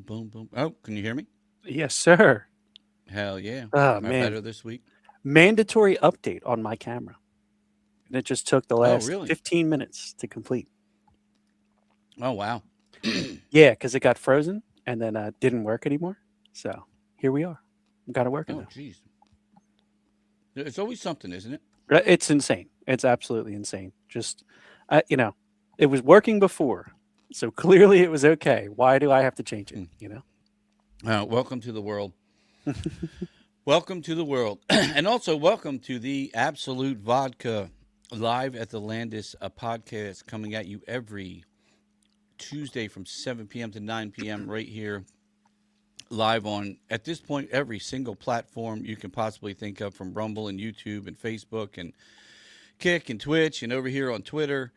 boom, boom. Oh, can you hear me? Yes, sir. Hell yeah. Oh, Am I man. better this week? Mandatory update on my camera. And it just took the Oh, last really? 15 minutes to complete. Oh, wow. Yeah, because it got frozen and then didn't work anymore. So here we are. Got it working Oh, now. jeez. It's always something, isn't it? It's insane. It's absolutely insane. Just, it was working before. So clearly it was okay. Why do I have to change it? Welcome to the world. Welcome to the world. And also welcome to the Absolute Vodka live at the Landis podcast coming at you every Tuesday from 7 p.m. to 9 p.m. right here live on, at this point, every single platform you can possibly think of, from Rumble and YouTube and Facebook and Kick and Twitch and over here on Twitter.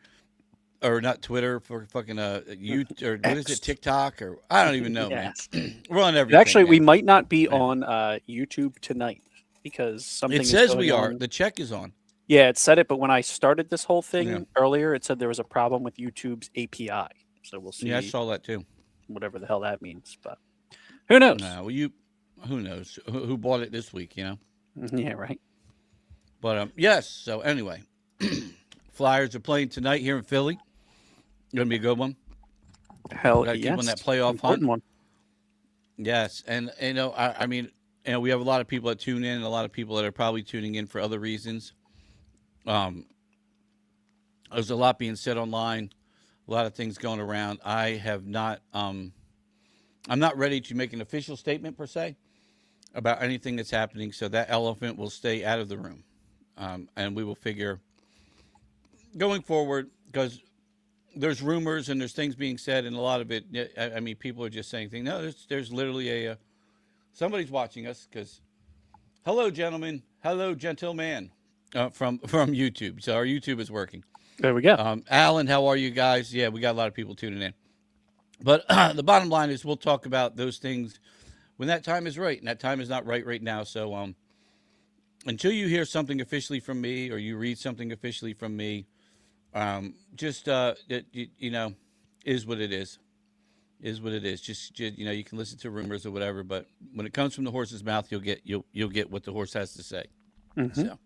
Or not Twitter, for fucking YouTube, or what is it, TikTok, or I don't even know, Yes. man. We're on everything. Actually, we man. might not be on YouTube tonight because something It is says going we are. on. The check is on. Yeah, it said it, but when I started this whole thing Yeah. earlier, it said there was a problem with YouTube's API. So we'll see Yeah, I saw that too. whatever the hell that means. But who knows? No, well, who knows? Who bought it this week, Yeah, right. But yes, so anyway, Flyers are playing tonight here in Philly. Going to be a good one. Hell Gotta yes. keep on that playoff Important hunt. one. Yes, and I mean, we have a lot of people that tune in, and a lot of people that are probably tuning in for other reasons. There's a lot being said online, a lot of things going around. I have not, I'm not ready to make an official statement per se about anything that's happening, so that elephant will stay out of the room, and we will figure going forward, because there's rumors and there's things being said, and a lot of it, I mean, people are just saying things. No, there's literally somebody's watching us, because hello, gentlemen, hello, gentleman, from YouTube. So our YouTube is working. There we go. Alan, how are you guys? Yeah, we got a lot of people tuning in. But the bottom line is we'll talk about those things when that time is right, and that time is not right now. So until you hear something officially from me, or you read something officially from me, just is what it is. Is what it is. Just you can listen to rumors or whatever, but when it comes from the horse's mouth, you'll get what the horse has to say. Mm-hmm. So,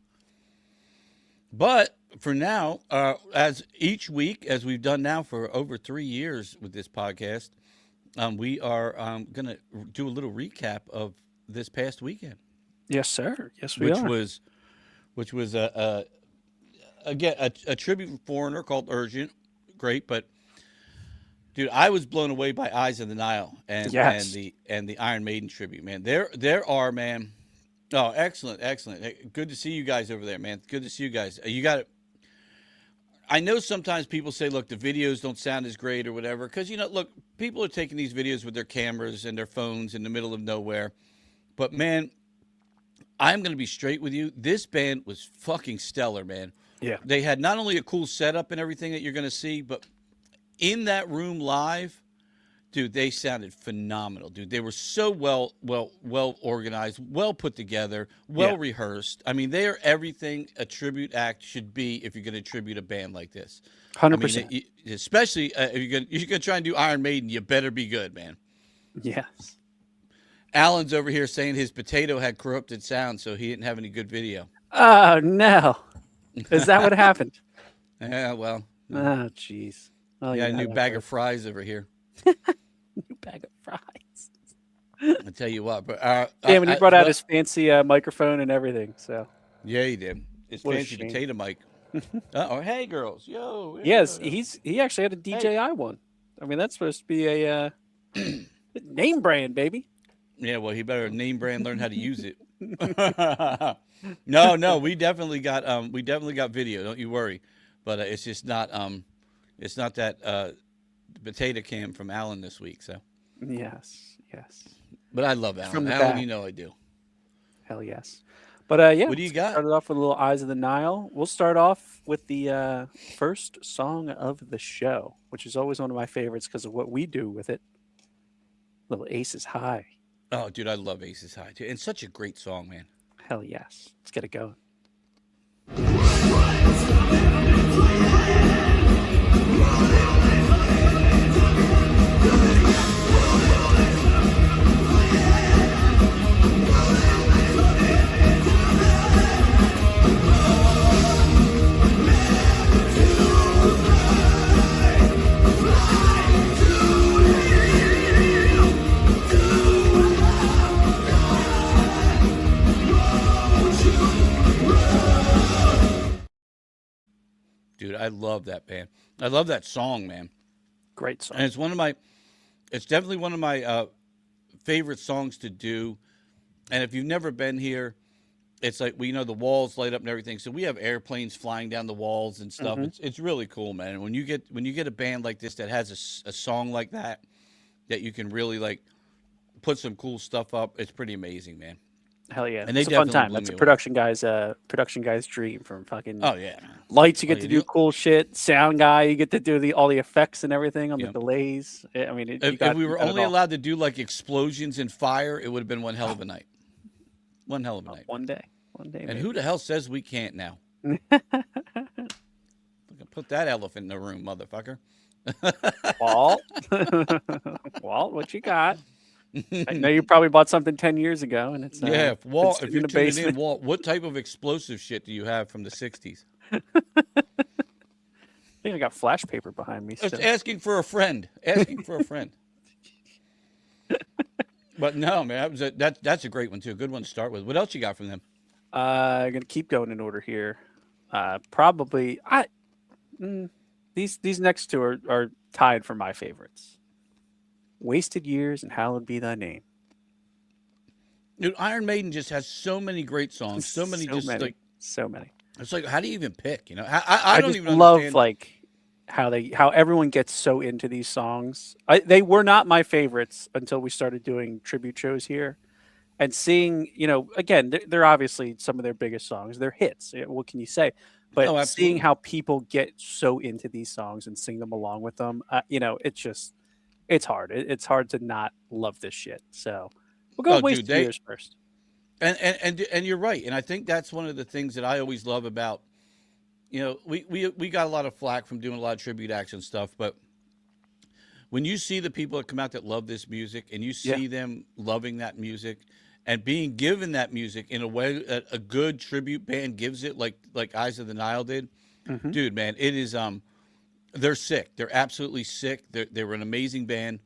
but for now, as each week, as we've done now for over 3 years with this podcast, we are gonna do a little recap of this past weekend. Yes, sir. Yes, we are. Which was again a tribute from Foreigner called Urgent. Great, but dude, I was blown away by Eyes of the Nile and Yes. and the Iron Maiden tribute, man. There are, man. Oh, excellent. Hey, good to see you guys over there, man. Good to see you guys. You got it. I know sometimes people say, look, the videos don't sound as great or whatever, because look, people are taking these videos with their cameras and their phones in the middle of nowhere. But man, I'm gonna be straight with you. This band was fucking stellar, man. Yeah. They had not only a cool setup and everything that you're going to see, but in that room live, dude, they sounded phenomenal, dude. They were so well organized, well put together, well rehearsed. I mean, they are everything a tribute act should be if you're going to tribute a band like this. 100%. I mean, especially if you're going to try and do Iron Maiden, you better be good, man. Yes. Alan's over here saying his potato had corrupted sound, so he didn't have any good video. Oh, no. Is that what happened? Yeah, well. Oh, jeez. Well, Yeah, a new bag of fries over here. New bag of fries. I tell you what, but yeah, when he brought out his fancy microphone and everything. So yeah, he did. His What a fancy shame. potato mic. Oh, hey girls, yo. Yeah. yes, he actually had a DJI one. I mean, that's supposed to be a name brand, baby. Yeah, well, he better name brand learn how to use it. No, we definitely got video. Don't you worry, but it's just not that potato cam from Alan this week. So Yes. but I love Alan. From the Alan, back. you know I do. Hell yes. But yeah, What do you got? Started off with a little Eyes of the Nile. We'll start off with the first song of the show, which is always one of my favorites because of what we do with it. Little Aces High. Oh, dude, I love Aces High too, and such a great song, man. Hell yes. Let's get it going. dude. I love that band. I love that song, man. Great song. And it's definitely one of my favorite songs to do. And if you've never been here, it's like the walls light up and everything. So we have airplanes flying down the walls and stuff. It's really cool, man. And when you get a band like this that has a song like that you can really like put some cool stuff up, it's pretty amazing, man. Hell yeah. And they It's a fun definitely time. blew That's me a away. production guy's dream from fucking Oh yeah. lights. You Oh, get to do cool shit. Sound guy, you get to do all the effects and everything on the Yeah. delays. I mean, If we were only allowed to do like explosions and fire, it would have been one hell of a night. One hell of a night. One day. And maybe. who the hell says we can't now? Put that elephant in the room, motherfucker. Walt, Walt, what you got? I know you probably bought something 10 years ago, and it's Yeah, Walt. If you're the tuning in, basement. Walt, what type of explosive shit do you have from the '60s? I think I got flash paper behind me. It's Still. asking for a friend. Asking for a friend. But no, man, that's a great one too. A good one to start with. What else you got from them? I'm gonna keep going in order here. Probably these next two are tied for my favorites. Wasted Years and Hallowed Be Thy Name. Dude, Iron Maiden just has so many great songs. So many. So many. It's like, how do you even pick? You know, I don't just even love understand. like how everyone gets so into these songs. They were not my favorites until we started doing tribute shows here, and seeing again they're obviously some of their biggest songs. They're hits. What can you say? But Oh, seeing absolutely. how people get so into these songs and sing them along with them, it's hard. It's hard to not love this shit. So we'll go Oh, Wasted dude, Years first. And you're right. And I think that's one of the things that I always love about, we got a lot of flack from doing a lot of tribute acts and stuff, but when you see the people that come out that love this music and you see them loving that music and being given that music in a way that a good tribute band gives it, like Eyes of the Nile did, dude, man, it is they're sick. They're absolutely sick. They were an amazing band.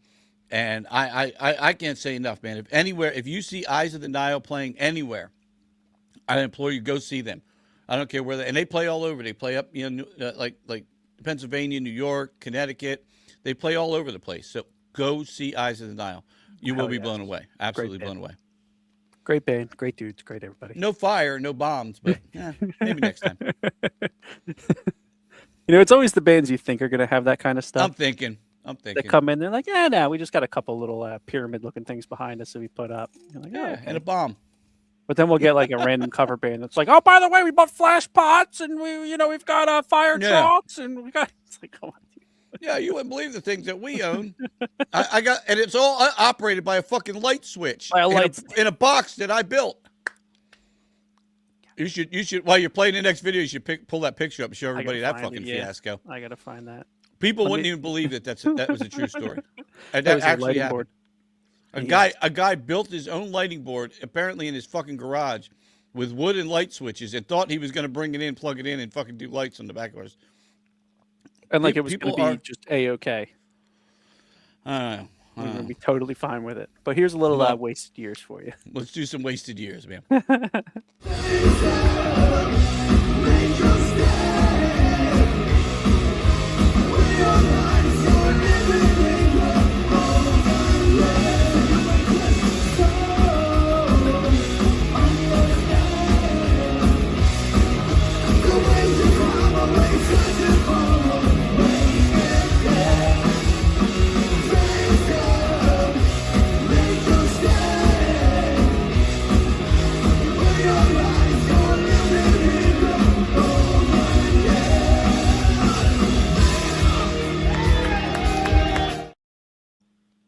And I can't say enough, man. If you see Eyes of the Nile playing anywhere, I implore you, go see them. I don't care where and they play all over. They play up, like Pennsylvania, New York, Connecticut. They play all over the place. So go see Eyes of the Nile. You will be blown away. Absolutely blown away. Great band, great dudes, great everybody. No fire, no bombs, but maybe next time. It's always the bands you think are going to have that kind of stuff. I'm thinking. They come in, they're like, no, we just got a couple little pyramid-looking things behind us that we put up. You're like, Yeah, okay. and a bomb. But then we'll get like a random cover band that's like, oh, by the way, we bought flash pots and we've got fire trucks and we got. It's like, come on. Yeah, you wouldn't believe the things that we own. I got, and it's all operated by a fucking light switch in a box that I built. You should while you're playing the next video, you should pull that picture up and show everybody that fucking fiasco. I gotta find that. People wouldn't even believe that that was a true story. And that actually happened. A guy built his own lighting board, apparently in his fucking garage, with wood and light switches, and thought he was going to bring it in, plug it in, and fucking do lights on the back of ours. And like it was going to be just A-okay. I don't know. We're going to be totally fine with it. But here's a little Wasted Years for you. Let's do some Wasted Years, man.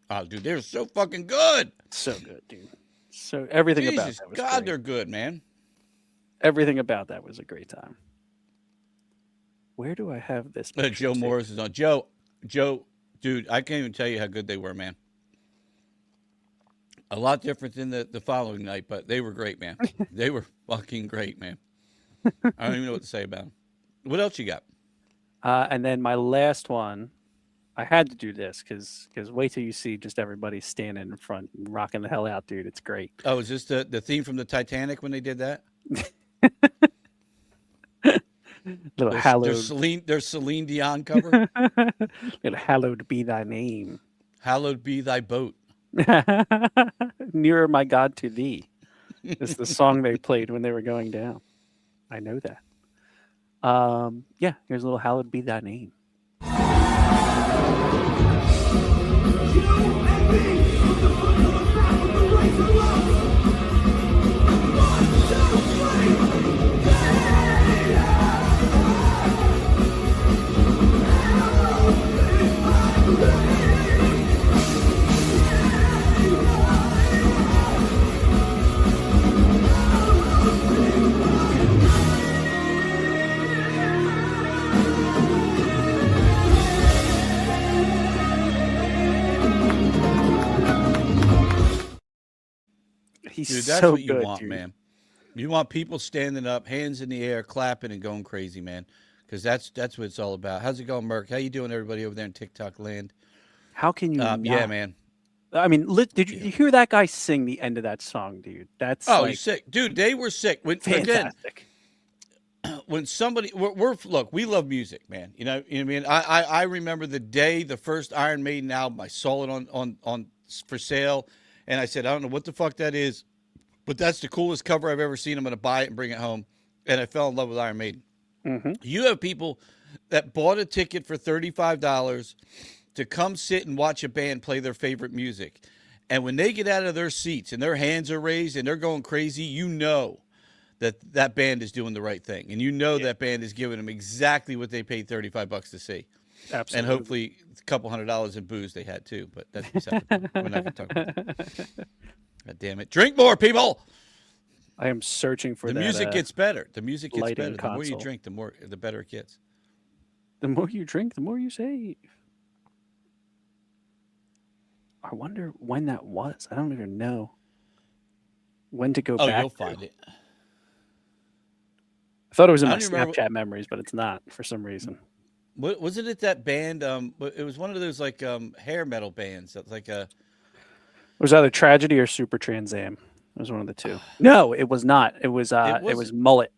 Oh, dude, they're so fucking good. So good, dude. So everything about that was God, great. they're good, man. Everything about that was a great time. Where do I have this? Joe Morris is on. Joe, dude, I can't even tell you how good they were, man. A lot different than the following night, but they were great, man. They were fucking great, man. I don't even know what to say about them. What else you got? And then my last one, I had to do this because wait till you see just everybody standing in front and rocking the hell out, dude. It's great. Oh, is this the theme from the Titanic when they did that? Little There's hallowed, Celine Dion cover. little hallowed be thy name. Hallowed be thy boat. Nearer, my God, to thee is the song they played when they were going down. I know that. Yeah, here's a little hallowed be thy name. He's Dude, that's so what you good, want, dude. man. You want people standing up, hands in the air, clapping and going crazy, man. Because that's what it's all about. How's it going, Merc? How you doing, everybody over there in TikTok land? How can you Yeah, not? man. I mean, did you hear that guy sing the end of that song, dude? That's Oh, like he's sick, dude. They were sick. fantastic. When somebody we're look, we love music, man. You know what I mean? I remember the day the first Iron Maiden album, I saw it on for sale, and I said, I don't know what the fuck that is, but that's the coolest cover I've ever seen. I'm going to buy it and bring it home. And I fell in love with Iron Maiden. Mm-hmm. You have people that bought a ticket for $35 to come sit and watch a band play their favorite music. And when they get out of their seats and their hands are raised and they're going crazy, you know that band is doing the right thing. And you know that band is giving them exactly what they paid $35 to see. Absolutely. And hopefully a couple $100 in booze they had too. But that's beside the point. We're not going to talk about that. God damn it. Drink more, people. I am searching for the that. music gets better. The music gets lighting better. The more you console. drink, the better it gets. The more you drink, the more you save. I wonder when that was. I don't even know when to go back. You'll find it. I thought it was in I my don't remember Snapchat memories, but it's not for some reason. What was it at that band? It was one of those like hair metal bands. That's like a. It was either Tragedy or Super Trans Am. It was one of the two. No, it was not. It was Mullet.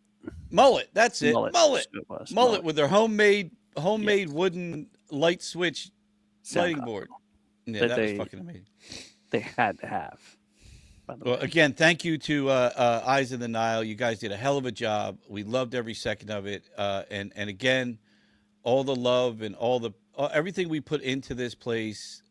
Mullet. That's it. Mullet. It was. Mullet with their homemade wooden light switch lighting Sound board. console. Yeah, that was fucking amazing. They had to have. By the Well, way. again, thank you to Eyes of the Nile. You guys did a hell of a job. We loved every second of it. And again, all the love and everything we put into this place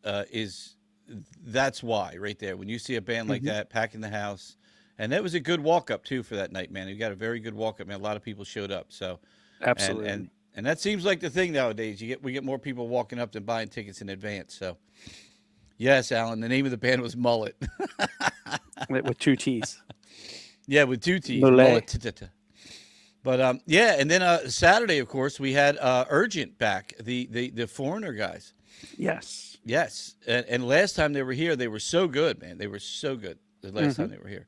that's why right there. When you see a band like that packing the house, and that was a good walk up too for that night, man. You got a very good walk up, man. A lot of people showed up. So Absolutely. and that seems like the thing nowadays. We get more people walking up than buying tickets in advance. So yes, Alan. The name of the band was Mullet. With two T's. Yeah, with two T's. Mullet. But yeah, and then Saturday, of course, we had Urgent back, the Foreigner guys. Yes. And last time they were here, they were so good, man. They were so good the last time they were here.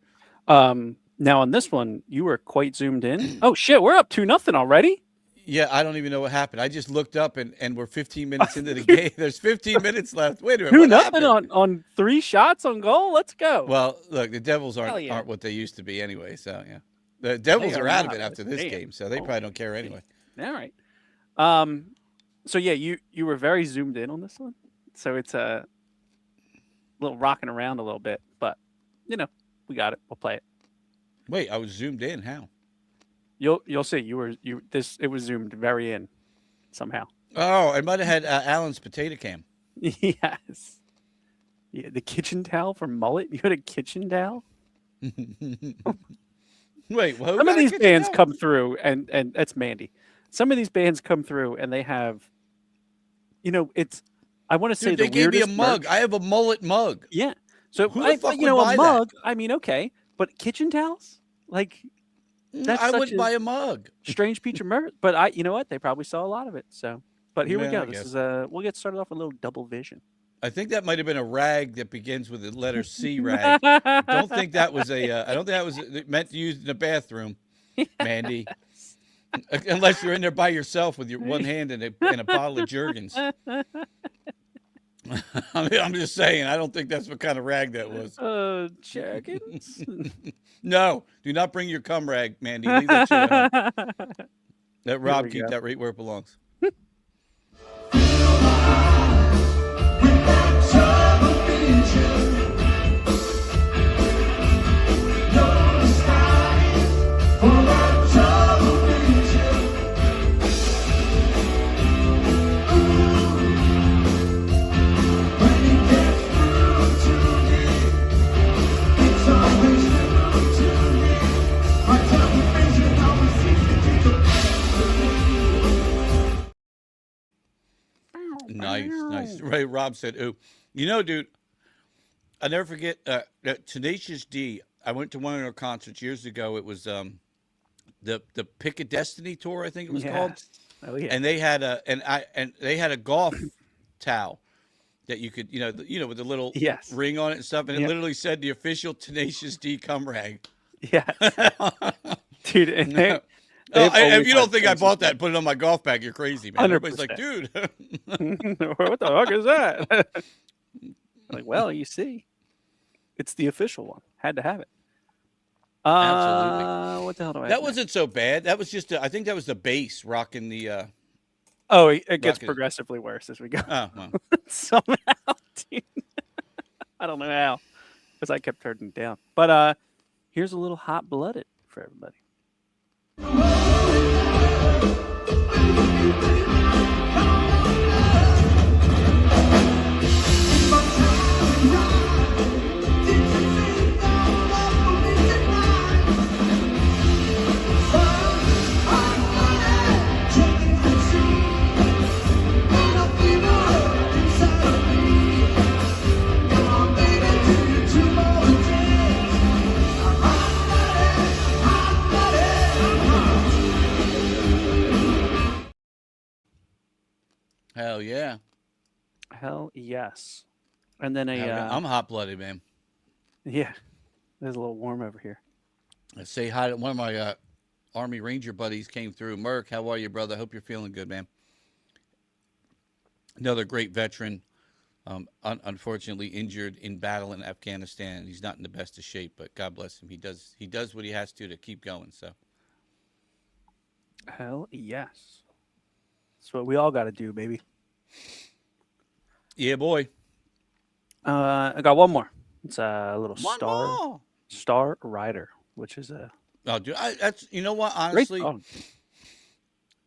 Now on this one, you were quite zoomed in. Oh shit, we're up 2-0 already. Yeah, I don't even know what happened. I just looked up and we're 15 minutes into the game. There's 15 minutes left. Wait a minute. 2-0 on 3 shots on goal. Let's go. Well, look, the Devils aren't what they used to be anyway. So yeah, the Devils are out of it after this game, so they probably don't care anyway. All right. So yeah, you were very zoomed in on this one. So it's a little rocking around a little bit, but we got it. We'll play it. Wait, I was zoomed in. How? You'll see. It was zoomed very in somehow. Oh, I might have had Alan's potato cam. Yes. Yeah, the kitchen towel from Mullet. You had a kitchen towel. Wait, some of these bands come through, and that's Mandy. Some of these bands come through, and they have, it's. I want to say they gave me a mug. Merch. I have a Mullet mug. Yeah. So who the fuck would a buy mug. that? I mean, okay, but kitchen towels, like. I wouldn't buy a mug. Strange piece of merch, but you know what? They probably saw a lot of it. So, but here we go. This is we'll get started off with a little double vision. I think that might have been a rag that begins with the letter C. Rag. I don't think that was meant to use in the bathroom, Mandy. Unless you're in there by yourself with your one hand and a bottle of Jergens. I'm just saying. I don't think that's what kind of rag that was. Jergens. No, do not bring your cum rag, Mandy. Leave that shit at home. Let Here Rob we keep go. that right where it belongs. Nice. Right, Rob said, "Ooh, you know, dude, I never forget that Tenacious D. I went to one of their concerts years ago. It was the Pick a Destiny tour, I think it was called, Yes. Oh yeah. and they had a golf towel that you could with the little Yes. ring on it and stuff, and it Yep. literally said the official Tenacious D cum rag. Yes. Dude, and No. Oh, they've always if you had don't think I crazy bought that stuff. and put it on my golf bag, you're crazy, man. Everybody's like, 100%. dude. What the fuck is that? Like, well, you see, it's the official one. Had to have it. Absolutely. What the hell do I have That next? wasn't so bad. That was just, I think that was the bass rocking the. Oh, it gets Rocket. progressively worse as we go. Oh, well. Somehow, dude. I don't know how, because I kept turning it down. But here's a little hot blooded for everybody. Hell yeah. Hell yes. And then Hell yeah. I'm hot blooded, man. yeah, there's a little warm over here. I say hi to one of my Army Ranger buddies came through. Merc, how are you, brother? Hope you're feeling good, man. Another great veteran, unfortunately injured in battle in Afghanistan. He's not in the best of shape, but God bless him. He does what he has to keep going. So Hell yes. That's what we all got to do, baby. yeah, boy. I got one more. It's a little One more. Star Rider, which is a Oh, dude, that's you know what? great Honestly, song.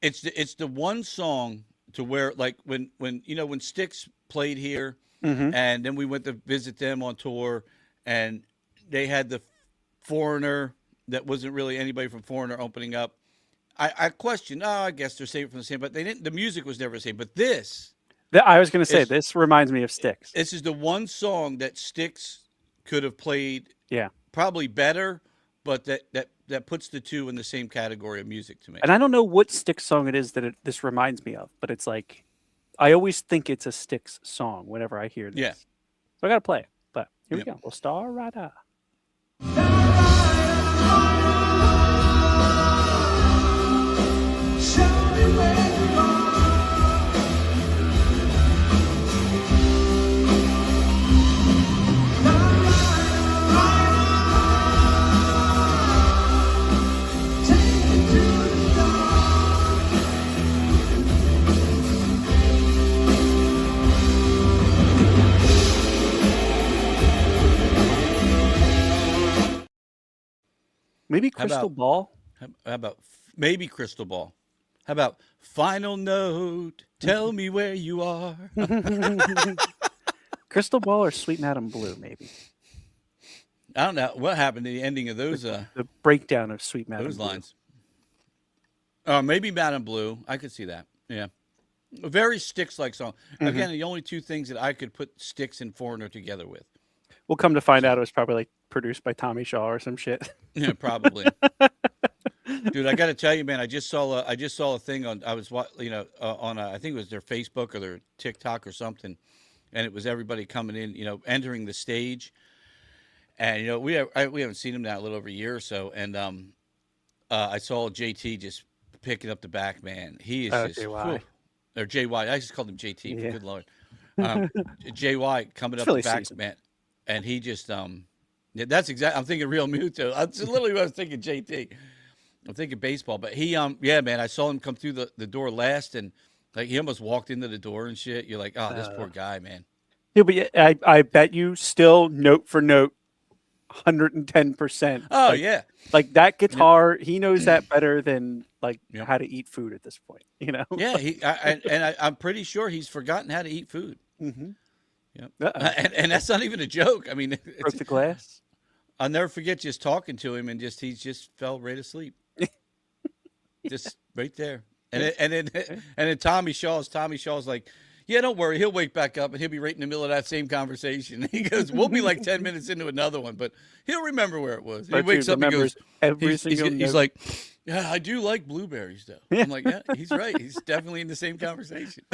it's the one song to where like when Styx played here, Mm-hmm. and then we went to visit them on tour, and they had the Foreigner that wasn't really anybody from Foreigner opening up. I questioned. Oh, I guess they're saving from the same, but they didn't. The music was never the same. But I was going to say, is this reminds me of Styx. this is the one song that Styx could have played Yeah. probably better, but that puts the two in the same category of music to me. And I don't know what Styx song it is that this reminds me of, but it's like, I always think it's a Styx song whenever I hear this. Yeah. So I got to play it. But here Yep. we go. Well, Star Rider. Maybe How Crystal about- Ball. How about maybe Crystal Ball? How about Final Note? Tell me where you are. Crystal Ball or Sweet Madam Blue, maybe. I don't know what happened to the ending of those The breakdown of Sweet Madam those Blue. lines. Maybe Madame Blue. I could see that. Yeah. A very Styx-like song. Mm-hmm. Again, the only two things that I could put Styx and Foreigner together with. We'll come to find out it was probably like produced by Tommy Shaw or some shit. Yeah, probably. Dude, I got to tell you, man. I just saw a thing on. I was on I think it was their Facebook or their TikTok or something, and it was everybody coming in, entering the stage, and we haven't seen him now a little over a year or so, and I saw JT just picking up the back, man. He is just JY. Or JY. I just called him JT. Yeah. Good lord. JY coming up Silly the back, season. man, and he just yeah, that's exactly. I'm thinking Real Muto. That's literally what I was thinking. JT. I'm thinking baseball, but yeah, man, I saw him come through the door last, and like he almost walked into the door and shit. You're like, oh, this poor guy, man. Yeah, but I bet you still note for note, 110%. Oh yeah, Like that guitar, he knows that better than like Yep. how to eat food at this point. You know? Yeah, I'm pretty sure he's forgotten how to eat food. Mm-hmm. Yep. Uh-oh. And that's not even a joke. I mean, Broke the glass. I'll never forget just talking to him and he just fell right asleep, just right there. And then Tommy Shaw's like, yeah, don't worry, he'll wake back up and he'll be right in the middle of that same conversation. He goes, we'll be like 10 minutes into another one, but he'll remember where it was. He wakes up and goes, he's like, yeah, I do like blueberries though. I'm like, yeah, he's right. He's definitely in the same conversation.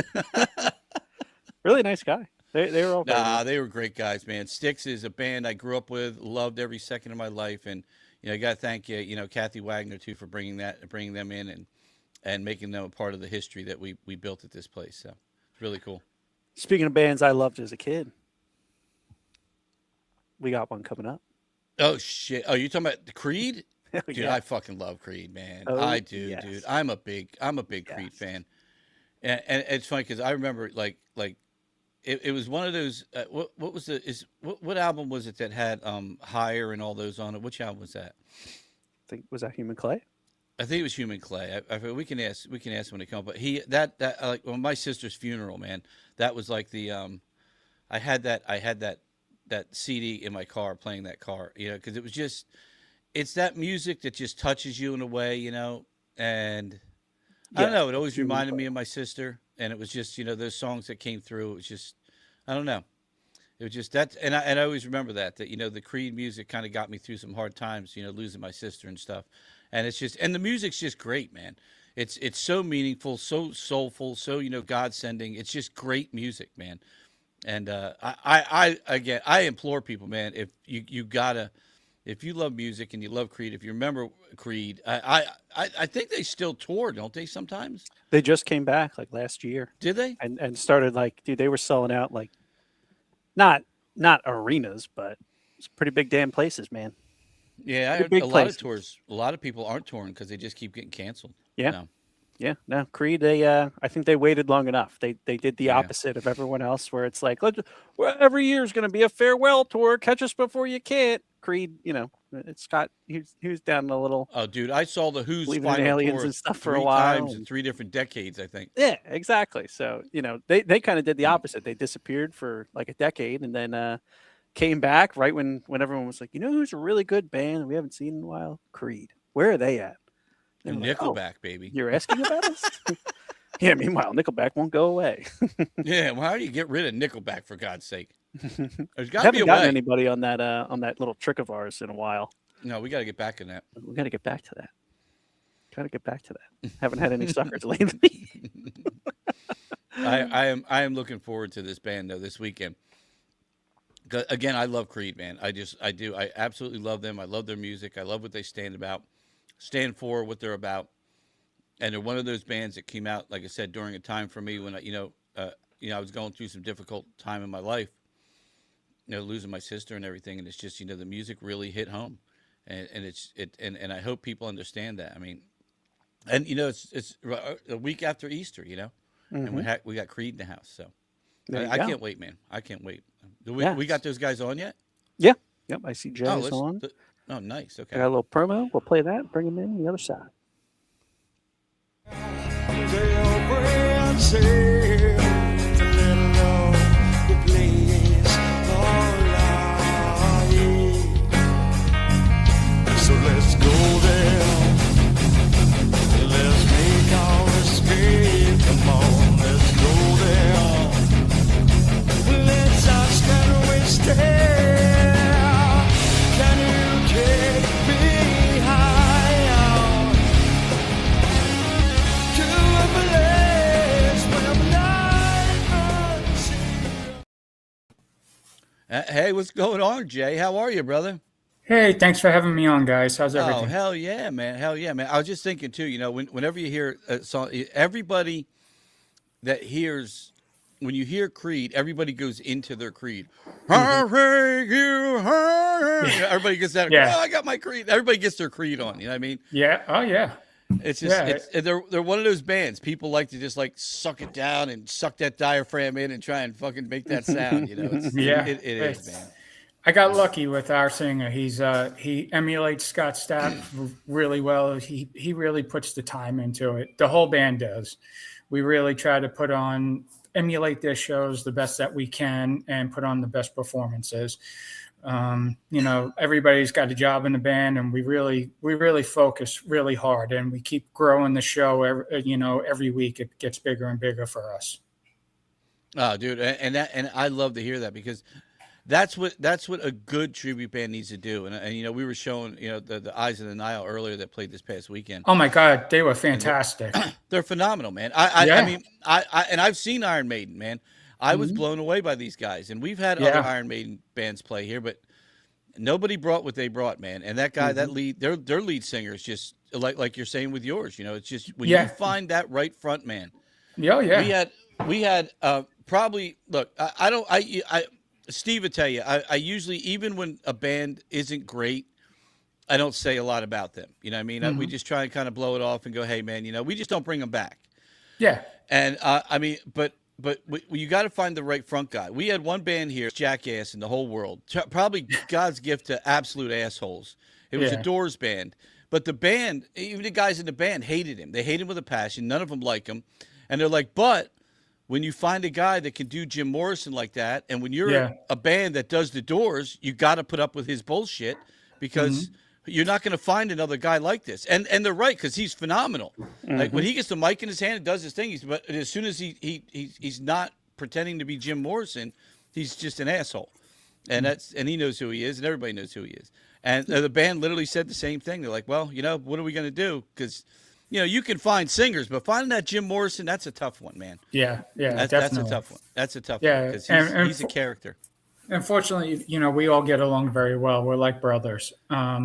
Really nice guy. They were all they were great guys, man. Styx is a band I grew up with, loved every second of my life, and I got to thank Kathy Wagner too for bringing them in and making them a part of the history that we built at this place. So it's really cool. Speaking of bands I loved as a kid, we got one coming up. Oh shit! Oh, you talking about the Creed? Dude, Yeah. I fucking love Creed, man. Oh, I do, yes. dude. I'm a big Creed fan, and it's funny because I remember like. It was one of those. What was what album was it that had Higher and all those on it? Which album was that? I think was that Human Clay? I think it was Human Clay. We can ask when it comes. But that like on my sister's funeral, man. That was like the I had that CD in my car playing that car, because it was just it's that music that just touches you in a way, and I don't know. It always reminded me of my sister. And it was just, those songs that came through. It was just, I don't know. It was just that. And I always remember that the Creed music kind of got me through some hard times, losing my sister and stuff. And it's just, and the music's just great, man. It's so meaningful, so soulful, so, God sending. It's just great music, man. And I implore people, man, if if you love music and you love Creed, if you remember Creed, I think they still tour, don't they? Sometimes they just came back like last year. Did they? And started like, dude, they were selling out like not arenas, but it's pretty big damn places, man. Yeah, I heard a lot of tours. A lot of people aren't touring because they just keep getting canceled. Yeah. Yeah, no, Creed. I think they waited long enough. They did the opposite of everyone else, where it's like, every year is going to be a farewell tour. Catch us before you can't. Creed, it's got he was down a little. Oh, dude, I saw the Who's Final aliens tour and stuff for a while times in 3 different decades, I think. Yeah, exactly. So they kind of did the opposite. They disappeared for like a decade and then came back right when everyone was like, who's a really good band we haven't seen in a while? Creed. Where are they at? Nickelback, like, baby. You're asking about us? Yeah, meanwhile, Nickelback won't go away. Yeah, well, how do you get rid of Nickelback, for God's sake? There's got to be a gotten way. Anybody on that little trick of ours in a while. No, we got to get back in that. We got to get back to that. Got to get back to that. Haven't had any suckers lately. I am looking forward to this band though this weekend. Again, I love Creed, man. I do. I absolutely love them. I love their music. I love what they stand for, what they're about. And they're one of those bands that came out, like I said, during a time for me when I was going through some difficult time in my life, losing my sister and everything. And it's just, the music really hit home, and I hope people understand that. I mean, and it's a week after Easter, and we got Creed in the house, so I can't wait, man. I can't wait. We got those guys on yet? Yeah. Yep. I see Jay's on. Oh, nice. Okay. I got a little promo. We'll play that. Bring him in on the other side. So let's go there. Let's make our escape. Come on, let's go there. Let's ask and we stay. Can you take me higher to a place where night unseen? Hey, what's going on, Jay? How are you, brother? Hey, thanks for having me on, guys. How's everything? Oh, hell yeah, man. Hell yeah, man. I was just thinking, too, whenever you hear a song, everybody that hears when you hear Creed, everybody goes into their Creed. Everybody gets that. Yeah. Oh, I got my Creed. Everybody gets their Creed on. You know what I mean? Yeah. Oh yeah. It's just Yeah. they're one of those bands. People like to just like suck it down and suck that diaphragm in and try and fucking make that sound. You know? Yeah. It is, man. I got lucky with our singer. He emulates Scott Stapp really well. He really puts the time into it. The whole band does. We really try to emulate their shows the best that we can and put on the best performances. Everybody's got a job in the band, and we really focus really hard, and we keep growing the show. Every week it gets bigger and bigger for us. Oh, dude, and I love to hear that, because that's what a good tribute band needs to do. And we were showing the Eyes of the Nile earlier that played this past weekend. Oh my God, they were fantastic. They're phenomenal, man. I mean, I've seen Iron Maiden, man. I was blown away by these guys, and we've had other Iron Maiden bands play here, but nobody brought what they brought, man. And that guy, that lead, their lead singer is just like you're saying with yours. It's just when you find that right front man. Yeah. We had probably look. Steve would tell you. I usually, even when a band isn't great, I don't say a lot about them. You know what I mean? We just try and kind of blow it off and go, hey, man, we just don't bring them back. Yeah. And but you got to find the right front guy. We had one band here, jackass in the whole world, probably God's gift to absolute assholes. It was a Doors band, but the band, even the guys in the band, hated him. They hated him with a passion. None of them like him, and they're like, but when you find a guy that can do Jim Morrison like that, and when you're a band that does the Doors, you got to put up with his bullshit, because you're not going to find another guy like this. And they're right, because he's phenomenal. Like when he gets the mic in his hand and does his thing, but as soon as he's not pretending to be Jim Morrison, he's just an asshole. And he knows who he is, and everybody knows who he is. And the band literally said the same thing. They're like, well, what are we going to do? Because you can find singers, but finding that Jim Morrison, that's a tough one, man. Yeah, that's definitely. a tough one. That's a tough Yeah, one, because he's a character. Unfortunately, we all get along very well. We're like brothers.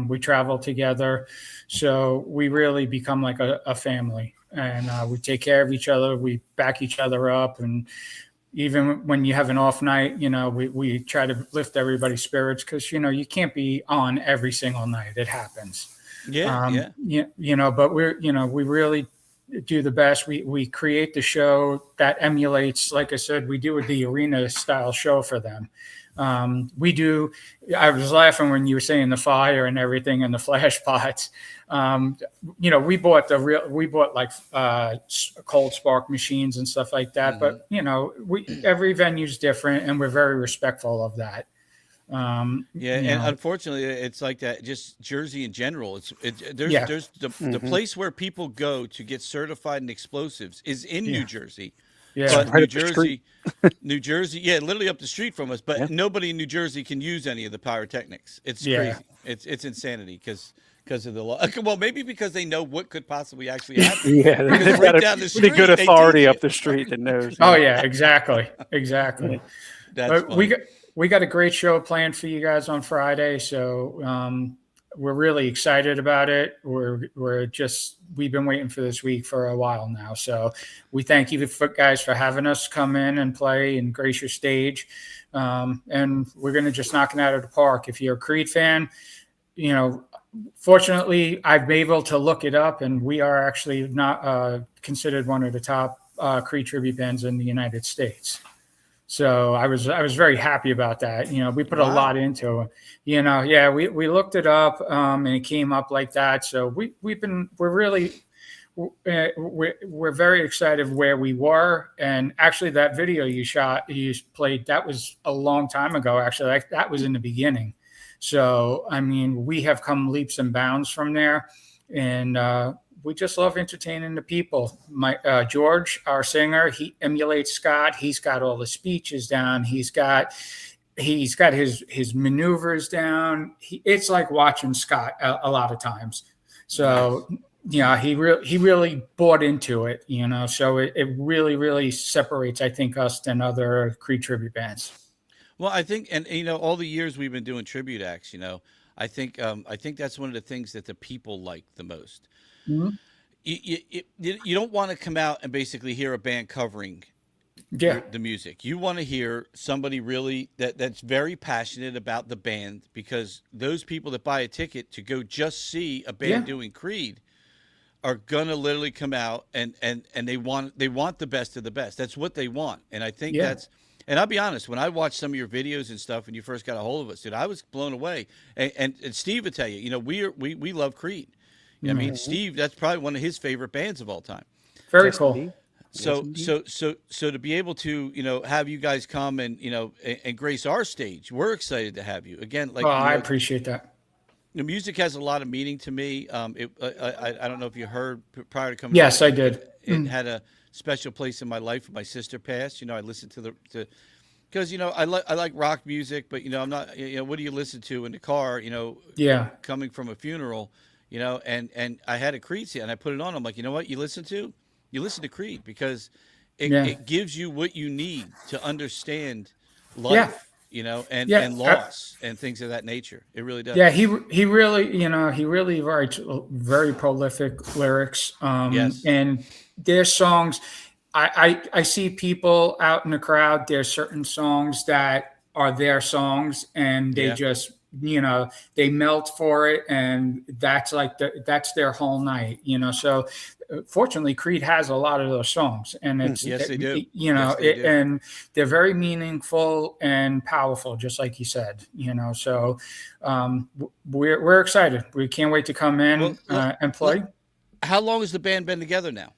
We travel together, so we really become like a family, and we take care of each other. We back each other up, and even when you have an off night, we try to lift everybody's spirits, because you can't be on every single night. It happens. Yeah. But we really do the best. We create the show that emulates, like I said, we do the arena style show for them. I was laughing when you were saying the fire and everything and the flash pots. We bought like cold spark machines and stuff like that. But every venue's different, and we're very respectful of that. And unfortunately, it's like that. Just Jersey in general. There's the place where people go to get certified in explosives is in New Jersey. Yeah, but right New Jersey, literally up the street from us. But nobody in New Jersey can use any of the pyrotechnics. It's crazy. It's insanity because of the law. Well, maybe because they know what could possibly actually happen. They've got down the street, pretty good authority up the street that knows. Oh yeah, exactly. That's we got a great show planned for you guys on Friday, so we're really excited about it. We've been waiting for this week for a while now. So we thank you guys for having us come in and play and grace your stage. And we're going to just knock it out of the park. If you're a Creed fan, fortunately I've been able to look it up, and we are actually not considered one of the top Creed tribute bands in the United States. So I was very happy about that. We put a lot into it. We looked it up, and it came up like that. So we're very excited where we were. And actually, that video you played, that was a long time ago. Actually, that was in the beginning. So I mean, we have come leaps and bounds from there, and we just love entertaining the people. George, our singer, he emulates Scott. He's got all the speeches down. He's got his maneuvers down. It's like watching Scott a lot of times. So he really bought into it. So it really, really separates, I think, us than other Creed tribute bands. Well, I think, and all the years we've been doing tribute acts, I think that's one of the things that the people like the most. Mm-hmm. You don't want to come out and basically hear a band covering Yeah. the music. You want to hear somebody really that's very passionate about the band, because those people that buy a ticket to go just see a band Yeah. doing Creed are gonna literally come out and they want the best of the best. That's what they want. And I think Yeah. and I'll be honest, when I watched some of your videos and stuff when you first got a hold of us, dude, I was blown away. And Steve would tell you, you know, we love Creed. I mean, Steve, that's probably one of his favorite bands of all time. Very Yes, cool. indeed. So, indeed. so to be able to, you know, have you guys come and, you know, and grace our stage, we're excited to have you again. Like, Oh, you I know, appreciate that. the music has a lot of meaning to me. I don't know if you heard prior to coming. Yes, to I did. It had a special place in my life when my sister passed. You know, I listened to because, you know, I like rock music, but, you know, I'm not, you know, what do you listen to in the car, you know, Yeah. coming from a funeral, you know, and I had a Creed CD and I put it on. I'm like, you know what, you listen to Creed, because it gives you what you need to understand life, you know, and loss and things of that nature. It really does. Yeah, he really, you know, he really writes very prolific lyrics. Yes. And their songs, I see people out in the crowd. There's certain songs that are their songs, and they just, you know, they melt for it, and that's like that's their whole night, you know. So fortunately, Creed has a lot of those songs, and it's Yes, they do. you know, Yes, they do. and they're very meaningful and powerful, just like you said, you know. So we're excited. We can't wait to come in and play. How long has the band been together now?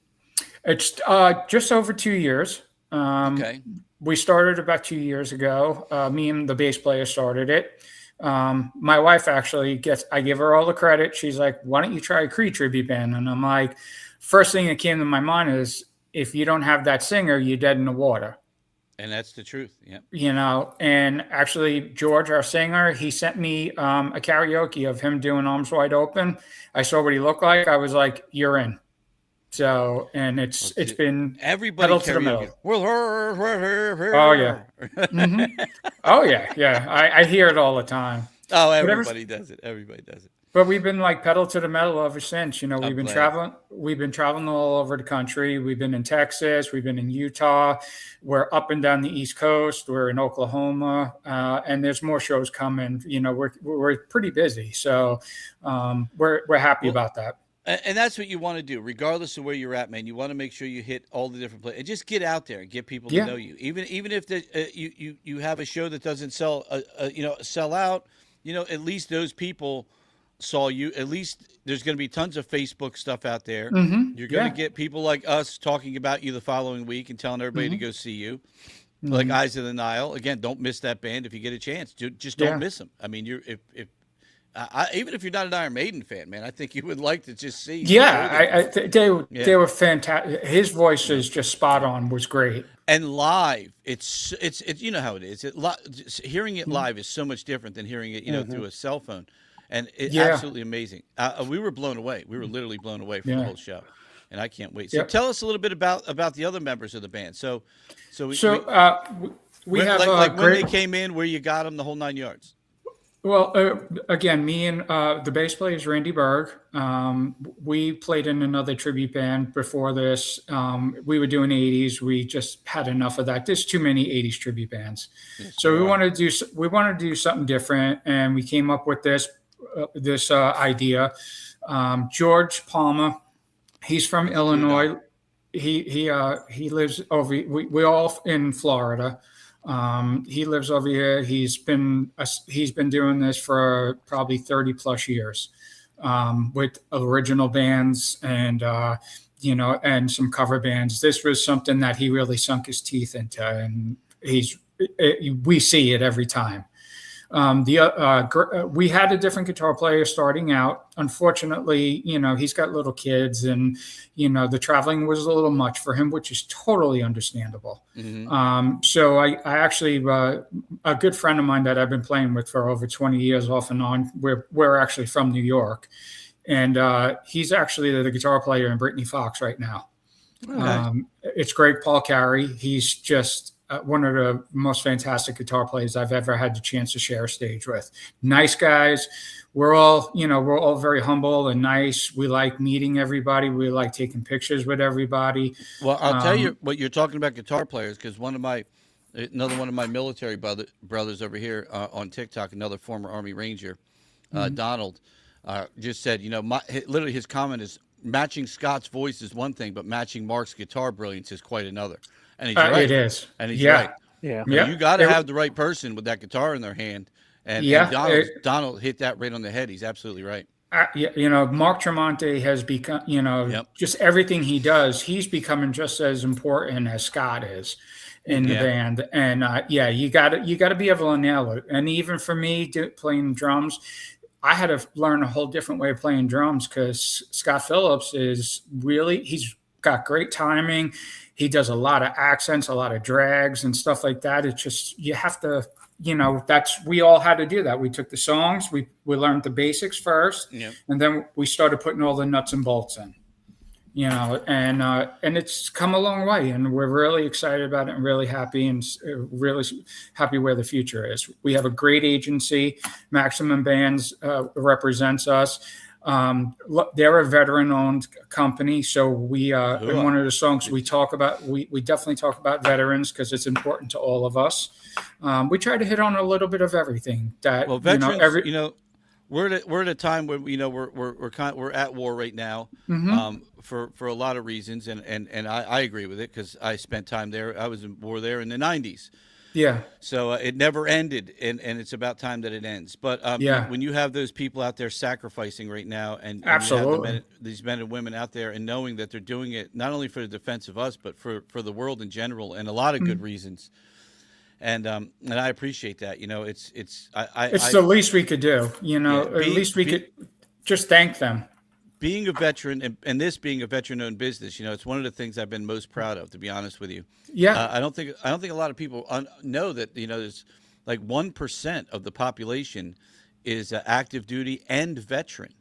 It's just over 2 years. Okay. We started about 2 years ago. Me and the bass player started it. My wife actually I give her all the credit. She's like, why don't you try a Creed tribute band? And I'm like, first thing that came to my mind is, if you don't have that singer, you're dead in the water. And that's the truth. Yeah. You know, and actually George, our singer, he sent me a karaoke of him doing Arms Wide Open. I saw what he looked like. I was like, you're in. So, and it's been everybody pedal to the metal. Oh yeah. Oh yeah. Yeah. I hear it all the time. Oh, everybody does it. Everybody does it. But we've been like pedal to the metal ever since. You know, I'm we've been glad. traveling all over the country. We've been in Texas, we've been in Utah, we're up and down the East Coast, we're in Oklahoma, and there's more shows coming. You know, we're pretty busy. So we're happy about that. And that's what you want to do, regardless of where you're at, man. You want to make sure you hit all the different places and just get out there and get people to know you. Even if you have a show that doesn't sell out, you know, at least those people saw you. At least there's going to be tons of Facebook stuff out there. You're going to get people like us talking about you the following week and telling everybody to go see you. Like Eyes of the Nile. Again, don't miss that band if you get a chance. Just don't miss them. I mean, even if you're not an Iron Maiden fan, man, I think you would like to just see. Yeah, they were fantastic. His voice is just spot on. Was great. And live, it's you know how it is. Hearing it live is so much different than hearing it, you know, through a cell phone, and it's absolutely amazing. We were blown away. We were literally blown away from the whole show, and I can't wait. So tell us a little bit about the other members of the band. We have like when they came in, where you got them, the whole 9 yards. Well, again, me and the bass player is Randy Berg. We played in another tribute band before this. We were doing 80s. We just had enough of that. There's too many 80s tribute bands. Yes, so we wanted to do something different, and we came up with this idea. George Palmer, he's from Illinois. He lives over. We're all in Florida. He lives over here. He's been doing this for probably 30 plus years, with original bands and, you know, and some cover bands. This was something that he really sunk his teeth into, and we see it every time. We had a different guitar player starting out. Unfortunately, you know, he's got little kids, and, you know, the traveling was a little much for him, which is totally understandable. So I actually, a good friend of mine that I've been playing with for over 20 years off and on, we're actually from New York, and he's actually the guitar player in Brittany Fox right now. Okay. It's Greg Paul Carey. He's just one of the most fantastic guitar players I've ever had the chance to share a stage with. Nice guys. We're all very humble and nice. We like meeting everybody. We like taking pictures with everybody. Well, I'll tell you what you're talking about guitar players, because another one of my military brothers over here on TikTok, another former Army Ranger, Donald, just said, literally his comment is, matching Scott's voice is one thing, but matching Mark's guitar brilliance is quite another. And he's right. It is. And he's right. Yeah. So you got to have the right person with that guitar in their hand. And Donald hit that right on the head. He's absolutely right. Mark Tremonti has become, just everything he does, he's becoming just as important as Scott is in the band. And you got to be able to nail it. And even for me, playing drums, I had to learn a whole different way of playing drums, because Scott Phillips he's got great timing. He does a lot of accents, a lot of drags and stuff like that. It's just, you have to, we all had to do that. We took the songs, we learned the basics first, and then we started putting all the nuts and bolts in, and it's come a long way, and we're really excited about it and really happy, and really happy where the future is. We have a great agency. Maximum Bands represents us. They're a veteran-owned company, so we in one of the songs we talk about, we definitely talk about veterans, because it's important to all of us. We try to hit on a little bit of everything. Veterans, we're at a time where we're at war right now, for a lot of reasons, and I agree with it, because I spent time there. I was in war there in the 90s. Yeah. So it never ended, and it's about time that it ends. But when you have those people out there sacrificing right now, and absolutely, you have these men and women out there, and knowing that they're doing it not only for the defense of us, but for the world in general, and a lot of good reasons. And I appreciate that. It's the least we could do. At least we could just thank them. Being a veteran, and this being a veteran-owned business, it's one of the things I've been most proud of, to be honest with you. Yeah, I don't think a lot of people know that there's like 1% of the population is active duty and veteran.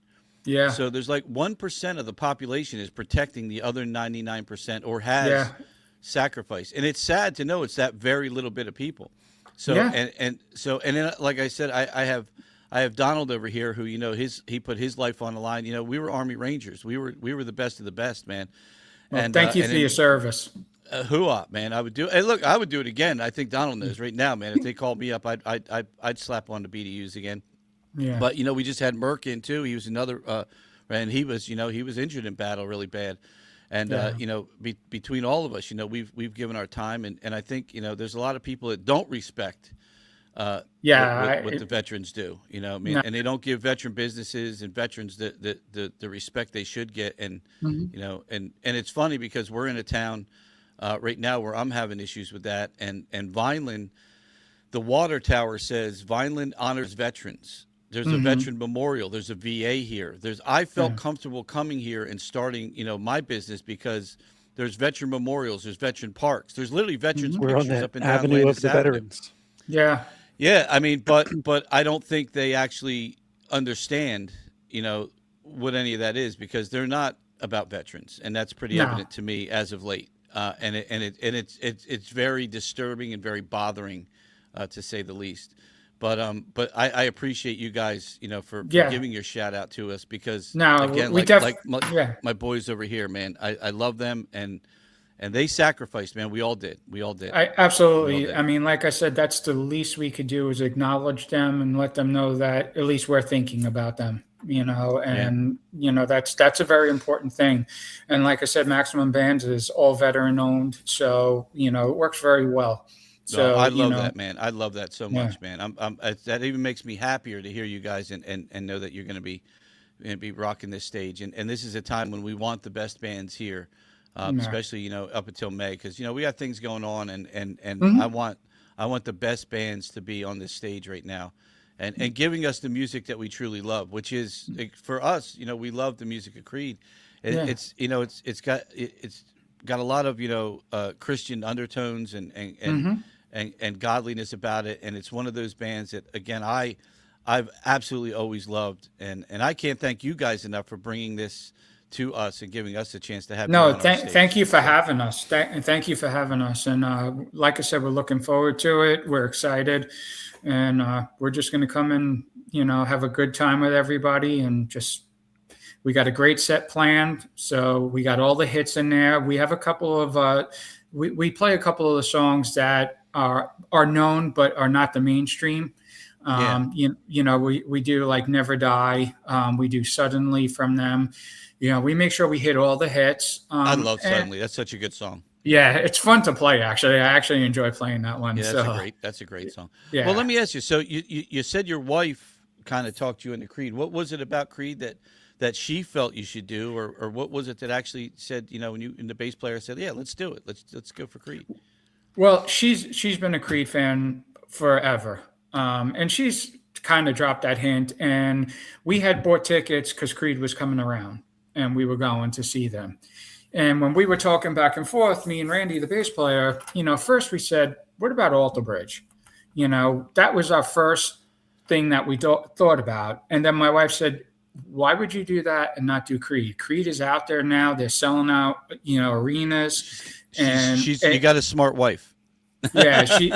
Yeah. So there's like 1% of the population is protecting the other 99% or has sacrificed, and it's sad to know it's that very little bit of people. So and then, like I said, I have Donald over here who, he put his life on the line. We were Army Rangers. We were the best of the best, man. Well, and thank you for your service. Hoo-ah, man. I would do. Hey, look, I would do it again. I think Donald knows right now, man. If they called me up, I'd slap on the BDUs again. Yeah. But we just had Merck in too. He was another, and he was injured in battle really bad. And between all of us, we've given our time, and I think there's a lot of people that don't respect what the veterans do, and they don't give veteran businesses and veterans the respect they should get. And, and it's funny, because we're in a town right now where I'm having issues with that. And Vineland, the water tower says Vineland honors veterans. There's a veteran memorial. There's a VA here. I felt comfortable coming here and starting, my business, because there's veteran memorials. There's veteran parks. There's literally veterans pictures up and down Avenue Landis of the Avenue. Veterans. Yeah. Yeah, I mean, but I don't think they actually understand, what any of that is, because they're not about veterans, and that's pretty evident to me as of late. And it's very disturbing and very bothering, to say the least. But I appreciate you guys, for giving your shout out to us, because again, my boys over here, man, I love them, and they sacrificed, man. We all did. Absolutely. I mean, like I said, that's the least we could do, is acknowledge them and let them know that at least we're thinking about them, that's a very important thing. And like I said, Maximum Bands is all veteran owned. So, it works very well. So I love that, man. I love that so much, man. That even makes me happier to hear you guys and know that you're going to be rocking this stage. And this is a time when we want the best bands here. Especially, up until May, because, we got things going on, and I want the best bands to be on this stage right now, and giving us the music that we truly love, which is, for us, we love the music of Creed. It's got a lot of, Christian undertones and godliness about it. And it's one of those bands that, again, I've absolutely always loved. And I can't thank you guys enough for bringing this to us and giving us a chance to have you No, on our stage. thank you for having us. And thank you for having us. And like I said, we're looking forward to it. We're excited, and we're just going to come and have a good time with everybody, and just we got a great set planned. So we got all the hits in there. We have a couple of we play a couple of the songs that are known but are not the mainstream. We do like Never Die. We do Suddenly from them. We make sure we hit all the hits. I love Suddenly. That's such a good song. Yeah, it's fun to play. Actually, I actually enjoy playing that one. Yeah, so. That's a great song. Yeah. Well, let me ask you. So you said your wife kind of talked you into Creed. What was it about Creed that she felt you should do, or what was it that actually said, when the bass player said, yeah, let's do it. Let's go for Creed. Well, she's been a Creed fan forever. And she's kind of dropped that hint, and we had bought tickets because Creed was coming around and we were going to see them. And when we were talking back and forth, me and Randy, the bass player, first we said, what about Alter Bridge? That was our first thing that we thought about. And then my wife said, why would you do that and not do Creed? Creed is out there now. They're selling out, arenas. And you got a smart wife. Yeah, she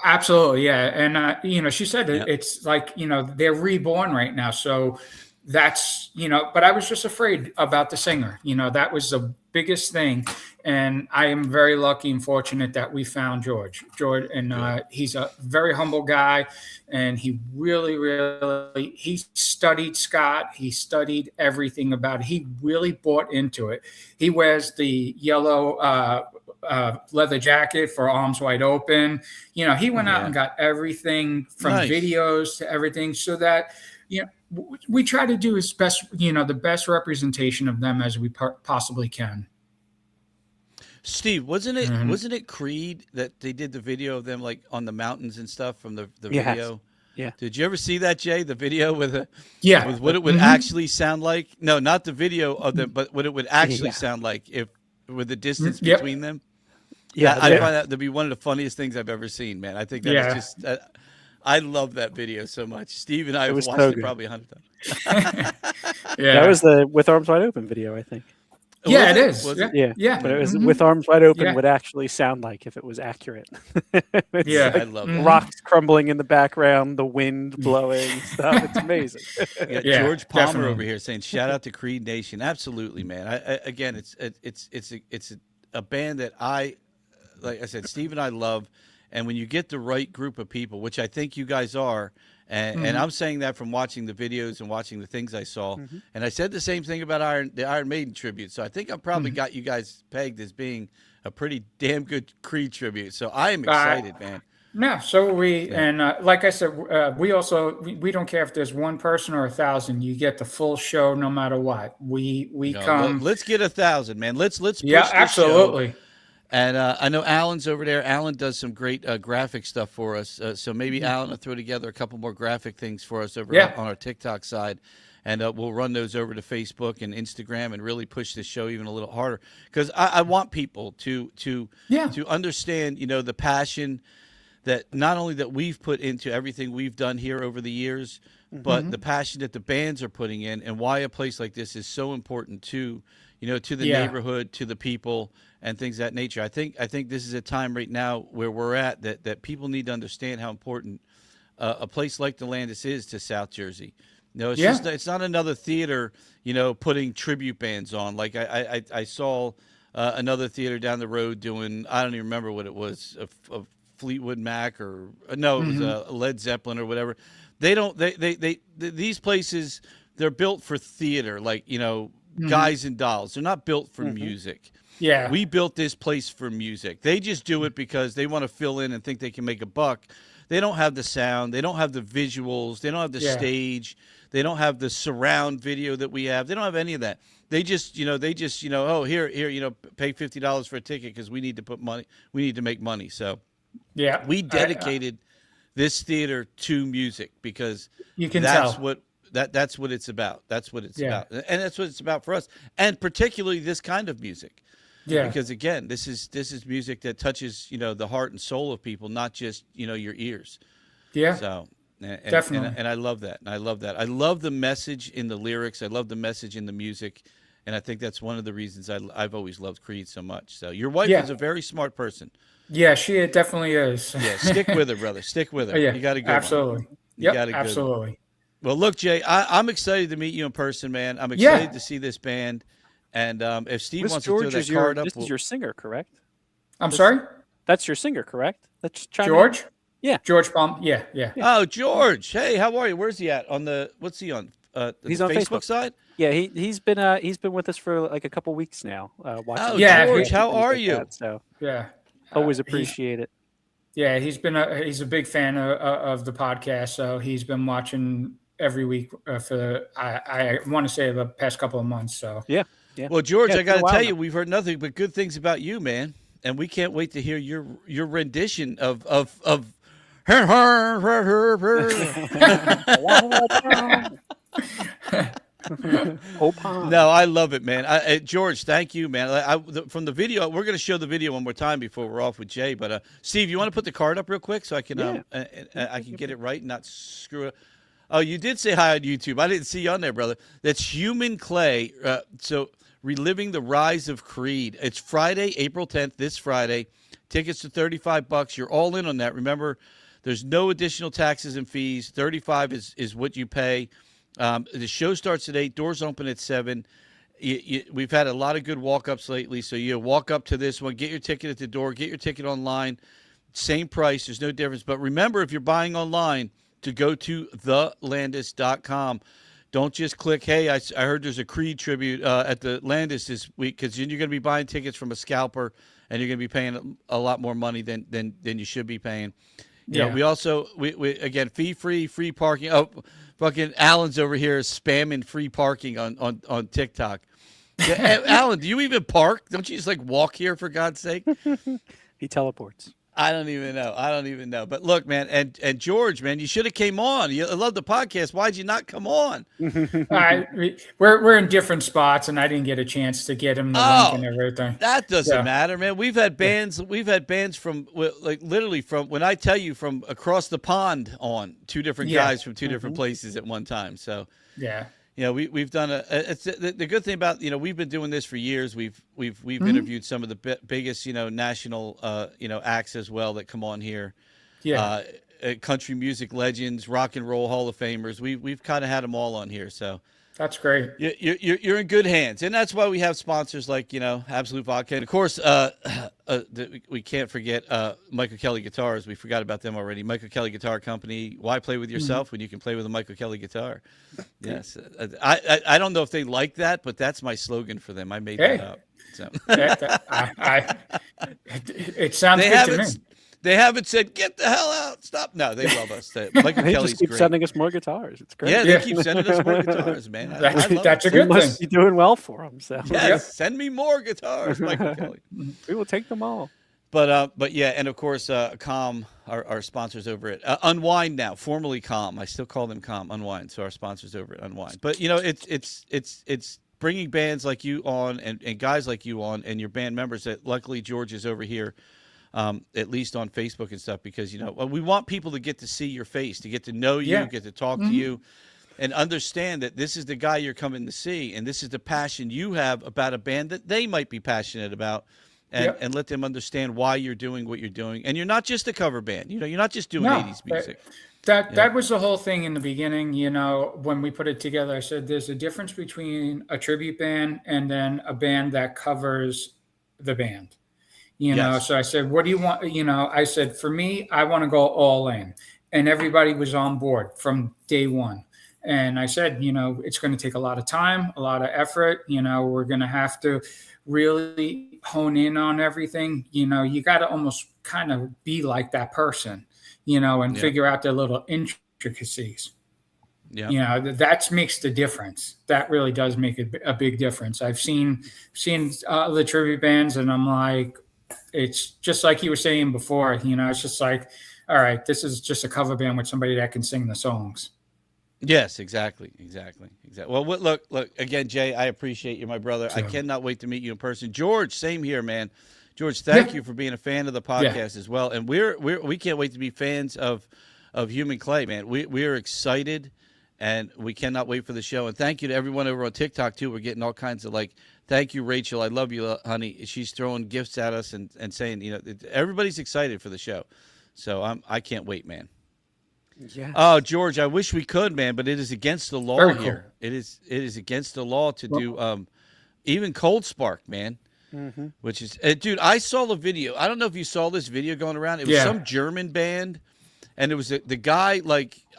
absolutely. Yeah. And, she said it's like, they're reborn right now. So that's, but I was just afraid about the singer. That was the biggest thing. And I am very lucky and fortunate that we found George, and he's a very humble guy, and he really, he studied Scott. He studied everything about it. He really bought into it. He wears the yellow, leather jacket for Arms Wide Open. He went out and got everything from videos to everything, so that, we try to do his best, the best representation of them as we possibly can. Steve, wasn't it Creed that they did the video of them like on the mountains and stuff from the video? Yeah. Did you ever see that, Jay? The video with what it would actually sound like? No, not the video of them, but what it would actually sound like with the distance between them. Yeah, I find that to be one of the funniest things I've ever seen, man. I think that is just. I love that video so much. Steve and I have watched it probably 100 times. That was the With Arms Wide Open video, I think. Yeah, it is. Yeah. But it was With Arms Wide Open would actually sound like if it was accurate. I love it. Rocks crumbling in the background, the wind blowing stuff. It's amazing. George Palmer over here saying, "Shout out to Creed Nation." Absolutely, man. Again, it's a band that like I said, Steve and I love. And when you get the right group of people, which I think you guys are, and I'm saying that from watching the videos and watching the things I saw, and I said the same thing about the Iron Maiden tribute. So I think I've probably got you guys pegged as being a pretty damn good Creed tribute. So I am excited, man. No, so are we. Yeah. And like I said, we don't care if there's one person or 1,000. You get the full show no matter what. We come. Let's get 1,000, man. Let's push this absolutely. Show. And I know Alan's over there. Alan does some great graphic stuff for us. So maybe Alan will throw together a couple more graphic things for us over on our TikTok side. And we'll run those over to Facebook and Instagram and really push this show even a little harder. Because I want people to understand, the passion that not only that we've put into everything we've done here over the years, but the passion that the bands are putting in, and why a place like this is so important to the neighborhood, to the people, and things of that nature. I think this is a time right now where we're at that people need to understand how important a place like the Landis is to South Jersey. It's not another theater, putting tribute bands on. Like I saw another theater down the road doing, I don't even remember what it was, a Fleetwood Mac or no, it was a Led Zeppelin or whatever. These places, they're built for theater, like, Guys and Dolls. They're not built for music. Yeah. We built this place for music. They just do it because they want to fill in and think they can make a buck. They don't have the sound. They don't have the visuals. They don't have the stage. They don't have the surround video that we have. They don't have any of that. They just, oh, here, pay $50 for a ticket because we need to put money. We need to make money. So we dedicated this theater to music because that's what it's about. That's what it's about. And that's what it's about for us. And particularly this kind of music. Yeah. Because again, this is music that touches, the heart and soul of people, not just, your ears. Yeah. So definitely. And I love that. And I love that. I love the message in the lyrics. I love the message in the music. And I think that's one of the reasons I've always loved Creed so much. So your wife Yeah. is a very smart person. Yeah, she definitely is. Yeah, stick with her, brother. Stick with her. Yeah, You got a good one. absolutely. You got a good one. Absolutely. Well, look, Jay, I'm excited to meet you in person, man. I'm Yeah. excited to see this band. And if Steve This wants to throw George that is card up, this is your singer, correct? I'm sorry, That's your singer, correct? Let's chime in. George. Yeah. George Palm. Yeah, yeah. Oh, George. Hey, how are you? Where's he at? What's he on? He's the on Facebook. side? Yeah, he's been with us for like a couple weeks now. Watching Oh, Yeah, George, and how things are like you? that, so Yeah. always He's- appreciate it. Yeah, he's a big fan of the podcast, so he's been watching every week for I want to say the past couple of months. So Yeah, yeah. Well, George, Yeah, I it's got been to a while tell now. you, we've heard nothing but good things about you, man. And we can't wait to hear your rendition of Opon. No, I love it, man. George, thank you, man. From the video, we're going to show the video one more time before we're off with Jay. But Steve, you want to put the card up real quick so I can I can get it right and not screw it. Oh, you did say hi on YouTube. I didn't see you on there, brother. That's Human Clay. So reliving the rise of Creed. It's Friday, April 10th. This Friday. Tickets to $35. You're all in on that. Remember, there's no additional taxes and fees. $35 is what you pay. The show starts at 8. Doors open at 7. We've had a lot of good walk-ups lately, so you walk up to this one, get your ticket at the door, get your ticket online. Same price. There's no difference. But remember, if you're buying online, to go to thelandis.com. Don't just click, hey, I heard there's a Creed tribute at the Landis this week, because then you're going to be buying tickets from a scalper, and you're going to be paying a lot more money than you should be paying. You know, we also, we again, fee-free, free parking. Oh, fucking Alan's over here is spamming free parking on TikTok. Yeah, Alan, do you even park? Don't you just like walk here, for God's sake? He teleports. I don't even know. But look, man, and George, man, you should have came on. I love the podcast. Why'd you not come on? We're in different spots, and I didn't get a chance to get him the link and everything. That doesn't matter, man. We've had bands from like literally from, when I tell you, from across the pond on, two different guys from two different places at one time. So Yeah. you know, we've done it's the good thing about, you know, we've been doing this for years. We've interviewed some of the biggest, you know, national acts as well that come on here. Yeah. Country music legends, rock and roll Hall of Famers. We've kind of had them all on here. So That's great. you're in good hands, and that's why we have sponsors like, you know, Absolute Vodka, and of course we can't forget Michael Kelly Guitars. We forgot about them already. Michael Kelly Guitar Company. Why play with yourself when you can play with a Michael Kelly guitar? Yes, I don't know if they like that, but that's my slogan for them. I made that up. So. It sounds good to me. They haven't said, get the hell out, stop. No, they love us. Michael They Kelly's just keep great. sending us more guitars. It's great. Yeah, they keep sending us more guitars, man. That's I love a it. good We must thing. be doing well for them. So Yes, send me more guitars, Michael Kelly. we will take them all. But yeah, and of course, Calm, our sponsors over at Unwind now, formerly Calm. I still call them Calm, Unwind. So our sponsors over at Unwind. But you know, it's bringing bands like you on and guys like you on, and your band members that luckily George is over here, at least on Facebook and stuff, because, you know, we want people to get to see your face, to get to know you, get to talk to you, and understand that this is the guy you're coming to see, and this is the passion you have about a band that they might be passionate about. And let them understand why you're doing what you're doing. And you're not just a cover band. You know, you're not just doing 80s music. That was the whole thing in the beginning. You know, when we put it together, I said there's a difference between a tribute band and then a band that covers the band. You know, so I said, what do you want? You know, I said, for me, I want to go all in. And everybody was on board from day one. And I said, you know, it's going to take a lot of time, a lot of effort. You know, we're going to have to really hone in on everything. You know, you got to almost kind of be like that person, you know, and figure out their little intricacies. Yeah, you know, that makes the difference. That really does make a big difference. I've seen the tribute bands, and I'm like, it's just like you were saying before. You know, it's just like, all right, this is just a cover band with somebody that can sing the songs. Yes, exactly. Well, look again, Jay. I appreciate you, my brother. I cannot wait to meet you in person. George, same here, man. George, thank you for being a fan of the podcast as well. And we can't wait to be fans of Human Clay, man. We are excited. and we cannot wait for the show. And thank you to everyone over on TikTok too. We're getting all kinds of thank you, Rachel. I love you, honey. She's throwing gifts at us and saying, everybody's excited for the show. So I can't wait, man. Yeah. Oh, George, I wish we could, man, but it is against the law Very cool. here. It is against the law to do even Cold Spark, man. Mm-hmm. Which is, dude, I saw the video. I don't know if you saw this video going around. It was some German band, and it was the guy,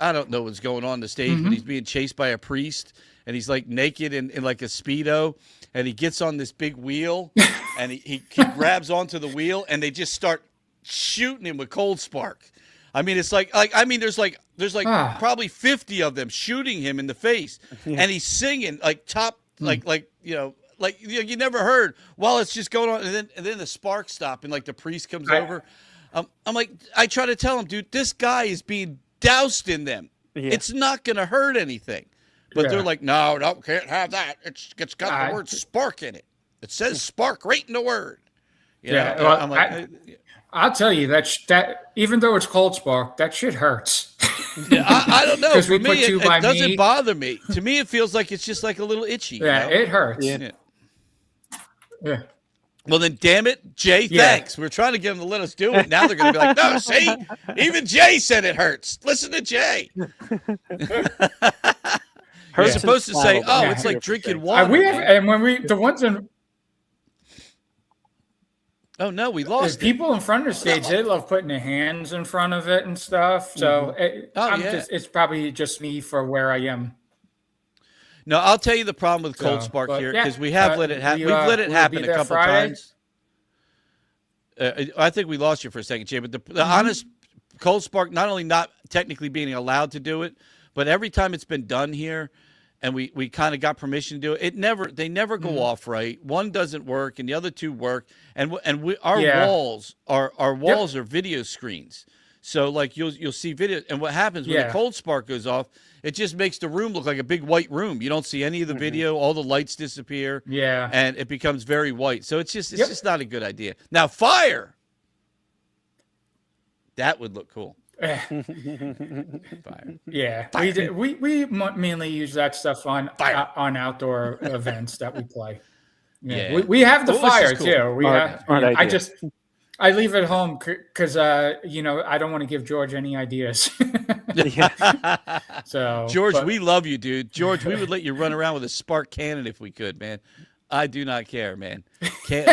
I don't know what's going on the stage, but he's being chased by a priest, and he's naked in a Speedo, and he gets on this big wheel, and he grabs onto the wheel, and they just start shooting him with Cold Spark. I mean, it's there's probably 50 of them shooting him in the face, and he's singing you never heard while it's just going on, and then the sparks stop, and the priest comes over. I try to tell him, dude, this guy is being doused in them. Yeah. It's not gonna hurt anything, but they're like, no, can't have that. It's got the word spark in it. It says spark right in the word. Well, I'm I'll tell you that even though it's Cold Spark, that shit hurts. I don't know. For me, it doesn't bother me. To me, it feels like it's just a little itchy. Yeah, it hurts. Yeah. Yeah. Well, then, damn it, Jay, thanks. We're trying to get them to let us do it. Now they're going to be like, no, see? Even Jay said it hurts. Listen to Jay. You're supposed to say, it's like drinking water. The ones in... Oh, no, we lost people in front of the stage, they love putting their hands in front of it and stuff. So it's probably just me for where I am. No, I'll tell you the problem with Cold Spark here, because we have let it happen. We've let it happen a couple times. I think we lost you for a second, Jay, but the honest Cold Spark, not only not technically being allowed to do it, but every time it's been done here, and we kind of got permission to do it, they never go off right. One doesn't work, and the other two work, and our walls are video screens. So you'll see video, and what happens when the Cold Spark goes off, it just makes the room look like a big white room. You don't see any of the video, all the lights disappear, and it becomes very white. So it's just not a good idea. Now fire, that would look cool. Fire. Yeah, fire. We mainly use that stuff on outdoor events that we play. Yeah, we have the fire cool. too. We have. I leave it home because I don't want to give George any ideas. So George, we love you, dude. George, we would let you run around with a spark cannon if we could, man. I do not care, man.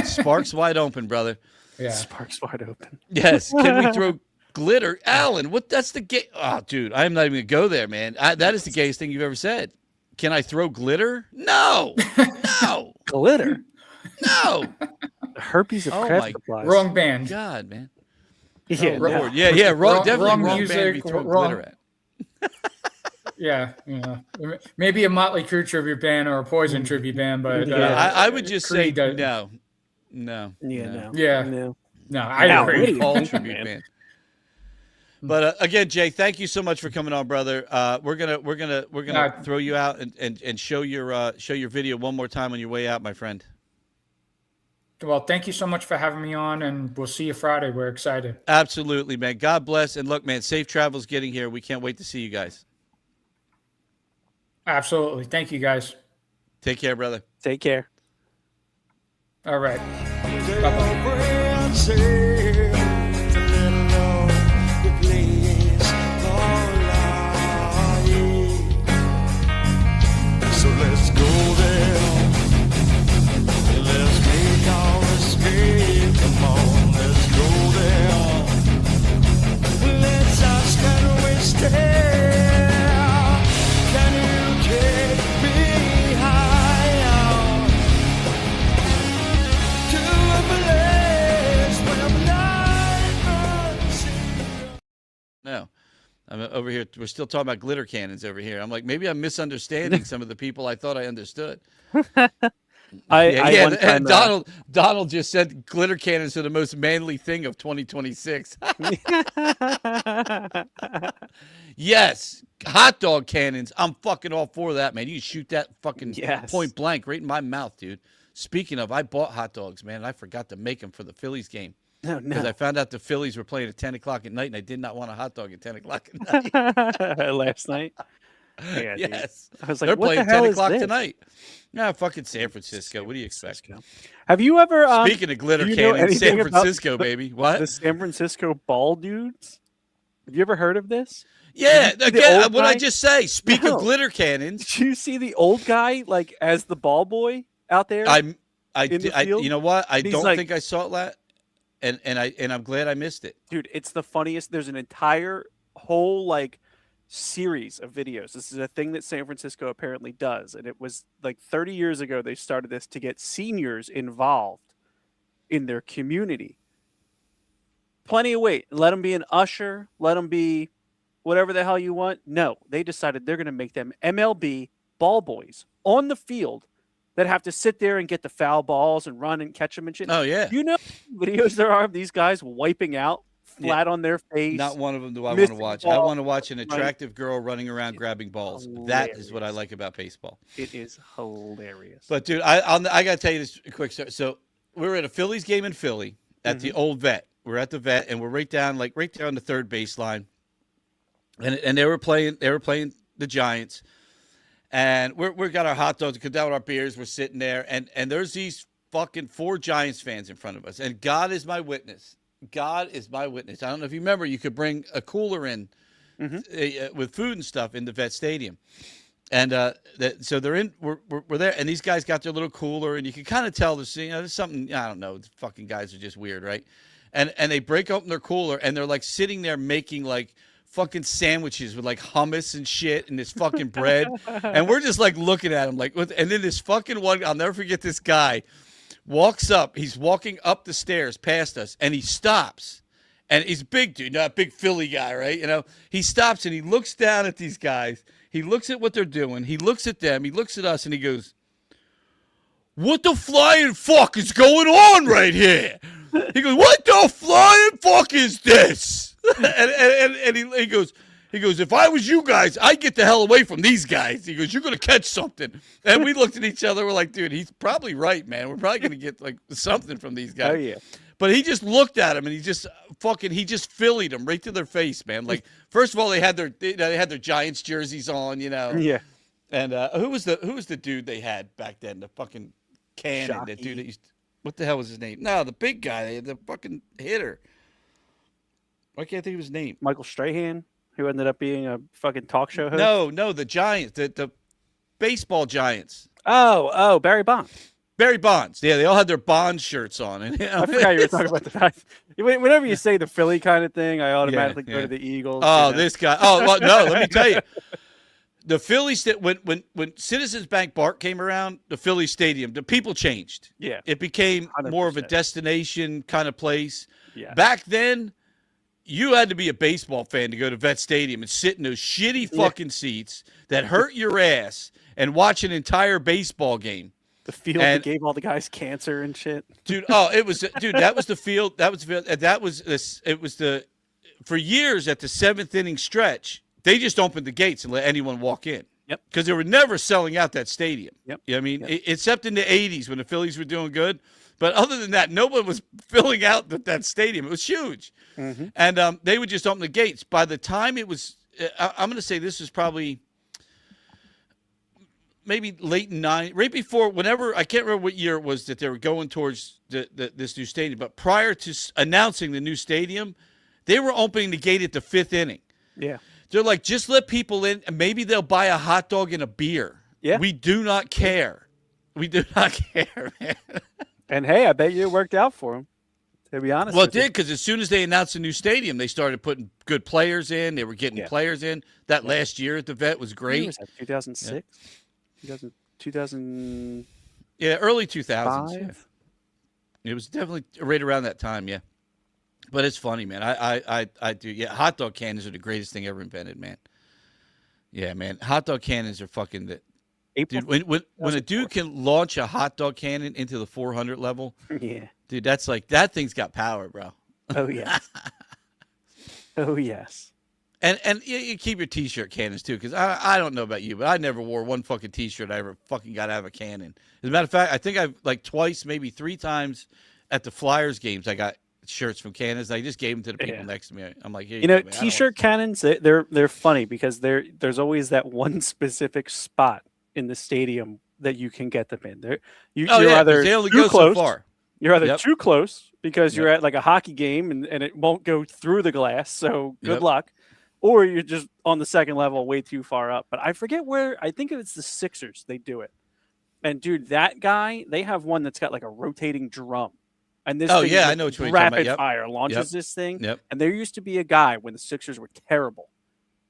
Sparks wide open, brother. Yeah, sparks wide open. Yes. Can we throw glitter, Alan? That's the gay? Oh, dude, I'm not even gonna go there, man. That is the gayest thing you've ever said. Can I throw glitter? No, no. Glitter. No. Herpes of craft supplies. Wrong band. God, man. Yeah, Lord. Yeah. Wrong. Definitely wrong music, band. We throw glitter at. Yeah. Maybe a Motley Crue tribute band or a Poison tribute band, but I would just say no. Yeah. No, I agree. All tribute band. But again, Jay, thank you so much for coming on, brother. We're gonna throw you out and show your video one more time on your way out, my friend. Well, thank you so much for having me on, and we'll see you Friday. We're excited. Absolutely, man. God bless. And look, man, safe travels getting here. We can't wait to see you guys. Absolutely. Thank you, guys. Take care, brother. Take care. All right. Bye-bye. So let's go there. Let's make our escape. Come on, let's go there. Let's ask, can we stay? Can you take me higher to a place where night unseen? No. I'm over here. We're still talking about glitter cannons over here. I'm like, maybe I'm misunderstanding some of the people I thought I understood. Donald just said glitter cannons are the most manly thing of 2026. Yes, hot dog cannons. I'm fucking all for that, man. You can shoot that fucking point blank right in my mouth, dude. Speaking of, I bought hot dogs, man. And I forgot to make them for the Phillies game. Because I found out the Phillies were playing at 10 o'clock at night, and I did not want a hot dog at 10 o'clock at night. Last night? Yeah, dude. Yes. I was like, They're what playing the hell 10 is o'clock this? tonight. Nah, fucking San Francisco. What do you expect? Have you ever Speaking of glitter do you know cannons, San anything about Francisco, baby. What? the San Francisco ball dudes? Have you ever heard of this? Yeah, Did you see the again, old what I guy? just say. Speak No. of glitter cannons. Did you see the old guy like as the ball boy out there? I in the field? you know what? I And he's don't like- think I saw that, and I'm glad I missed it. Dude, it's the funniest. There's an entire whole like series of videos. This is a thing that San Francisco apparently does, and it was like 30 years ago they started this to get seniors involved in their community. Plenty of weight. Let them be an usher. Let them be whatever the hell you want. No, they decided they're going to make them MLB ball boys on the field that have to sit there and get the foul balls and run and catch them and shit. Oh yeah. You know how many videos there are of these guys wiping out flat on their face. Not one of them do I want missing to watch. ball, I want to watch an right? attractive girl running around grabbing balls. That is what I hilarious. like about baseball. It is hilarious. But dude, I got to tell you this quick story. So we were at a Phillies game in Philly at the old vet. We're at the vet, and we're right down the third baseline, and they were playing the Giants, and we got our hot dogs, cut down our beers. We're sitting there, and there's these fucking 4 Giants fans in front of us, and God is my witness. God is my witness. I don't know if you remember, you could bring a cooler in with food and stuff in the vet stadium. And so they're in. We're there, and these guys got their little cooler, and you can kind of tell there's something. I don't know. The fucking guys are just weird, right? And they break open their cooler, and they're like sitting there making like fucking sandwiches with like hummus and shit and this fucking bread, and we're just like looking at them like. And then this fucking one, I'll never forget this guy, walks up. He's walking up the stairs past us, and he stops. And he's a big dude, not a big Philly guy, right? You know, he stops and he looks down at these guys. He looks at what they're doing. He looks at them. He looks at us, and he goes, "What the flying fuck is going on right here?" He goes, "What the flying fuck is this?" and he goes, "If I was you guys, I'd get the hell away from these guys." He goes, "You're going to catch something." And we looked at each other. We're like, dude, he's probably right, man. We're probably going to get like something from these guys. Oh yeah. But he just looked at him, and he just Phillied them right to their face, man. Like, first of all, they had their Giants jerseys on, you know. Yeah. And who was the dude they had back then? The fucking cannon, Shockey. that dude that used. What the hell was his name? No, the big guy, the fucking hitter. Why can't I think of his name? Michael Strahan, who ended up being a fucking talk show host. No, the Giants, the baseball Giants. Oh, Barry Bonds. Barry Bonds. Yeah, they all had their Bonds shirts on. And, I forgot you were talking about the fact. Whenever you say the Philly kind of thing, I automatically Yeah, go yeah. to the Eagles. Oh, you know? this guy. Oh, well, no, let me tell you. The Phillies, when Citizens Bank Park came around, the Philly Stadium, the people changed. Yeah. It became more of a 100%. destination kind of place. Yeah. Back then, you had to be a baseball fan to go to Vet Stadium and sit in those shitty fucking seats that hurt your ass and watch an entire baseball game. The field that gave all the guys cancer and shit. Dude, that was the field. For years at the 7th inning stretch, they just opened the gates and let anyone walk in. Yep. Because they were never selling out that stadium. Yep. You know what I mean? Yep. Except in the 80s when the Phillies were doing good. But other than that, no one was filling out that stadium. It was huge. Mm-hmm. And they would just open the gates. By the time it was, I'm going to say this was probably maybe late 90s, right before, whenever, I can't remember what year it was that they were going towards this new stadium. But prior to announcing the new stadium, they were opening the gate at the 5th inning. Yeah. They're like, just let people in, and maybe they'll buy a hot dog and a beer. Yeah. We do not care. We do not care, man. And hey, I bet you it worked out for them. To be honest. Well, it with you. did, because as soon as they announced the new stadium, they started putting good players in. They were getting players in. That last year at the Vet was When great. was that? 2006? 2005? Yeah, early 2000s. Yeah. It was definitely right around that time, yeah. But it's funny, man. I do. Yeah, hot dog cannons are the greatest thing ever invented, man. Yeah, man. Hot dog cannons are fucking the April. dude. When a dude can launch a hot dog cannon into the 400 level, Yeah. dude, that's like, that thing's got power, bro. Oh yes. Oh yes. And you keep your T-shirt cannons too, because I don't know about you, but I never wore one fucking T-shirt I ever fucking got out of a cannon. As a matter of fact, I think I've like twice, maybe 3 times at the Flyers games, I got shirts from cannons. I just gave them to the people Yeah. next to me. I'm like, here You know, go, man. I don't want t-shirt cannons, they're funny because there's always that one specific spot in the stadium that you can get them in. Oh you're yeah, either because they only too go close, so far. you're either Yep. too close because you're Yep. at like a hockey game and it won't go through the glass, so good Yep. luck. Or you're just on the second level way too far up. But I forget where, I think it's the Sixers they do it. And dude, that guy, they have one that's got like a rotating drum. And this Oh thing yeah, is I like know what you're talking about. rapid Yep. fire launches Yep. this thing. Yep. And there used to be a guy when the Sixers were terrible.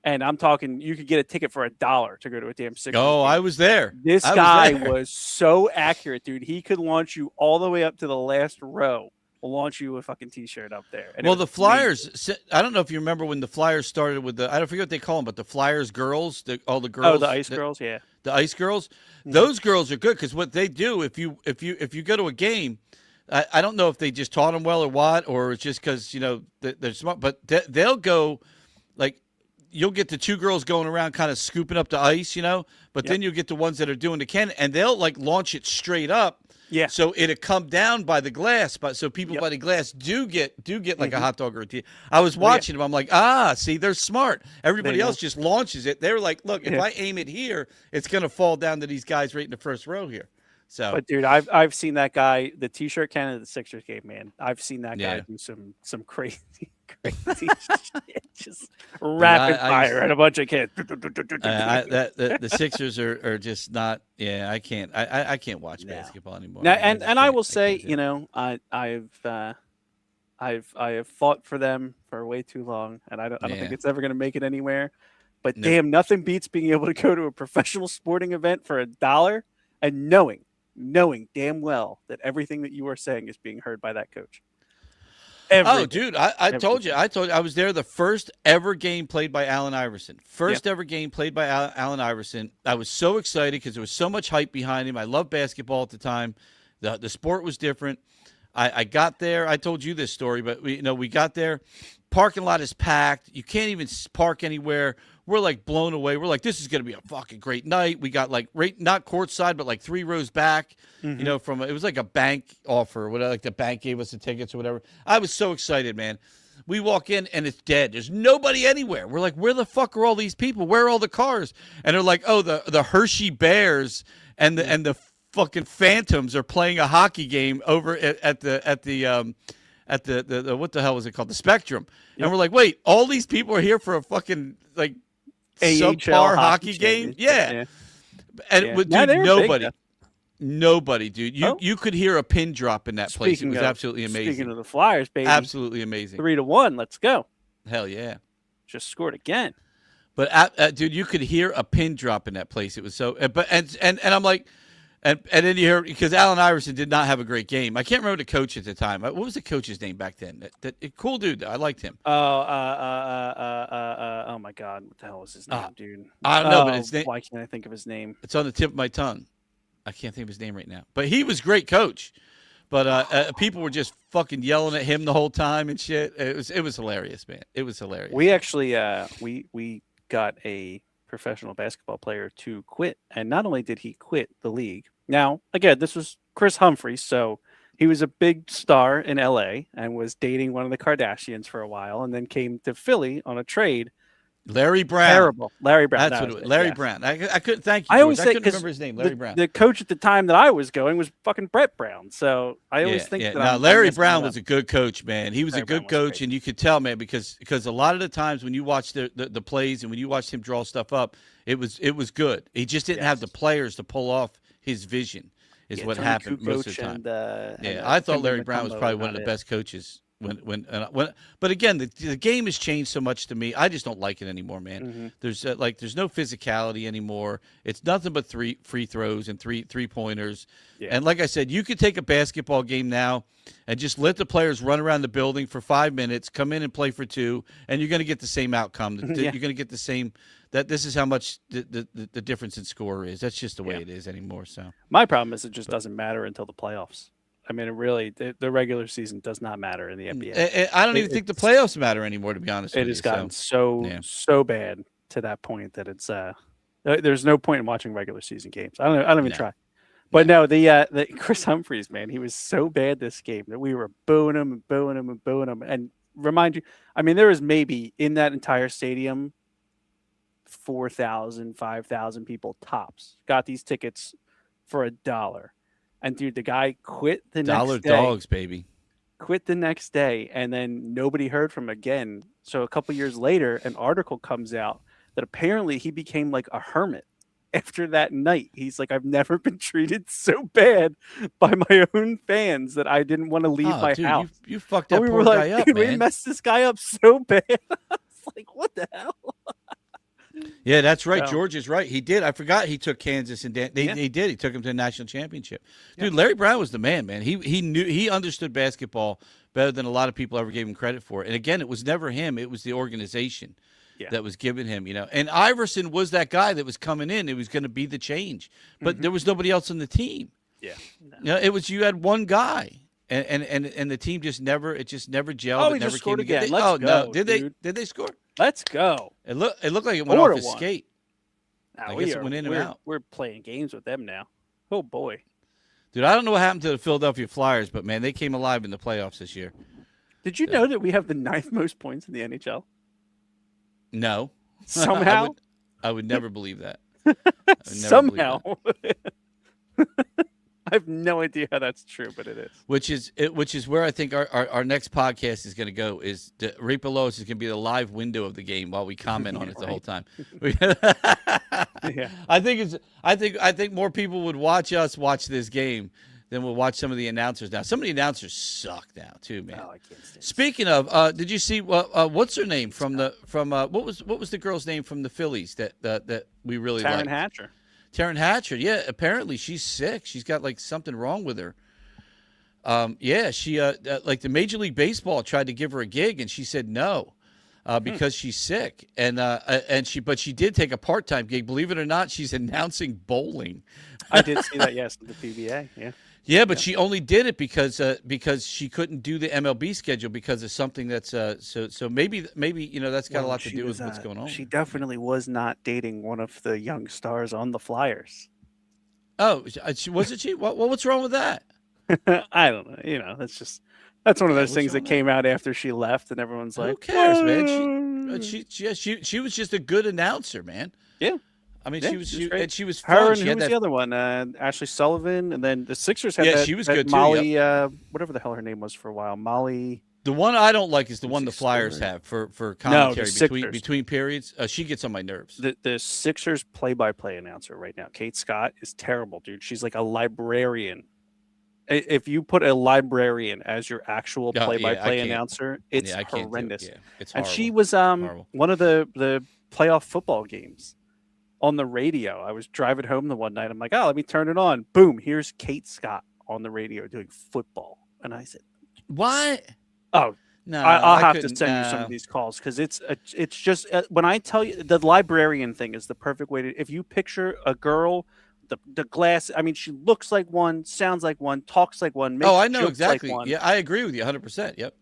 And I'm talking, you could get a ticket for $1 to go to a damn Sixers Oh, game. I was there. This I guy there. was so accurate, dude. He could launch you all the way up to the last row. Launch you a fucking t-shirt up there. And it Well, was the amazing. Flyers. I don't know if you remember when the Flyers started with I don't forget what they call them, but the Flyers girls, all the girls. Oh, the Ice Girls, yeah. The Ice Girls. Mhm. Those girls are good because what they do, if you go to a game, I don't know if they just taught them well or what, or it's just because they're smart, but they'll go like. You'll get the two girls going around kind of scooping up the ice, but then you'll get the ones that are doing the cannon, and they'll like launch it straight up. Yeah. So it'll come down by the glass, but so people by the glass do get like a hot dog or a tea. I was watching them. I'm like, see, they're smart. Everybody They else know. just launches it. They're like, look, if I aim it here, it's gonna fall down to these guys right in the first row here. So, But dude, I've seen that guy, the t-shirt cannon at the Sixers game, man. I've seen that guy Yeah. do some crazy shit. Just rapid I fire and a bunch of kids. the Sixers are just not. Yeah, I can't. I can't watch No. basketball anymore. Now, man. and I will can't say, do it. I have fought for them for way too long, and I don't think Yeah. it's ever going to make it anywhere. But No. damn, nothing beats being able to go to a professional sporting event for $1 and knowing damn well that everything that you are saying is being heard by that coach. Oh, dude, I told you. I was there the first ever game played by Allen Iverson. First ever game played by Allen Iverson. I was so excited because there was so much hype behind him. I loved basketball at the time. The sport was different. I got there. I told you this story, but we got there. Parking lot is packed. You can't even park anywhere. We're like blown away. We're like, this is going to be a fucking great night. We got like not courtside, but like 3 rows back, from it was like a bank offer, whatever, like the bank gave us the tickets or whatever. I was so excited, man. We walk in and it's dead. There's nobody anywhere. We're like, where the fuck are all these people? Where are all the cars? And they're like, oh, the Hershey Bears and the fucking Phantoms are playing a hockey game over at the what the hell was it called? The Spectrum. Yep. And we're like, wait, all these people are here for a fucking like AHL subpar hockey game? championship. Yeah. And Yeah. dude, No, they were big, nobody, dude. Oh. You could hear a pin drop in that place. It was absolutely amazing. Speaking of the Flyers, baby, Absolutely amazing. 3-1. Let's go. Hell yeah. Just scored again. But dude, you could hear a pin drop in that place. It was so. But I'm like, and then you hear because Allen Iverson did not have a great game. I can't remember the coach at the time. What was the coach's name back then? That cool dude. I liked him. Oh my God, what the hell was his name, dude? I don't know, but his name. Why can't I think of his name? It's on the tip of my tongue. I can't think of his name right now. But he was a great coach. But people were just fucking yelling at him the whole time and shit. It was hilarious, man. It was hilarious. We actually we got a professional basketball player to quit, and not only did he quit the league. Now, again, this was Chris Humphries, so he was a big star in LA and was dating one of the Kardashians for a while, and then came to Philly on a trade. Larry Brown. Terrible. Larry Brown. That's that what was it was. Larry yeah. Brown. I couldn't thank you. I always George. say I couldn't 'cause remember his name. Larry Brown. The coach at the time that I was going was fucking Brett Brown. So I always think that now I'm Larry messing Brown it was up. a good coach, man. He was Larry a good Brown was coach, great. and you could tell, man, because a lot of the times when you watch the plays and when you watched him draw stuff up, it was good. He just didn't have the players to pull off his vision. Is what Tony happened most of Kukoc the time. And, I thought Timmy Larry Brown was McCumbo probably were one of about the it. best coaches. But again, the game has changed so much to me. I just don't like it anymore, man. Mm-hmm. There's no physicality anymore. It's nothing but free throws and three pointers. Yeah. And like I said, you could take a basketball game now and just let the players run around the building for 5 minutes, come in and play for 2, and you're going to get the same outcome. Yeah. You're going to get the same. This is how much the difference in score is. That's just the way Yeah. it is anymore. So My problem is it just doesn't matter until the playoffs. I mean, it really the regular season does not matter in the NBA. I don't even think the playoffs matter anymore, to be honest with It you. has gotten Yeah. so bad to that point that it's there's no point in watching regular season games. I don't even No. try. But no, the Chris Humphries, man, he was so bad this game that we were booing him and booing him and booing him. And remind you, I mean, there was maybe in that entire stadium 4,000, 5,000 people tops got these tickets for $1. And dude, the guy quit the Dollar next day. dogs, baby. Quit the next day, and then nobody heard from him again. So a couple years later, an article comes out that apparently he became like a hermit after that night. He's like, I've never been treated so bad by my own fans that I didn't want to leave my dude, house. You fucked that And we poor were like, guy up, dude, man. we messed this guy up so bad. I was like, what the hell? Yeah, that's right. So- George is right. He did. I forgot he took Kansas and Yeah. he did. He took him to the national championship. Dude, Yeah. Larry Brown was the man, man. He understood basketball better than a lot of people ever gave him credit for. And again, it was never him. It was the organization that was giving him, And Iverson was that guy that was coming in. It was going to be the change. But there was nobody else on the team. Yeah. It was you had one guy. And the team just never gelled. Oh, it we never just scored came together. again. Let's no, go, did dude. they score? Let's go. It looked like it went off his 4-1. skate. Now, I guess it went in and out. We're playing games with them now. Oh, boy. Dude, I don't know what happened to the Philadelphia Flyers, but man, they came alive in the playoffs this year. Did you know that we have the 9th most points in the NHL? No. Somehow? I would never believe that. I would never believe Somehow. that. I have no idea how that's true, but it is. Which is where I think our next podcast is going to go. Is right below us is going to be the live window of the game while we comment on it the whole time. Yeah. I think more people would watch us watch this game than will watch some of the announcers now. Some of the announcers suck now too, man. Oh, I can't stand it. Speaking of, did you see what's her name from what was the girl's name from the Phillies that we really liked? Taryn Hatcher. Taryn Hatcher, yeah. Apparently she's sick. She's got like something wrong with her. Yeah, she like the Major League Baseball tried to give her a gig and she said no, because she's sick. But she did take a part-time gig. Believe it or not, she's announcing bowling. I did see that, yes, the PBA. Yeah. Yeah, but she only did it because she couldn't do the MLB schedule because of something that's so maybe that's got a lot to do with what's going on. She definitely was not dating one of the young stars on the Flyers. Oh, wasn't she? What's wrong with that? I don't know. That's one of those what's things wrong that came out after she left, and everyone's like, Who cares, man? "Whoa." She was just a good announcer, man. Yeah. I mean, Yeah, she was she was great. and she was fun. Her and She who had was that, the other one? Ashley Sullivan, and then the Sixers had Yeah, that, she was that good too, Molly, whatever the hell her name was for a while. Molly. the one I don't like is the one the Lucy Flyers Stewart. have for No, the commentary Sixers. between periods. She gets on my nerves. The Sixers play-by-play announcer right now, Kate Scott, is terrible, dude. She's like a librarian. If you put a librarian as your actual Oh, yeah, I play-by-play can't. announcer, it's Yeah, I can't do it. horrendous. Yeah, it's And horrible. she was Horrible. one of the playoff football games on the radio. I was driving home the one night. I'm like, oh, let me turn it on. Boom, here's Kate Scott on the radio doing football. And I said, What? oh, No, I'll I have to couldn't- send you some no. of these calls because it's just when I tell you the librarian thing is the perfect way to, if you picture a girl, the glass, I mean, she looks like one, sounds like one, talks like one. Makes Oh, I know jokes like exactly. one. Yeah, I agree with you 100%. Yep.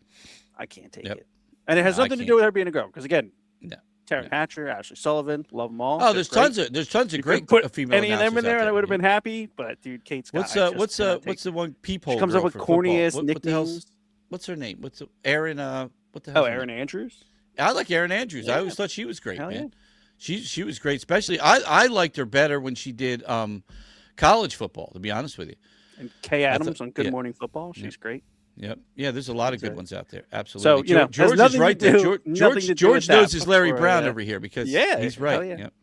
I can't take Yep. it. And it has No, I nothing to can't. do with her being a girl because, again, No. Taryn Hatcher, Ashley Sullivan, love them all. Oh, They're there's tons of You great could put female any of them in announcers there, out and I would have yeah. been happy. But dude, Kate Scott. What's I just cannot take what's the one peephole? She comes up girl with for corny football? ass What the hell's- nicknames. What's her name? What's Aaron? What the hell? Oh, Aaron Andrews. I like Aaron Andrews. I Yeah. always thought she was great, Hell man. She was great. Especially I liked her better when she did college football. To be honest with you. And Kay Adams thought- on Good yeah. Morning Football. She's great. Yep. Yeah, there's a lot of good That's it. ones out there. Absolutely. So, you know, has George is nothing to right there. do- George, nothing to do George with that knows his Larry before, Brown over here because Yeah, he's hell right. yeah. Yep.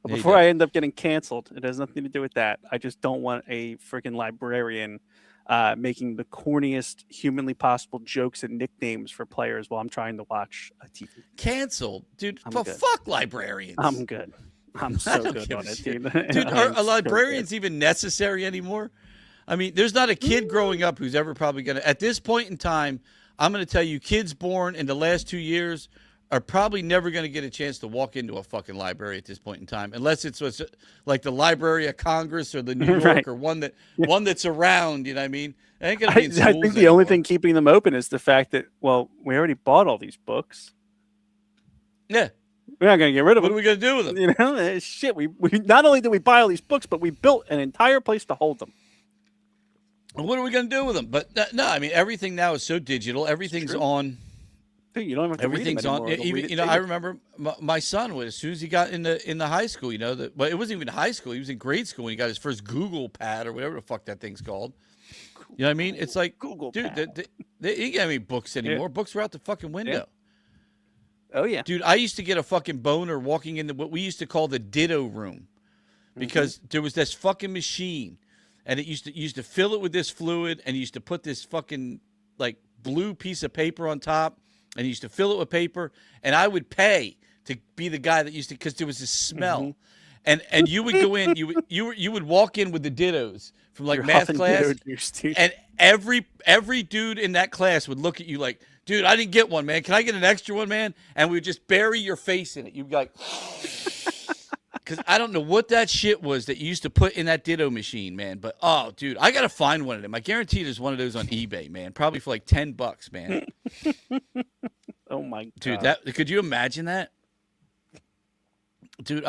But There you before go. I end up getting canceled, it has nothing to do with that. I just don't want a freaking librarian making the corniest humanly possible jokes and nicknames for players while I'm trying to watch a TV. Canceled, dude. I'm For good. fuck librarians. I'm good. I'm I so don't good give on a it, shit. dude. Dude, I'm are so librarians even necessary anymore? I mean, there's not a kid growing up who's ever probably going to, at this point in time, I'm going to tell you, kids born in the last 2 years are probably never going to get a chance to walk into a fucking library at this point in time, unless it's what's like the Library of Congress or the New York Right. or one that's around. You know what I mean? It ain't gonna I be in I schools think the only anymore. thing keeping them open is the fact that, well, we already bought all these books. Yeah. We're not going to get rid of What them. are we gonna do with them? You know, shit. We not only did we buy all these books, but we built an entire place to hold them. What are we going to do with them? But no, I mean, everything now is so digital. Everything's true. on. Dude, you don't have to Everything's read them on. anymore. They'll read Even it I to you. remember my son was as soon as he got into high school. But it wasn't even high school. He was in grade school when he got his first Google Pad or whatever the fuck that thing's called. You know what I mean? It's like, Google dude, Pad. they ain't got any books anymore. Books were out the fucking window. Oh yeah. Dude, I used to get a fucking boner walking into what we used to call the ditto room because there was this fucking machine and you used to fill it with this fluid and you used to put this fucking like blue piece of paper on top and you used to fill it with paper and I would pay to be the guy that used to, because there was this smell. And you would go in, you would walk in with the dittos from like You're math huffing class, ditto juice, dude. and every dude in that class would look at you like, dude, I didn't get one, man. Can I get an extra one, man? And we would just bury your face in it. You'd be like, because I don't know what that shit was that you used to put in that ditto machine, man. But oh, dude, I gotta find one of them. I guarantee there's one of those on eBay, man. Probably for like $10, man. Oh my god, Dude, could you imagine that? Dude,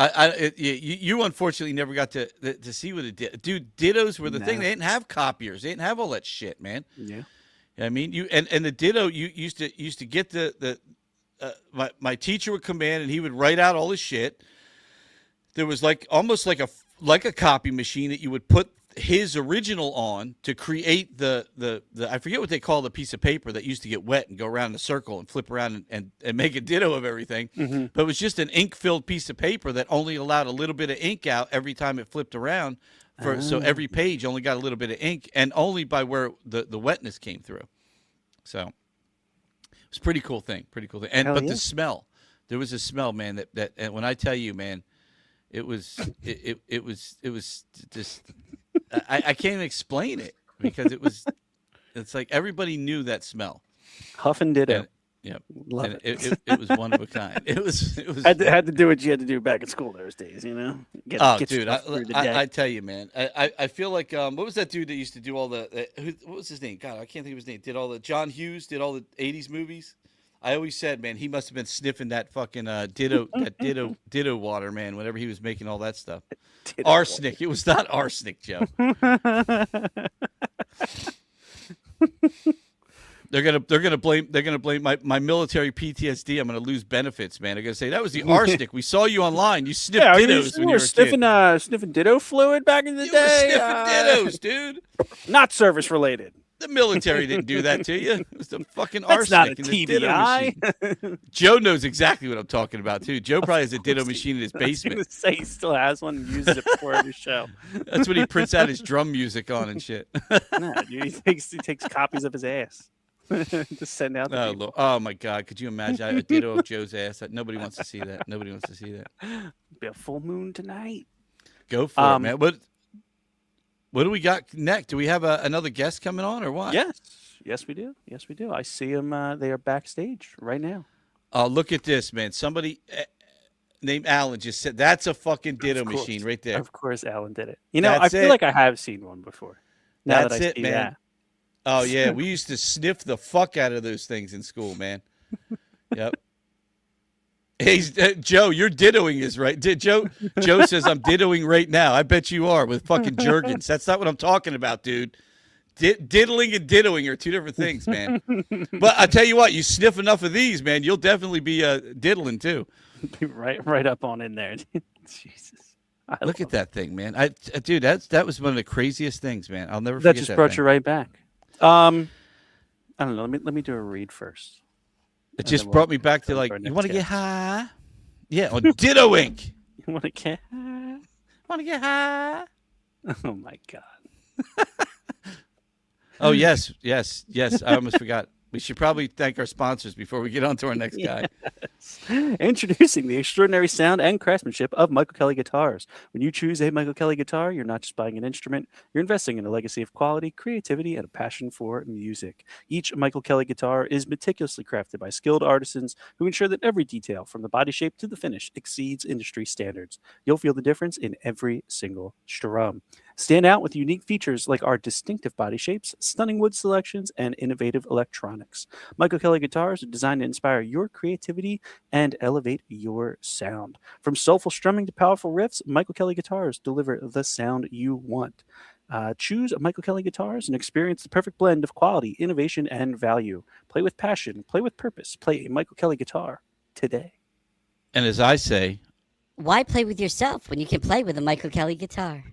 you unfortunately never got to see what it did. Dude, dittos were the thing. They didn't have copiers. They didn't have all that shit, man. Yeah. I mean, you and the ditto. You used to get my teacher would come in and he would write out all his shit. There was like almost like a copy machine that you would put his original on to create the I forget what they call the piece of paper that used to get wet and go around in a circle and flip around and make a ditto of everything. But it was just an ink-filled piece of paper that only allowed a little bit of ink out every time it flipped around. So every page only got a little bit of ink, and only by where the wetness came through. So it was a pretty cool thing. And Hell but yeah. the smell, there was a smell, man, that and when I tell you, man, it was just I can't even explain it because it's like everybody knew that smell. Huffing ditto. And, yeah, Love and it. it was one of a kind. It was had to do what you had to do back in school those days, you know. Get dude, stuff through the day. I tell you, man, I feel like what was that dude that used to do all the what was his name? God, I can't think of his name. Did all the John Hughes? Did all the '80s movies? I always said, man, he must have been sniffing that fucking ditto water, man. Whenever he was making all that stuff, Ditto arsenic. It was not arsenic, Joe. They're gonna blame my military PTSD. I'm gonna lose benefits, man. They're gonna say that was the arsenic. We saw you online. You sniffed dittos when you were a sniffing kid. sniffing ditto fluid back in the You were day. sniffing dittos, dude. Not service related. The military didn't do that to you. It was the fucking That's not a arsenic in the ditto TBI. machine. Joe knows exactly what I'm talking about too. Joe probably has a ditto machine in his I was basement. gonna say he still has one and uses it before every show. That's what he prints out his drum music on and shit. Nah, dude, he takes copies of his ass to send out. To people. Oh my God! Could you imagine a ditto of Joe's ass? Nobody wants to see that. Nobody wants to see that. Be a full moon tonight. Go for it, man. What do we got next? Do we have another guest coming on or what? Yes, we do. Yes, we do. I see them. They are backstage right now. Oh, look at this, man. Somebody named Alan just said that's a fucking ditto machine right there. Of course, Alan did it. You know, I That's feel it. like I have seen one before. Now That's that I it, see man. that. Oh yeah, we used to sniff the fuck out of those things in school, man. Yep. Hey, Joe, you're dittoing is right. Joe says I'm dittoing right now. I bet you are with fucking Jergens. That's not what I'm talking about, dude. Diddling and dittoing are two different things, man. But I tell you what, you sniff enough of these, man, you'll definitely be diddling too. right up on in there. Jesus. Look at that thing, man. Dude, that was one of the craziest things, man. I'll never That forget just that brought thing. you right back. I don't know. Let me do a read first. It just brought me back to go like, our you next want to get guest. high? Yeah, on Ditto Inc. You want to get? Want to get high? Oh my god. Oh yes. I almost forgot. We should probably thank our sponsors before we get on to our next guy. Introducing the extraordinary sound and craftsmanship of Michael Kelly guitars. When you choose a Michael Kelly guitar, you're not just buying an instrument, you're investing in a legacy of quality, creativity, and a passion for music. Each Michael Kelly guitar is meticulously crafted by skilled artisans who ensure that every detail, from the body shape to the finish, exceeds industry standards. You'll feel the difference in every single strum. Stand out with unique features like our distinctive body shapes, stunning wood selections, and innovative electronics. Michael Kelly guitars are designed to inspire your creativity and elevate your sound. From soulful strumming to powerful riffs, Michael Kelly guitars deliver the sound you want. Choose a Michael Kelly Guitars and experience the perfect blend of quality, innovation, and value. Play with passion, play with purpose. Play a Michael Kelly guitar today. And as I say, Why play with yourself when you can play with a Michael Kelly guitar?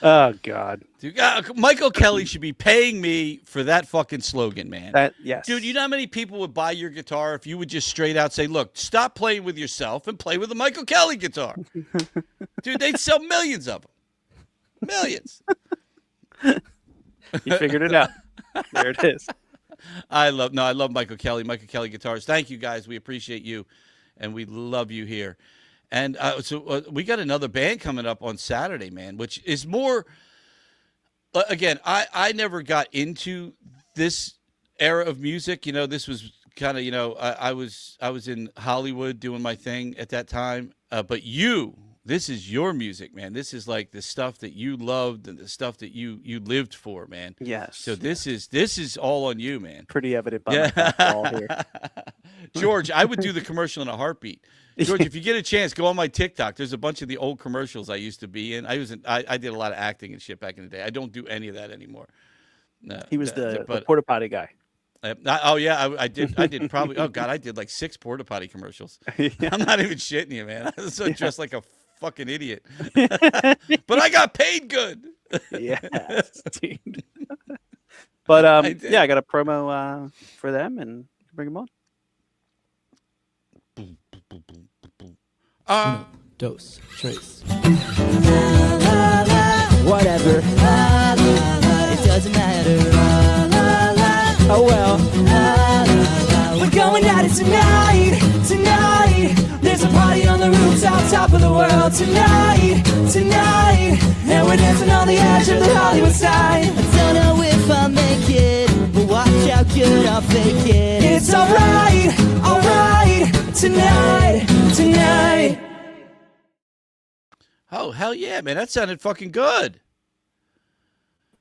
Oh God, dude, Michael Kelly should be paying me for that fucking slogan, man. yes, Dude, you know how many people would buy your guitar if you would just straight out say, look, stop playing with yourself and play with a Michael Kelly guitar. Dude, they'd sell millions of them. Millions. You figured it out. There it is. I love Michael Kelly Guitars. Thank you, guys. We appreciate you, and we love you here. And so we got another band coming up on Saturday, man, which is more, again, I never got into this era of music. You know, this was kind of, you know, I was in Hollywood doing my thing at that time. But this is your music, man. This is like the stuff that you loved and the stuff that you lived for, man. Yes. So this is all on you, man. Pretty evident by my ball here. George, I would do the commercial in a heartbeat. George, if you get a chance, go on my TikTok. There's a bunch of the old commercials I used to be in. I did a lot of acting and shit back in the day. I don't do any of that anymore. No, he was the porta potty guy. I did probably. Oh God, I did like 6 porta potty commercials. Yeah. I'm not even shitting you, man. I was so dressed like a fucking idiot, but I got paid good. Yes, dude. But I got a promo for them and bring them on. Dose, trace. Whatever. It doesn't matter. Oh well. We're going at it tonight. There's a party on the rooftop, top of the world tonight. And we're dancing on the edge of the Hollywood side. I don't know if I'll make it, but watch how good I'll fake it. It's alright, tonight. Oh hell yeah, man! That sounded fucking good.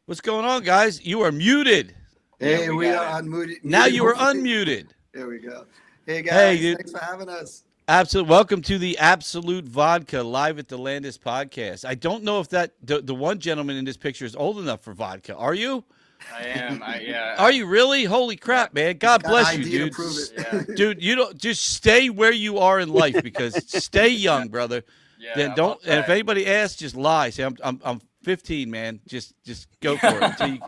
What's going on, guys? You are muted. Hey, we are unmuted. Now you are unmuted. There we go. Hey guys, Hey, dude. thanks for having us. Absolute. Welcome to the Absolute Vodka live at the Landis podcast. I don't know if the one gentleman in this picture is old enough for vodka. Are you? I am. Yeah. Are you really? Holy crap, man! God Got bless ID you, to dude. prove it. Yeah. Dude, you don't just stay where you are in life because stay young, brother. Yeah, Then don't. I'm And if anybody asks, just lie. Say I'm 15, man. Just go for it. Until you,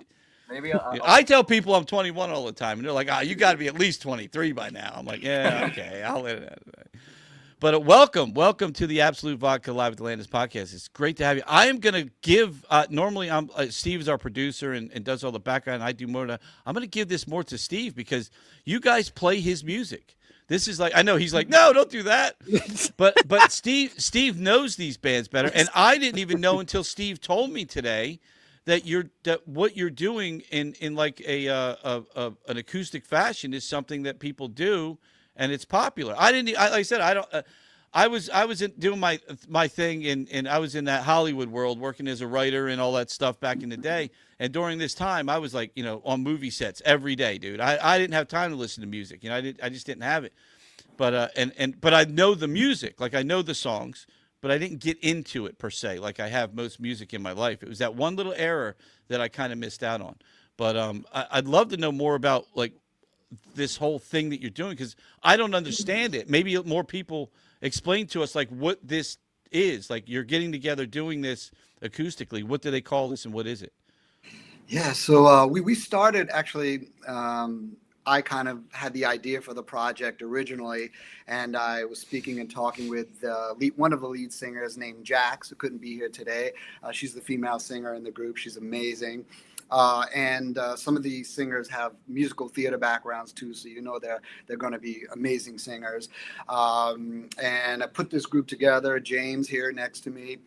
Maybe I'll, I tell people I'm 21 all the time, and they're like, you got to be at least 23 by now. I'm like, yeah, okay, I'll let it. But welcome to the Absolute Vodka Live at the Landis podcast. It's great to have you. I am going to give, normally Steve is our producer and does all the background. I do more. I'm going to give this more to Steve because you guys play his music. This is like, I know he's like, no, don't do that. But Steve knows these bands better. And I didn't even know until Steve told me today that what you're doing in like an acoustic fashion is something that people do. And it's popular. Like I said, I was doing my thing, and I was in that Hollywood world, working as a writer and all that stuff back in the day. And during this time, I was like, on movie sets every day, dude. I didn't have time to listen to music, I just didn't have it. But but I know the music, like I know the songs, but I didn't get into it per se, like I have most music in my life. It was that one little error that I kind of missed out on. But I'd love to know more about like this whole thing that you're doing because I don't understand it. Maybe more people explain to us like what this is. Like you're getting together doing this acoustically. What do they call this and what is it? Yeah, so we started actually. I kind of had the idea for the project originally, and I was speaking and talking with one of the lead singers named Jax, who couldn't be here today. She's the female singer in the group. She's amazing. And some of these singers have musical theater backgrounds too, so they're going to be amazing singers. And I put this group together. James here next to me,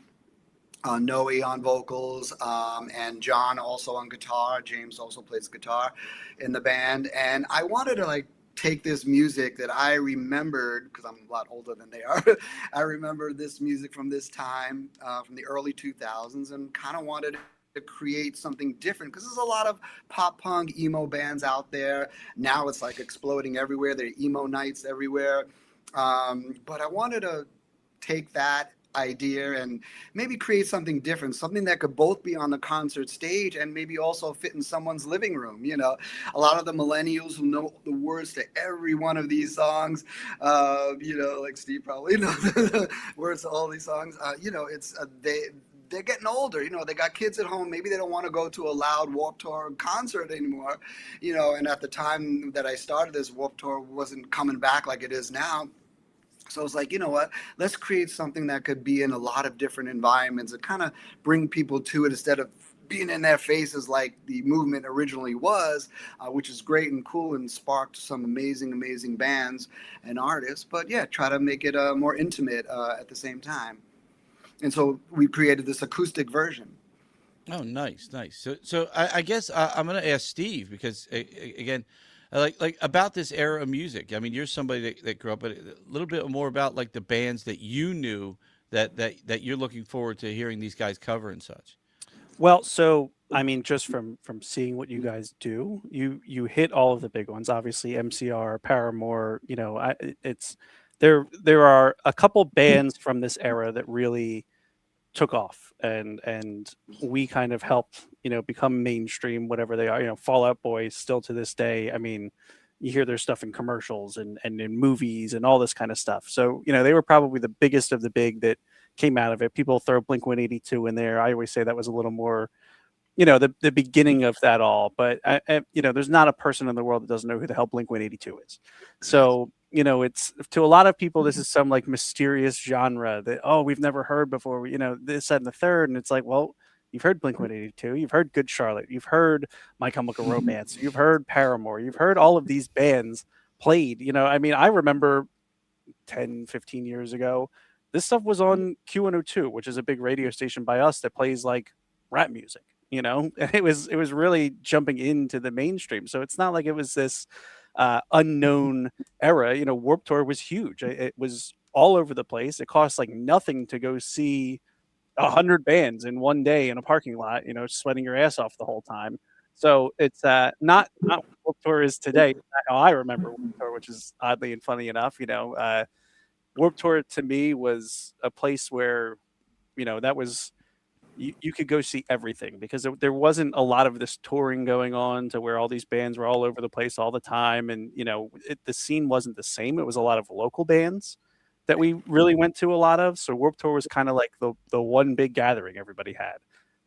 Noe on vocals, and John also on guitar. James also plays guitar in the band. And I wanted to take this music that I remembered, because I'm a lot older than they are. I remember this music from this time, from the early 2000s, and kind of wanted to create something different because there's a lot of pop punk emo bands out there now. It's like exploding everywhere. There are Emo-Nites everywhere, but I wanted to take that idea and maybe create something different, something that could both be on the concert stage and maybe also fit in someone's living room. You know, a lot of the millennials who know the words to every one of these songs, you know, like Steve probably knows the words to all these songs. You know, it's they're getting older, you know, they got kids at home. Maybe they don't want to go to a loud Warped Tour concert anymore, you know, and at the time that I started this, Warped Tour wasn't coming back like it is now. So it's like, you know what, let's create something that could be in a lot of different environments and kind of bring people to it instead of being in their faces like the movement originally was, which is great and cool and sparked some amazing bands and artists. But yeah, try to make it more intimate at the same time. And so we created this acoustic version. Oh, nice. So I guess I'm going to ask Steve because again, like about this era of music. I mean, you're somebody that grew up, but a little bit more about like the bands that you knew that you're looking forward to hearing these guys cover and such. Well, so I mean, just from seeing what you guys do, you hit all of the big ones. Obviously, MCR, Paramore. You know, it's there. There are a couple bands from this era that really took off, and we kind of helped, you know, become mainstream, whatever they are. You know, Fall Out Boy still to this day. I mean, you hear their stuff in commercials and in movies and all this kind of stuff. So, you know, they were probably the biggest of the big that came out of it. People throw Blink-182 in there. I always say that was a little more, you know, the beginning of that all. But you know, there's not a person in the world that doesn't know who the hell Blink-182 is. So, you know, it's to a lot of people, this is some like mysterious genre that, oh, we've never heard before. You know, this, that, and the third. And it's like, well, you've heard Blink-182, you've heard Good Charlotte, you've heard My Chemical Romance, you've heard Paramore, you've heard all of these bands played. You know, I mean, I remember 10, 15 years ago, this stuff was on Q102, which is a big radio station by us that plays like rap music, you know, and it was really jumping into the mainstream. So it's not like it was this unknown era. You know, Warped Tour was huge. It was all over the place. It cost like nothing to go see 100 bands in one day in a parking lot, you know, sweating your ass off the whole time. So it's not what Warped Tour is today. Not how I remember Warped Tour, which is oddly and funny enough. You know, Warped Tour to me was a place where, you know, that was you could go see everything because there wasn't a lot of this touring going on to where all these bands were all over the place all the time. And, you know, the scene wasn't the same. It was a lot of local bands that we really went to a lot of. So Warped Tour was kind of like the one big gathering everybody had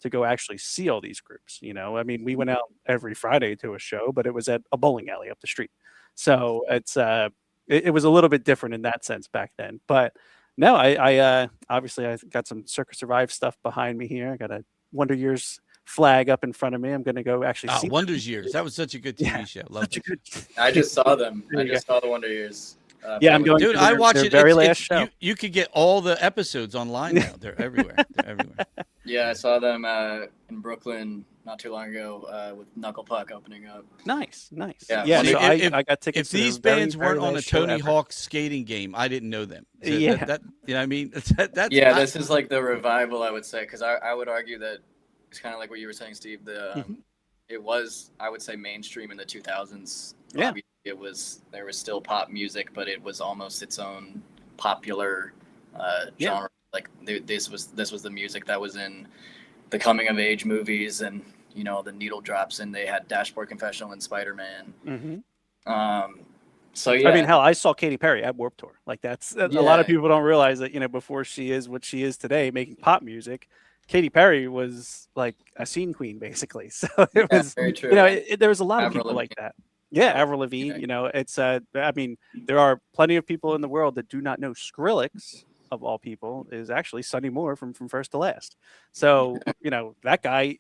to go actually see all these groups. You know, I mean, we went out every Friday to a show, but it was at a bowling alley up the street. So it's it was a little bit different in that sense back then. But no, I obviously I got some Circa Survive stuff behind me here. I got a Wonder Years flag up in front of me. I'm going to go actually see Wonders Years. That was such a good TV show. Love it. I just saw them. I just saw the Wonder Years. Yeah, I'm going. Dude, to I watch their it. Very last show. You could get all the episodes online now. They're everywhere. They're everywhere. Yeah, I saw them in Brooklyn not too long ago with Knuckle Puck opening up. Nice. Yeah. Yeah. Well, So I got tickets. If to their these very, bands very weren't on a last show Tony ever. Hawk skating game, I didn't know them. So Yeah. that you know what I mean? That's Yeah, this is like the revival, I would say, because I would argue that it's kind of like what you were saying, Steve. It was, I would say, mainstream in the 2000s. Yeah. Obviously, there was still pop music, but it was almost its own popular genre. Like this was the music that was in the coming of age movies, and you know, the needle drops, and they had Dashboard Confessional and Spider-Man. Mm-hmm. So yeah, I mean, hell, I saw Katy Perry at Warped Tour. Like that's a lot of people don't realize that, you know, before she is what she is today, making pop music, Katy Perry was like a scene queen basically. So it was, very true. you know, there was a lot of Avril people like Lavigne. that. Yeah, Avril Lavigne. You know, it's I mean, there are plenty of people in the world that do not know Skrillex, of all people, is actually Sonny Moore from First to Last. So, you know, that guy,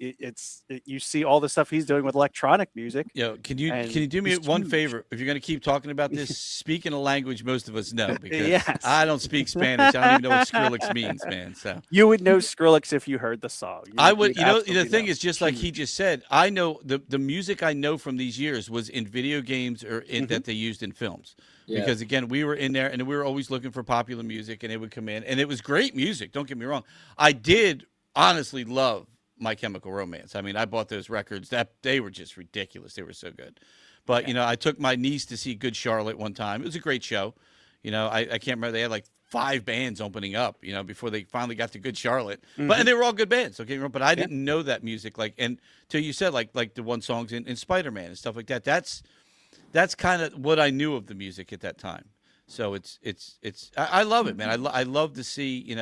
you see all the stuff he's doing with electronic music. Yo, can you do me he's one huge. favor? If you're going to keep talking about this, speak in a language most of us know, because Yes. I don't speak Spanish. I don't even know what Skrillex means, man. So You would know Skrillex if you heard the song. I would, you'd you know, the absolutely thing know. is, just like he just said, I know the music I know from these years was in video games or that they used in films. Yeah. Because again, we were in there and we were always looking for popular music, and it would come in, and it was great music. Don't get me wrong. I did honestly love My Chemical Romance. I mean, I bought those records. That they were just ridiculous. They were so good. But you know, I took my niece to see Good Charlotte one time. It was a great show. You know, I can't remember. They had like 5 bands opening up, before they finally got to Good Charlotte. But and they were all good bands, okay. But I didn't know that music, and till you said like the one songs in Spider-Man and stuff like that. That's kind of what I knew of the music at that time. So I love it, man. I love to see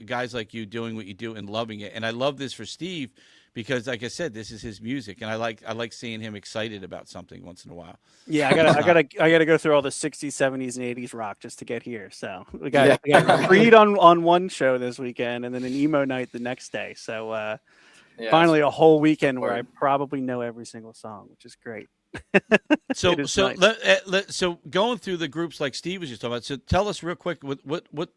guys like you doing what you do and loving it, and I love this for Steve because, like I said, this is his music, and I like seeing him excited about something once in a while. Yeah, I gotta go through all the 60s, 70s, and 80s rock just to get here. So we got Creed on one show this weekend, and then an Emo-Nite the next day. So finally a whole weekend where I probably know every single song, which is great. So nice. So going through the groups like Steve was just talking about. So tell us real quick what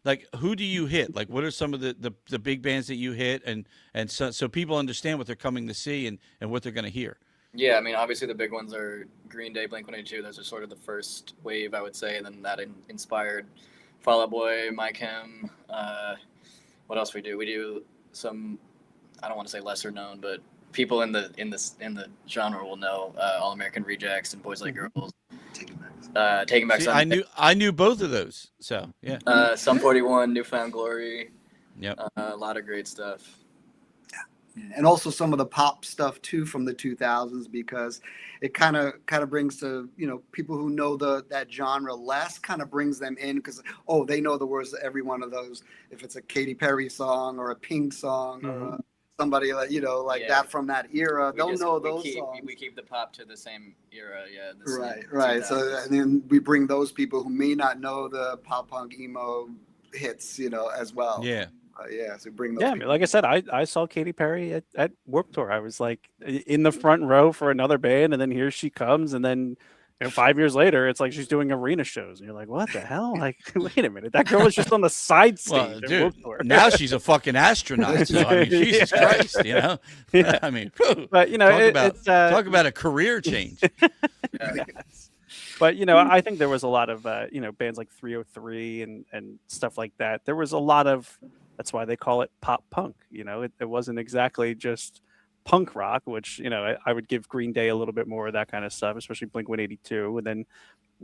like who do you hit? Like what are some of the big bands that you hit, and so people understand what they're coming to see and what they're going to hear. Yeah, I mean, obviously the big ones are Green Day, Blink-182. Those are sort of the first wave, I would say, and then that inspired Fall Out Boy, My Chem. What else we do? We do some, I don't want to say lesser known, but people in the genre will know All American Rejects and Boys Like Girls. Taking Back Sunday. I knew both of those. So yeah. Sum 41, Newfound Glory. Yep. A lot of great stuff. And also some of the pop stuff too from the 2000s, because it kind of brings to people who know that genre less, kind of brings them in because they know the words to every one of those. If it's a Katy Perry song or a Pink song or somebody that from that era, they'll know those songs. We keep the pop to the same era, Right. So and then we bring those people who may not know the pop punk emo hits, as well. Yeah. So bring those. Yeah, people. like I said, I saw Katy Perry at Warped Tour. I was like in the front row for another band, and then here she comes, and then 5 years later, it's like she's doing arena shows, and you're like, what the hell? Like, wait a minute, that girl was just on the side stage at Warped Tour. Now she's a fucking astronaut. So, I mean, Jesus Christ, Yeah. I mean, but talk about a career change. But I think there was a lot of bands like 303 and stuff like that. There was a lot of. That's why they call it pop punk. It wasn't exactly just punk rock, which I would give Green Day a little bit more of that kind of stuff, especially Blink-182. And then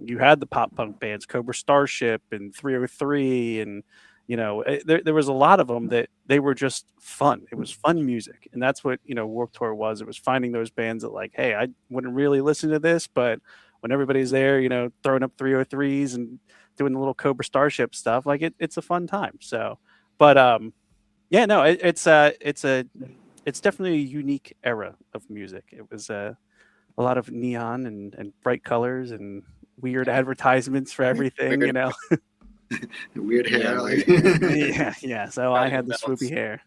you had the pop punk bands, Cobra Starship and 303, and there was a lot of them that they were just fun. It was fun music, and that's what Warped Tour was. It was finding those bands that like, hey, I wouldn't really listen to this, but when everybody's there, throwing up 303s and doing the little Cobra Starship stuff, like it's a fun time. So. But it's definitely a unique era of music. It was a lot of neon and bright colors and weird advertisements for everything, Weird hair. Yeah. So I had the swoopy hair.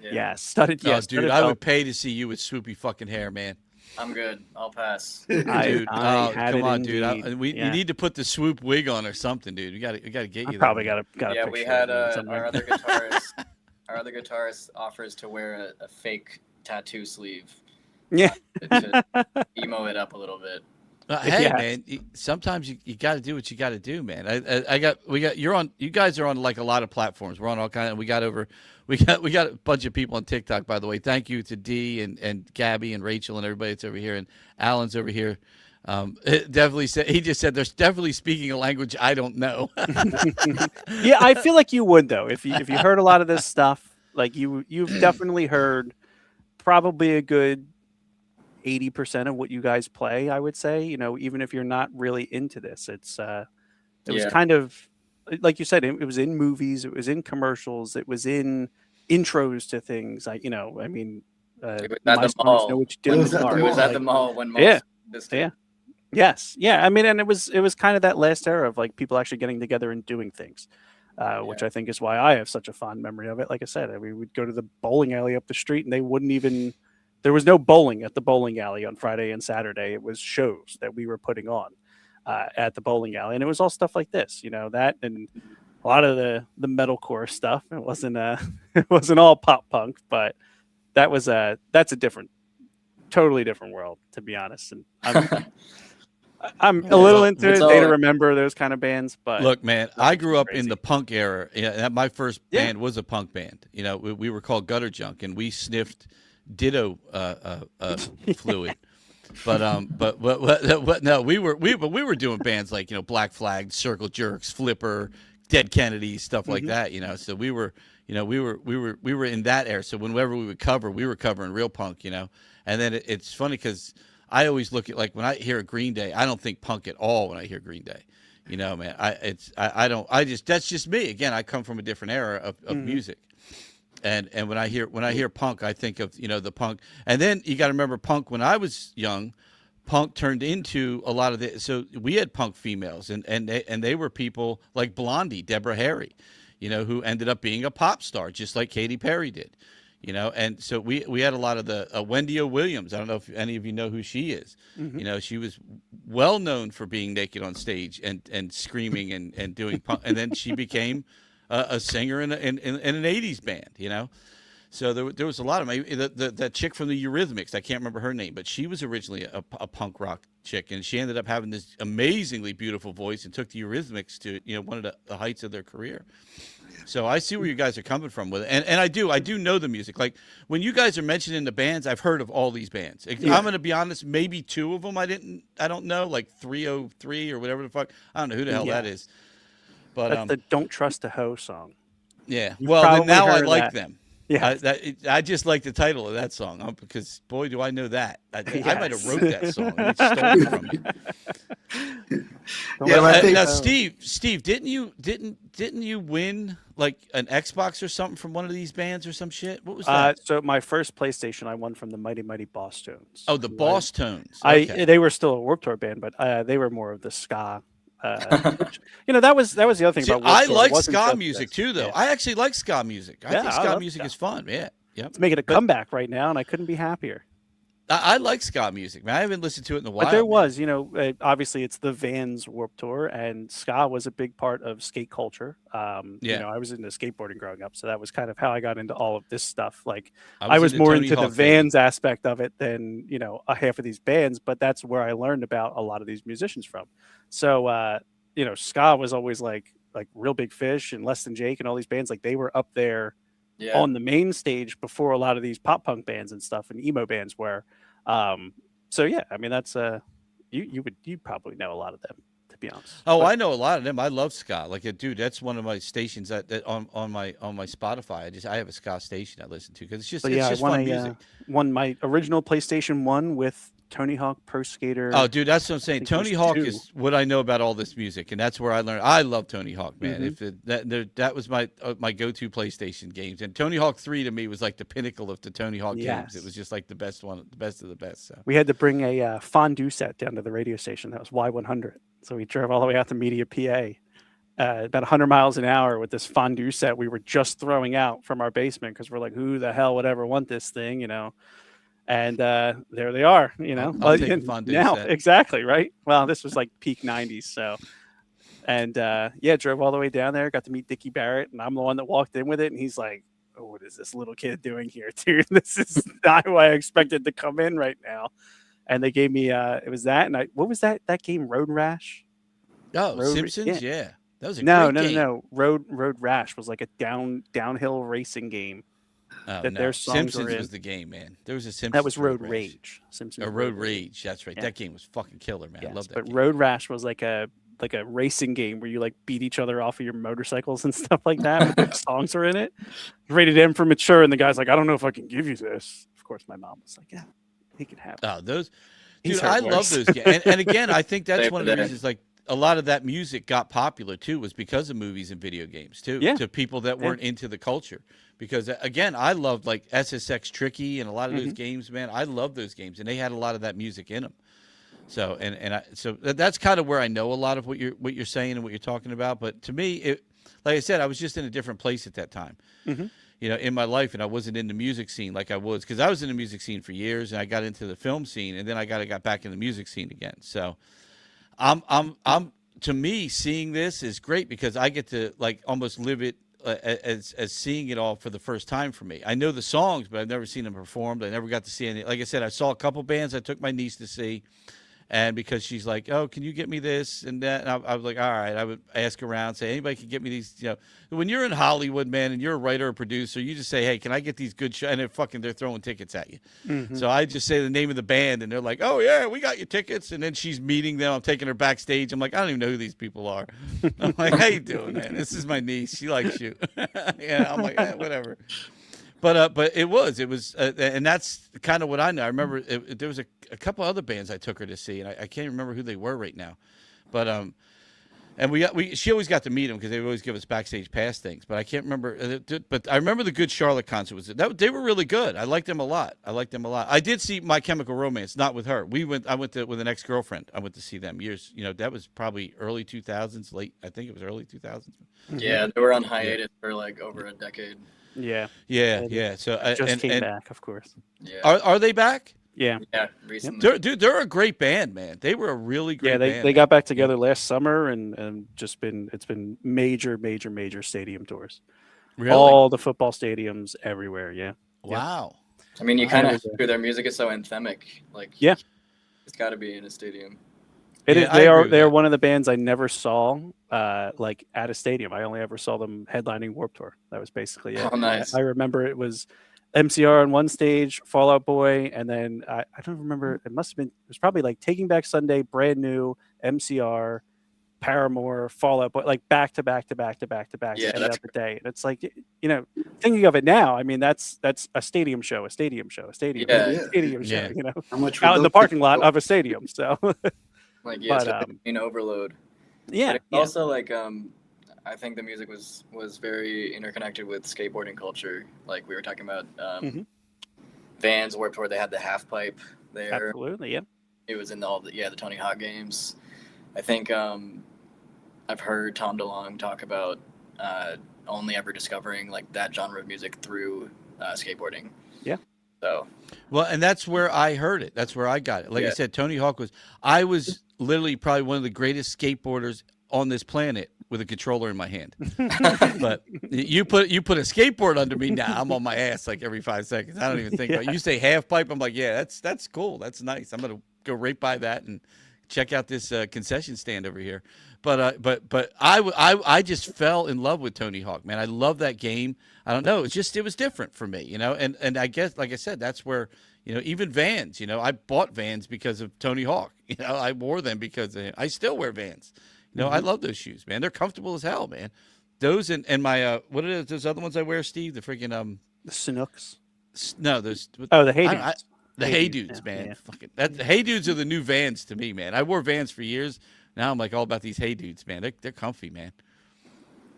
Yeah, studded. Yeah, dude, I would pay to see you with swoopy fucking hair, man. I'm good. I'll pass. Dude, come on, dude. We need to put the swoop wig on or something, dude. We got to get you. I probably got to. Yeah, we had our other guitarist. Our other guitarist offers to wear a fake tattoo sleeve. Yeah. To emo it up a little bit. Hey, man. Sometimes you got to do what you got to do, man. You guys are on like a lot of platforms. We're on all kinds. We got a bunch of people on TikTok, by the way. Thank you to Dee and Gabby and Rachel and everybody that's over here, and Alan's over here. He just said there's definitely speaking a language I don't know. Yeah, I feel like you would though if you heard a lot of this stuff. Like you've definitely heard probably a good 80% of what you guys play. I would say, even if you're not really into this, it was kind of like you said. It was in movies, it was in commercials, it was in intros to things. It was at the mall. It was at the mall when most Yes. I mean, and it was kind of that last era of like people actually getting together and doing things, which I think is why I have such a fond memory of it. Like I said, we would go to the bowling alley up the street, and they wouldn't even. There was no bowling at the bowling alley on Friday and Saturday. It was shows that we were putting on at the bowling alley, and it was all stuff like this, that, and a lot of the metalcore stuff. It wasn't all pop punk, but that's a totally different world, to be honest. And I'm a little into it. Day to Remember, those kind of bands. But look, man, I grew up in the punk era. My first band was a punk band. We were called Gutter Junk, and we sniffed Ditto fluid. But no, we were doing bands like Black Flag, Circle Jerks, Flipper, Dead Kennedys, stuff like Mhm. that. You know, so we were in that era. So whenever we would cover, we were covering real punk. You know, and then it's funny because I always look at, like, when I hear Green Day, I don't think punk at all when I hear Green Day. You know, man, I don't, that's just me. Again, I come from a different era of Mhm. music. And when I hear punk, I think of, the punk. And then you got to remember, punk, when I was young, punk turned into a lot of the, so we had punk females, and they were people like Blondie, Deborah Harry, who ended up being a pop star, just like Katy Perry did. And so we had a lot of the Wendy O. Williams. I don't know if any of you know who she is. Mhm. She was well known for being naked on stage and screaming and doing punk. And then she became a singer in an 80s band, So there was a lot of that chick from the Eurythmics. I can't remember her name, but she was originally a punk rock chick, and she ended up having this amazingly beautiful voice and took the Eurythmics to one of the heights of their career. So I see where you guys are coming from with it, and I do know the music. Like, when you guys are mentioning the bands, I've heard of all these bands. Yeah. I'm going to be honest, maybe two of them I don't know, like 303 or whatever the fuck. I don't know who the hell Yeah. that is. But That's the "Don't Trust a Hoe" song. yeah. You've Well, then probably now I heard like that. them. Yeah. I just like the title of that song, because boy, do I know that. I might have Yes. wrote that song. And it stole it from me. Don't Yeah, Trust I a think- Now, Hoe. Steve, didn't you win like an Xbox or something from one of these bands or some shit? What was that? So my first PlayStation I won from the Mighty Mighty Boss Tones. Oh, the who Boss Tones. I Okay. they were still a Warped Tour band, but they were more of the ska. Which, that was the other thing See, about Warped I Tour. It like wasn't ska just music this. too, though. Yeah. I actually like ska music. I Yeah, think I ska love music ska. is fun. Yeah. Yep. It's making a But comeback right now, and I couldn't be happier. I like ska music, man. I haven't listened to it in a while. But there man. was, obviously it's the Vans Warped Tour, and ska was a big part of skate culture. Yeah. I was into skateboarding growing up, so that was kind of how I got into all of this stuff. Like, I I was into more Tony into the Hawk, baby. Vans aspect of it than a half of these bands, but that's where I learned about a lot of these musicians from. So ska was always like Real Big Fish and Less Than Jake and all these bands, like they were up there Yeah. on the main stage before a lot of these pop punk bands and stuff and emo bands were. So yeah, I mean, that's you probably know a lot of them, to be honest. Oh, But- I know a lot of them. I love ska. Like, dude, that's one of my stations that on my Spotify. I have a ska station I listen to, because it's just But yeah, I fun won music. won my original PlayStation 1 with Tony Hawk Pro Skater. Oh, dude, that's what I'm saying. think it was Tony Hawk 2. is what I know about all this music, and that's where I learned. I love Tony Hawk, man. Mhm. If that was my go-to PlayStation games, and Tony Hawk 3 to me was like the pinnacle of the Tony Hawk games. Yes. It was just like the best one, the best of the best. So We had to bring a fondue set down to the radio station that was Y100. So we drove all the way out to Media, PA, about 100 miles an hour with this fondue set we were just throwing out from our basement because we're like, who the hell would ever want this thing, And there they are, I'll take a fondue now, set. exactly, right? Well, this was like peak 90s, so. And drove all the way down there, got to meet Dickie Barrett, and I'm the one that walked in with it, and he's like, oh, what is this little kid doing here, dude? This is not who I expected to come in right now. And they gave me it was that, and what was that game, Road Rash? oh, Road- Simpsons, yeah. yeah. That was a No, great game. no. Road Rash was like a downhill racing game. Oh, That no. their songs Simpsons were in. was the game, man. There was a Simpsons. That was Road Rash. Rage. Simpsons. Or Road Rage. That's right. Yeah. That game was fucking killer, man. I Yes, love that but game. Road Rash was like a racing game where you like beat each other off of your motorcycles and stuff like that. But the songs were in it. Rated M for mature, and the guy's like, I don't know if I can give you this. Of course, my mom was like, yeah, he can have it. Oh, those. He's Dude, heard I love worse. those games. And again, I think that's Same one of the today. reasons, like, a lot of that music got popular too, was because of movies and video games too. Yeah. To people that weren't into the culture. Because again, I loved like SSX Tricky and a lot of those games, man. I love those games, and they had a lot of that music in them. So that's kind of where I know a lot of what you're saying and what you're talking about. But to me, it, like I said, I was just in a different place at that time. Mhm. In my life, and I wasn't in the music scene like I was, because I was in the music scene for years, and I got into the film scene, and then I got back in the music scene again. So I'm to me, seeing this is great, because I get to like almost live it as seeing it all for the first time for me. I know the songs, but I've never seen them performed. I never got to see any. Like I said, I saw a couple bands I took my niece to see, And because she's like, oh, can you get me this and that? And I was like, all right. I would ask around, say, anybody can get me these. You know, when you're in Hollywood, man, and you're a writer or producer, you just say, hey, can I get these good shows? And they're throwing tickets at you. So I just say the name of the band, and they're like, oh yeah, we got your tickets. And then she's meeting them. I'm taking her backstage. I'm like, I don't even know who these people are. I'm like, how you doing, man? This is my niece. She likes you. Yeah, I'm like, whatever. But it was, and that's kind of what I know. I remember there was a couple other bands I took her to see, and I can't remember who they were right now. But and she always got to meet them because they would always give us backstage pass things. But I can't remember. But I remember the Good Charlotte concert they were really good. I liked them a lot. I did see My Chemical Romance, not with her. I went with an ex-girlfriend. I went to see them years. You know, that was probably early 2000s, I think it was early 2000s. Yeah, they were on hiatus for like over a decade. Yeah. So Just came back, of course. Yeah. Are they back? Yeah. Yeah, recently. They're a great band, man. They were a really great band. They got back together last summer and it's been major stadium tours. Really? All the football stadiums everywhere. Yeah. Wow. I mean, you kind of their music is so anthemic. Like, yeah, it's got to be in a stadium. They agree with are that. one of the bands I never saw like at a stadium. I only ever saw them headlining Warped Tour. That was basically it. Oh, nice. I remember it was MCR on one stage, Fall Out Boy, and then I don't remember. It was probably like Taking Back Sunday, Brand New, MCR, Paramore, Fall Out Boy, like back to back. Yeah, That's the day. And it's like, you know, thinking of it now, I mean, that's a stadium show, a stadium show. Yeah. You know, How much out in the parking lot of a stadium. So. Like, yeah, But, it's an overload. Yeah. But also, like, I think the music was very interconnected with skateboarding culture. Like we were talking about, Vans Warped Tour, they had the half pipe there. Absolutely, yeah. It was in the Tony Hawk games. I think I've heard Tom DeLonge talk about only ever discovering like that genre of music through skateboarding. Yeah. So. Well, and that's where I heard it. That's where I got it. Like I said, Tony Hawk I was literally probably one of the greatest skateboarders on this planet with a controller in my hand. But you put a skateboard under me now, I'm on my ass like every 5 seconds. I don't even think about it. You say half pipe, I'm like, yeah, that's cool. That's nice. I'm gonna go right by that and check out this concession stand over here. But I just fell in love with Tony Hawk, man. I love that game. I don't know. It was different for me, you know. And I guess, like I said, that's where, you know, even Vans, you know, I bought Vans because of Tony Hawk. You know, I wore them because I still wear Vans. You know, I love those shoes, man. They're comfortable as hell, man. Those and my what are those other ones I wear, Steve? The freaking The Sinooks. No, those. Oh, the Hey Dudes. The Hey Dudes, man. Yeah. The Hey Dudes are the new Vans to me, man. I wore Vans for years. Now I'm like all about these Hey Dudes, man. They're comfy, man.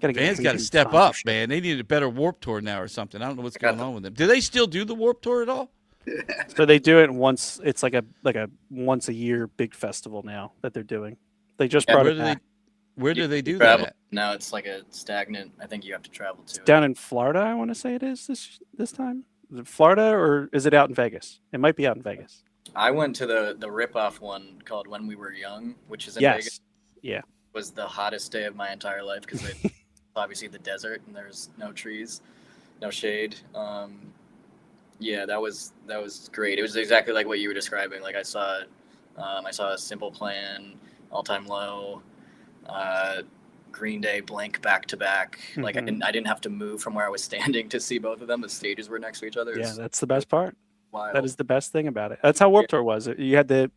Vans got to step up, man. They need a better Warped Tour now or something. I don't know what's going on with them. Do they still do the Warped Tour at all? So they do it once. It's like a once a year big festival now that they're doing. They just brought it back. Where do they do Travel. that? Now it's like a stagnant. I think you have to travel to. Down in Florida, I want to say it is this time. Is it Florida or is it out in Vegas? It might be out in Vegas. I went to the rip-off one called When We Were Young, which is in Vegas. Yeah. It was the hottest day of my entire life because it's obviously the desert and there's no trees, no shade. Yeah, that was great. It was exactly like what you were describing. Like I saw a Simple Plan, All Time Low, Green Day, Blink back to back. Like I didn't have to move from where I was standing to see both of them. The stages were next to each other. Yeah, that's the best part. Wild. That is the best thing about it. That's how Warped Tour was. You had a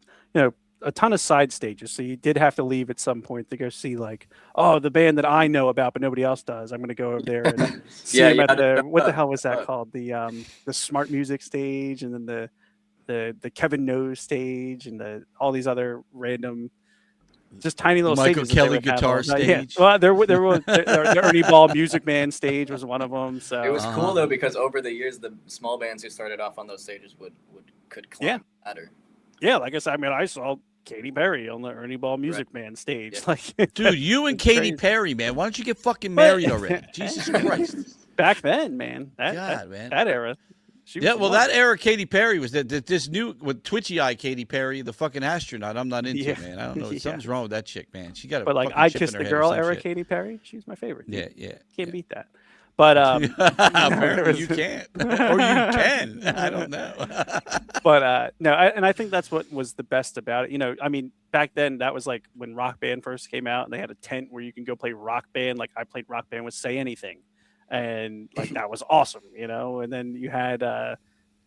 ton of side stages, so you did have to leave at some point to go see like, oh, the band that I know about but nobody else does. I'm going to go over there and see them at the what the hell was that called? The Smart Music stage, and then the Kevin Knows stage, and all these other random. Just tiny little Michael stages Kelly guitar stage. Yeah. Well, there was the Ernie Ball Music Man stage was one of them. So it was cool though because over the years, the small bands who started off on those stages could climb the ladder. Yeah, like I said, I mean, I saw Katy Perry on the Ernie Ball Music Man stage. Yeah. Like, dude, you and Katy Perry, man. Why don't you get fucking married already? Jesus Christ. Back then, man. God, man. That era. Yeah, well, that era, Katy Perry was this new with twitchy eye Katy Perry, the fucking astronaut. I'm not into, man. I don't know. Something's wrong with that chick, man. She got a. But like, fucking I chip Kissed in her the head or Girl some era shit. Katy Perry, she's my favorite. Yeah. Can't beat that. But apparently you can't, or you can. I don't know. but no, and I think that's what was the best about it. You know, I mean, back then that was like when Rock Band first came out, and they had a tent where you can go play Rock Band. Like I played Rock Band with Say Anything, and like that was awesome, you know. And then you had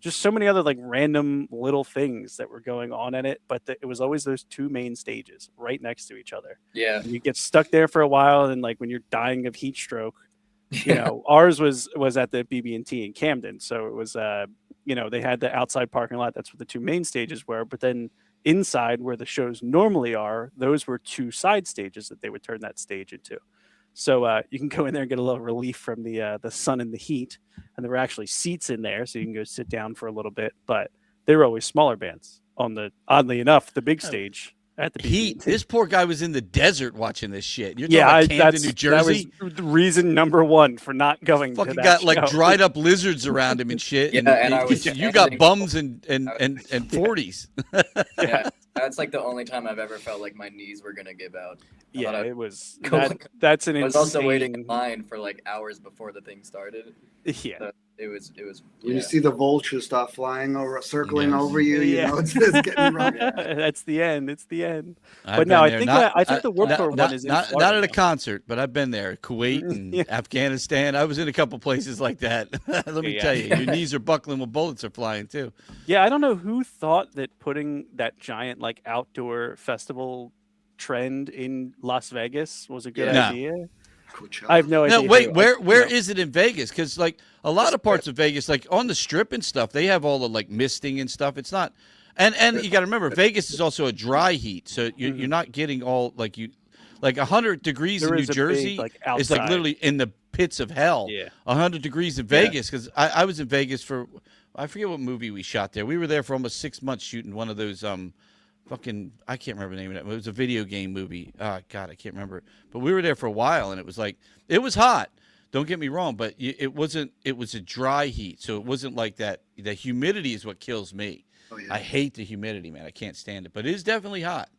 just so many other like random little things that were going on in it, but it was always those two main stages right next to each other. Yeah. And you get stuck there for a while, and like when you're dying of heat stroke, you know, ours was at the BB&T in Camden, so it was you know, they had the outside parking lot. That's what the two main stages were. But then inside where the shows normally are, those were two side stages that they would turn that stage into. So you can go in there and get a little relief from the sun and the heat. And there were actually seats in there, so you can go sit down for a little bit. But they were always smaller bands on the, oddly enough, the big stage at the Heat. BB&T. This poor guy was in the desert watching this shit. You're Yeah, talking about Camden, New Jersey. that was the reason number one for not going. Fucking to that got like show. dried up lizards around him and shit. Yeah, and I was you got standing- bums and 40s. Yeah, that's like the only time I've ever felt like my knees were gonna give out. I Yeah, thought I- it was. Cool. That's an I insane. was also waiting in line for like hours before the thing started. Yeah. So it was. When Yeah. you see the vultures start flying over, circling Yes. over you, you Yeah. know it's getting rough. That's the end. It's the end. I've But no, been I there. think Not- I think the Warped not- Tour one not- is in not Florida at a now. concert, but I've been there. Kuwait and Yeah. Afghanistan. I was in a couple places like that. Let me Yeah. tell you, your knees are buckling when bullets are flying too. Yeah, I don't know who thought that putting that giant like outdoor festival trend in Las Vegas was a good No. idea. Coachella. I have no idea. No, wait, who- where no. is it in Vegas? Because like a lot of parts of Vegas, like on the Strip and stuff, they have all the like misting and stuff. It's not, and you got to remember, Vegas is also a dry heat, so you're not getting all like 100 degrees There in New is a big, Jersey like, is like outside. literally in the pits of hell. Yeah. 100 degrees in Vegas because I was in Vegas for I forget what movie we shot there. We were there for almost 6 months shooting one of those fucking I can't remember the name of it. It was a video game movie. Oh God, I can't remember. But we were there for a while, and it was like it was hot. Don't get me wrong, but it wasn't. It was a dry heat, so it wasn't like that. The humidity is what kills me. Oh, yeah. I hate the humidity, man. I can't stand it. But it is definitely hot.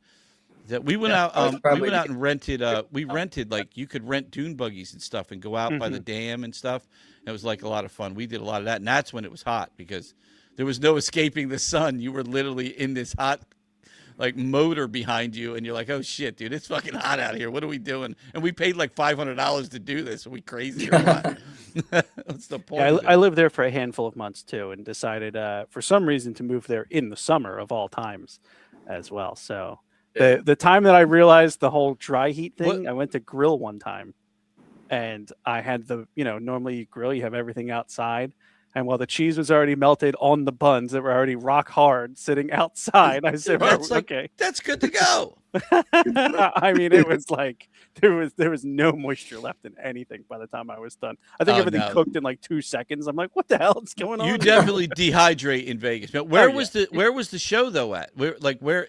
That we went I was out. We probably- went out and rented. We rented like you could rent dune buggies and stuff and go out by the dam and stuff. And it was like a lot of fun. We did a lot of that, and that's when it was hot because there was no escaping the sun. You were literally in this hot like motor behind you, and you're like, "Oh shit, dude, it's fucking hot out here. What are we doing?" And we paid like $500 to do this. Are we crazy or what? What's the point? Yeah, of it? I lived there for a handful of months too, and decided for some reason to move there in the summer of all times, as well. So the time that I realized the whole dry heat thing, What- I went to grill one time, and I had normally you grill, you have everything outside. And while the cheese was already melted on the buns that were already rock hard sitting outside, I said, That's "Oh, like okay." that's good to go. I mean, it was like there was no moisture left in anything by the time I was done. I think Oh, everything no. cooked in like 2 seconds. I'm like, what the hell is going on? You here?" definitely dehydrate in Vegas. But where Oh, was the show though at? Where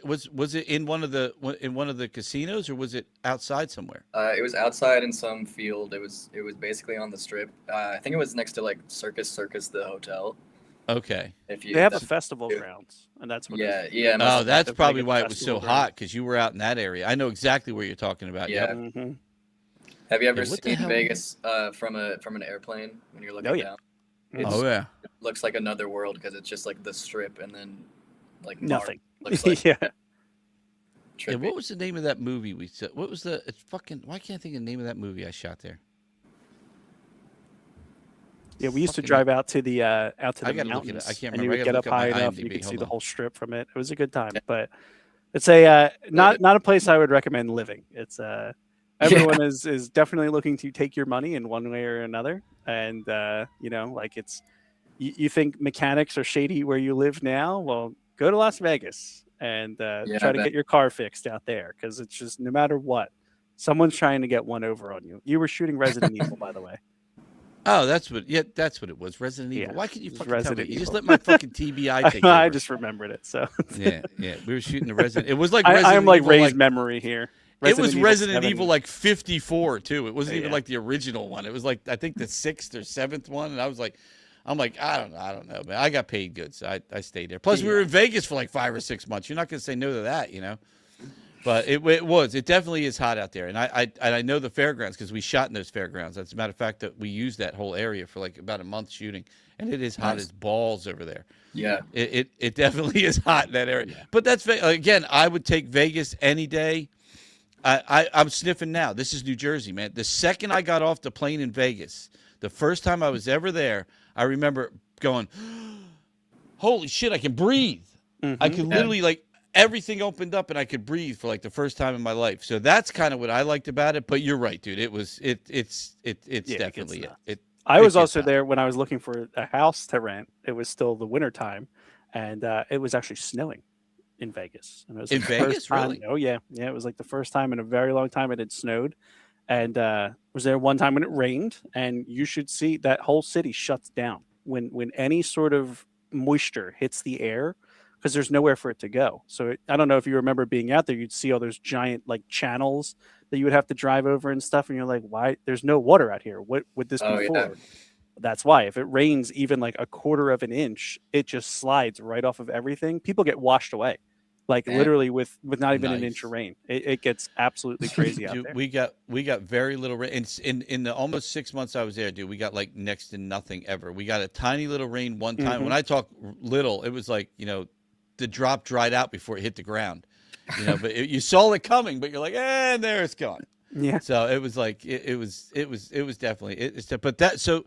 was it in one of the casinos or was it outside somewhere? It was outside in some field. It was basically on the Strip. I think it was next to like Circus, the hotel. Okay. If you They have the that's- festival grounds, and that's what. yeah, yeah. and Oh, also- that's the probably biggest why it was so festival ground. hot because you were out in that area. I know exactly where you're talking about. Yeah. Yep. hmm Have you ever Yeah, what the seen hell? Vegas from an airplane when you're looking Oh, yeah. down? Oh yeah. It looks like another world because it's just like the Strip and then like Mars Nothing. looks like Yeah. Yeah, trippy. what was the name of that movie we said? What was the it's fucking why can't I think of the name of that movie I shot there? Yeah, we used to Fucking- drive out to the I mountains. gotta look it up. I can't and you remember. I would gotta get up look up my high enough, and you IMDb. could see Hold the on. whole strip from it. It was a good time, but it's a not a place I would recommend living. It's everyone is definitely looking to take your money in one way or another, and like it's you think mechanics are shady where you live now. Well, go to Las Vegas and Yeah, try I to bet. get your car fixed out there because it's just no matter what, someone's trying to get one over on you. You were shooting Resident Evil, by the way. Oh, that's what it was. Resident Evil. Yeah, Why can't you it was fucking tell me? Resident You just Evil. let my fucking TBI take I over. just remembered it, so Yeah. We were shooting the Resident. It was like Resident I am like Evil, Ray's memory here. it was Resident 7. Evil like 54 too. It wasn't even Yeah. like the original one. It was like I think the 6th or 7th one, and I'm like, I don't know, man. I got paid good, so I stayed there. Plus, we were in Vegas for like 5 or 6 months. You're not gonna say no to that, you know. But it definitely is hot out there, and I know the fairgrounds because we shot in those fairgrounds. As a matter of fact, that we used that whole area for like about a month shooting, and it is hot Nice. as balls over there. Yeah. It definitely is hot in that area. But that's again, I would take Vegas any day. I'm sniffing now. This is New Jersey, man. The second I got off the plane in Vegas, the first time I was ever there, I remember going, "Holy shit, I can breathe!" I could literally like. Everything opened up and I could breathe for like the first time in my life. So that's kind of what I liked about it. But you're right, dude. It's definitely it. I was gets also hot. there when I was looking for a house to rent. It was still the winter time, and it was actually snowing in Vegas. And it was In like the first Vegas, time- really? Oh yeah, yeah. It was like the first time in a very long time it had snowed, and was there one time when it rained, and you should see that whole city shuts down when any sort of moisture hits the air, because there's nowhere for it to go. So I don't know if you remember being out there, you'd see all those giant like channels that you would have to drive over and stuff, and you're like, why? There's no water out here. What would this Oh, be yeah. for? That's why if it rains even like a quarter of an inch, it just slides right off of everything. People get washed away, like Damn. literally with not even an inch Nice. of rain. It gets absolutely crazy out Dude, there. we got very little rain. In the almost 6 months I was there, dude, we got like next to nothing ever. We got a tiny little rain one time. When I talk little, it was like, the drop dried out before it hit the ground. But you saw it coming, but you're like, and there it's gone. Yeah. So it was like it was definitely but that so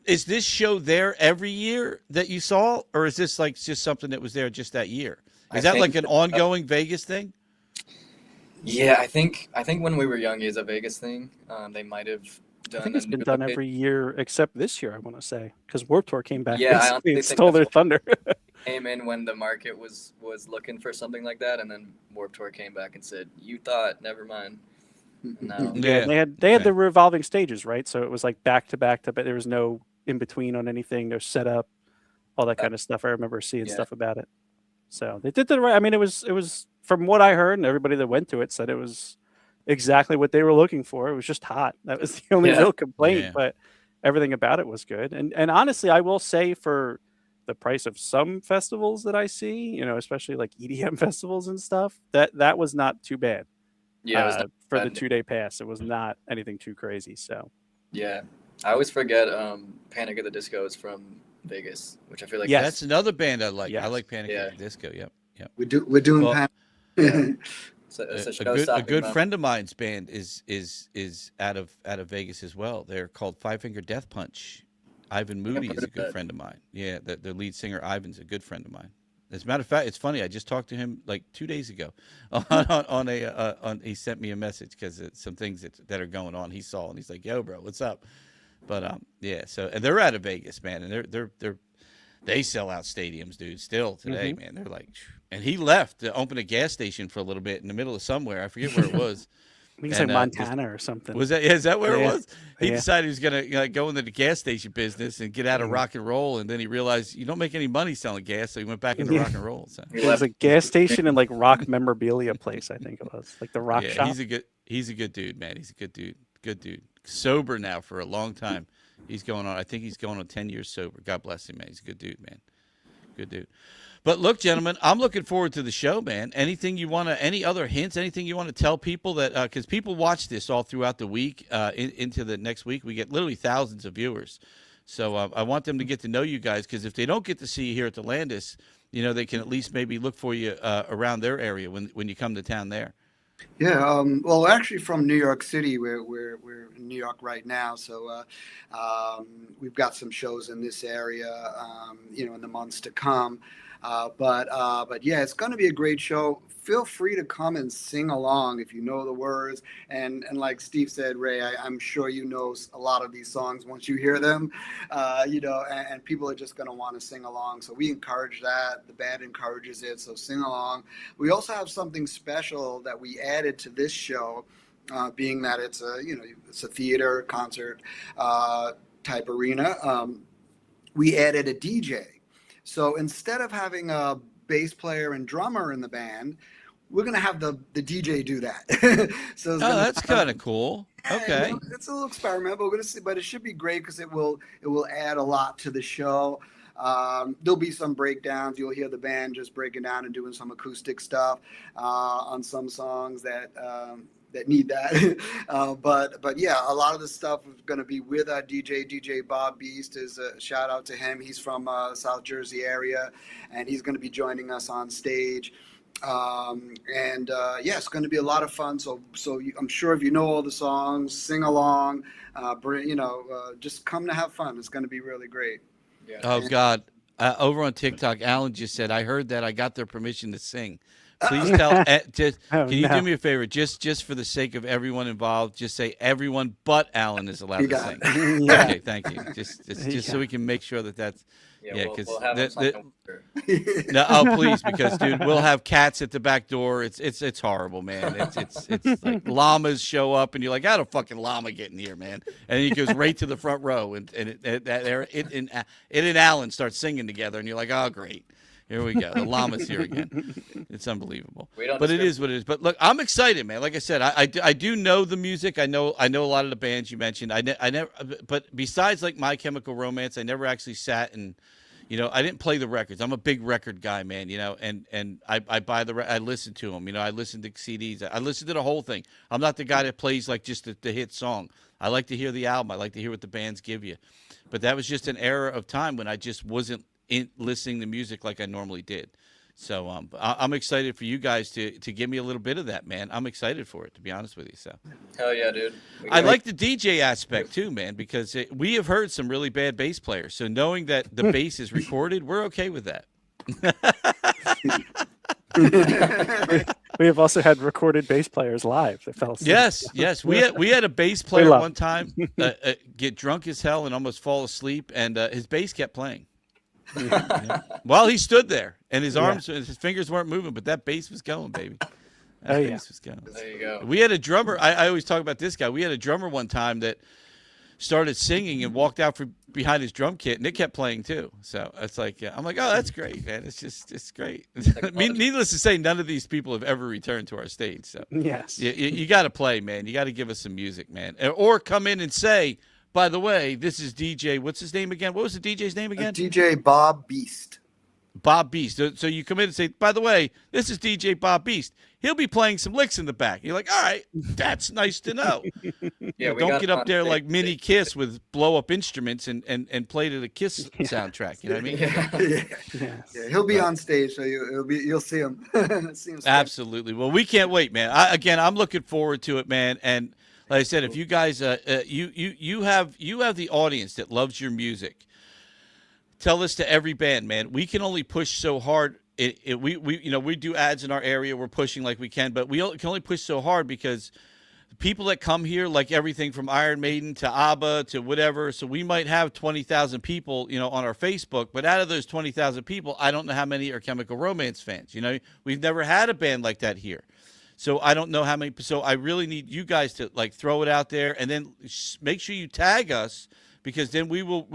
is this show there every year that you saw, or is this like just something that was there just that year? Is that like an ongoing Vegas thing? Yeah, I think when we were young, it's a Vegas thing. They might have done. I think it's a been new done location. every year except this year, I want to say, because Warped Tour came back. Yeah, I basically honestly and think stole their that's thunder. Came in when the market was looking for something like that, and then Warped Tour came back and said, "You thought, never mind." No. Yeah, they had the revolving stages, right? So it was like back to back to, but there was no in between on anything. No setup, all that kind of stuff. I remember seeing Yeah. stuff about it. So they did the right. I mean, it was from what I heard, and everybody that went to it said it was exactly what they were looking for. It was just hot. That was the only Yeah. real complaint, Yeah. but everything about it was good. And honestly, I will say for the price of some festivals that I see, especially like EDM festivals and stuff, that was not too bad. Yeah, it was not For the bad. 2-day pass, it was not anything too crazy. So Yeah, I always forget Panic at the Disco is from Vegas, which I feel like Yes. That's another band I like. I Yes. like Panic Yeah. at the Disco. Yep. We're doing Well, pan- it's a A show good friend of mine's band is out of Vegas as well. They're called Five Finger Death Punch. Ivan Moody heard is a of good that. friend of mine. Yeah, the lead singer Ivan's a good friend of mine. As a matter of fact, it's funny. I just talked to him like 2 days ago. He sent me a message because some things that are going on he saw, and he's like, "Yo, bro, what's up?" But yeah, so and they're out of Vegas, man, and they sell out stadiums, dude. Still today, man, they're like, and he left to open a gas station for a little bit in the middle of somewhere. I forget where it was. I think it's And, like Montana or something. Was that? Yeah, is that where it Yeah. was? He Yeah. decided he was gonna go into the gas station business and get out of rock and roll, and then he realized you don't make any money selling gas, so he went back into Yeah. rock and roll. So It was a gas station and like rock memorabilia place, I think it was. Like the rock yeah, shop. he's a good dude, man. He's a good dude. Good dude. Sober now for a long time. He's going on. I think he's going on 10 years sober. God bless him, man. He's a good dude, man. Good dude. But look, gentlemen, I'm looking forward to the show, man. Any other hints, anything you want to tell people that, because people watch this all throughout the week, into the next week, we get literally thousands of viewers. So I want them to get to know you guys, because if they don't get to see you here at the Landis, they can at least maybe look for you around their area when you come to town there. Yeah, well, we're actually from New York City. We're in New York right now, so we've got some shows in this area, in the months to come. But yeah, it's going to be a great show. Feel free to come and sing along if you know the words. And like Steve said, Ray, I'm sure you know a lot of these songs once you hear them, and people are just going to want to sing along. So we encourage that. The band encourages it. So sing along. We also have something special that we added to this show, being that it's a theater concert type arena. We added a DJ. So instead of having a bass player and drummer in the band, we're going to have the DJ do that. So That's kind of cool. Okay. It's a little experimental, but we're going to see, but it should be great because it will add a lot to the show. There'll be some breakdowns. You'll hear the band just breaking down and doing some acoustic stuff on some songs that need that. But yeah, a lot of the stuff is going to be with our DJ Bob Beast. Is a shout out to him. He's from South Jersey area, and he's going to be joining us on stage. Yeah, it's going to be a lot of fun. So I'm sure if you know all the songs, sing along, just come to have fun. It's going to be really great. Yeah. Oh God! Over on TikTok, Alan just said, "I heard that. I got their permission to sing." Please tell. Can you do me a favor, just for the sake of everyone involved, just say everyone but Alan is allowed to sing. Yeah. Okay, thank you. Just so we can make sure that's. Yeah, because we'll have him come over. No, oh please, because dude, we'll have cats at the back door. It's horrible, man. It's like llamas show up, and you're like, how'd a fucking llama get in here, man? And he goes right to the front row, and it and Alan start singing together, and you're like, oh great. Here we go. The llama's here again. It's unbelievable. But it is what it is. But look, I'm excited, man. Like I said, I do know the music. I know a lot of the bands you mentioned. I never. But besides like My Chemical Romance, I never actually sat and, I didn't play the records. I'm a big record guy, man. And I buy I listen to them. I listen to CDs. I listen to the whole thing. I'm not the guy that plays like just the hit song. I like to hear the album. I like to hear what the bands give you. But that was just an era of time when I just wasn't listening to music like I normally did. So I'm excited for you guys to give me a little bit of that, man. I'm excited for it, to be honest with you. So Hell yeah, dude. I like the DJ aspect too, man, because we have heard some really bad bass players. So knowing that the bass is recorded, we're okay with that. We have also had recorded bass players live that fell asleep. Yes. We had a bass player one time get drunk as hell and almost fall asleep, and his bass kept playing. Well, he stood there, and his arms, his fingers weren't moving, but that bass was going, baby. That bass was going. There you go. We had a drummer. I always talk about this guy. We had a drummer one time that started singing and walked out from behind his drum kit, and it kept playing too. So it's like, I'm like, oh, that's great, man. It's great. Needless to say, none of these people have ever returned to our stage. So yes, you got to play, man. You got to give us some music, man, or come in and say, by the way, this is DJ. What's his name again? What was the DJ's name again? DJ Bob Beast. Bob Beast. So you come in and say, by the way, this is DJ Bob Beast. He'll be playing some licks in the back. You're like, all right, that's nice to know. Yeah, Don't get up there like Mini Kiss with blow up instruments and play to the Kiss soundtrack. You know what I mean? Yeah, he'll be on stage, so you'll see him. Absolutely. Well, we can't wait, man. I'm looking forward to it, man. And like I said, if you guys, you have the audience that loves your music. Tell this to every band, man. We can only push so hard. We do ads in our area. We're pushing like we can, but we can only push so hard because people that come here, like everything from Iron Maiden to ABBA to whatever. So we might have 20,000 people, on our Facebook, but out of those 20,000 people, I don't know how many are Chemical Romance fans. We've never had a band like that here. So I don't know how many. So I really need you guys to like throw it out there, and then make sure you tag us, because then we'll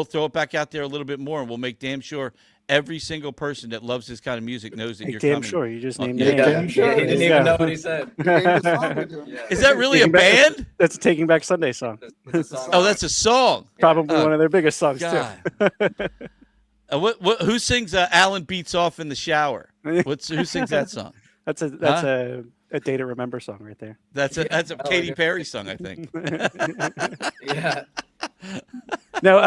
throw it back out there a little bit more, and we'll make damn sure every single person that loves this kind of music knows that you're damn coming. Sure, you just named it. Damn Sure. He didn't even know what he said. Is that really a band? That's a Taking Back Sunday song. Oh, that's a song. Probably one of their biggest songs too. Who sings "Alan Beats Off in the Shower"? Who sings that song? That's a Day to Remember song right there. That's a Katy Perry song, I think. Yeah. No,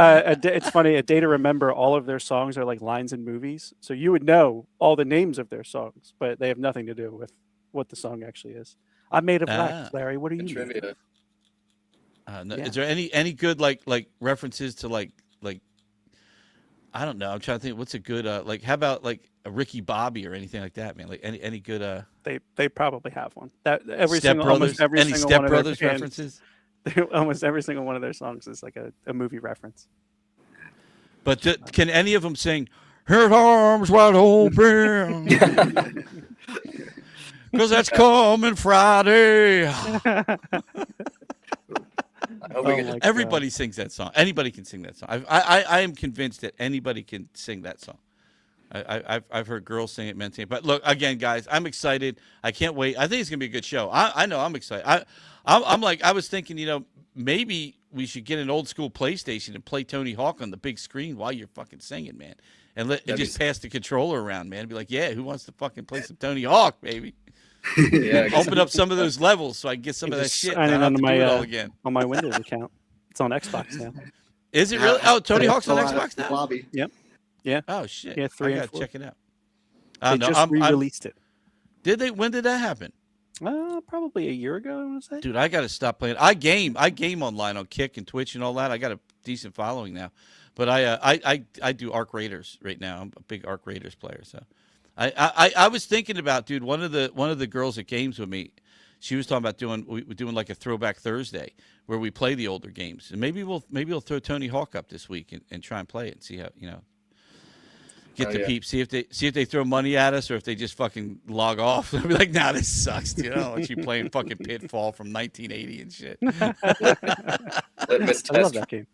it's funny. A Day to Remember, all of their songs are like lines in movies, so you would know all the names of their songs, but they have nothing to do with what the song actually is. I'm Made of Wax, Larry. What are you? Trivia. No, is there any good like references to like I don't know. I'm trying to think. What's a good how about like a Ricky Bobby or anything like that, man? Like any good They probably have one. That Step Brothers. Any Step Brothers references? Almost every single one of their songs is like a movie reference. But can any of them sing "Her Arms Wide Open"? Because that's coming Friday. Everybody sings that song. Anybody can sing that song. I am convinced that anybody can sing that song. I've heard girls sing it, men sing it. But look, again, guys, I'm excited. I can't wait. I think it's gonna be a good show. I know I'm excited. I was thinking, maybe we should get an old school PlayStation and play Tony Hawk on the big screen while you're fucking singing, man. And just pass the controller around, man. Be like, yeah, who wants to fucking play some Tony Hawk, baby? Yeah, Open up some of those levels so I can get some of that Just shit. sign I in don't have on to my do it all again. on my Windows account. It's on Xbox now. Is it really? Oh, Tony Hawk's on So, Xbox now? Lobby. Yeah, Oh, shit. Yeah, 3 I and gotta 4. check it out. they No, just re-released it. Did they? When did that happen? Probably a year ago, I want to say. Dude, I got to stop playing. I game online on Kick and Twitch and all that. I got a decent following now, but I do Arc Raiders right now. I'm a big Arc Raiders player. So, I was thinking about, dude. One of the girls that games with me, she was talking about doing like a Throwback Thursday where we play the older games, and maybe we'll throw Tony Hawk up this week and try and play it and see how get the peeps, see if they throw money at us or if they just fucking log off. They'll be like, nah, this sucks, dude. I don't want you playing fucking Pitfall from 1980 and shit. I love that game.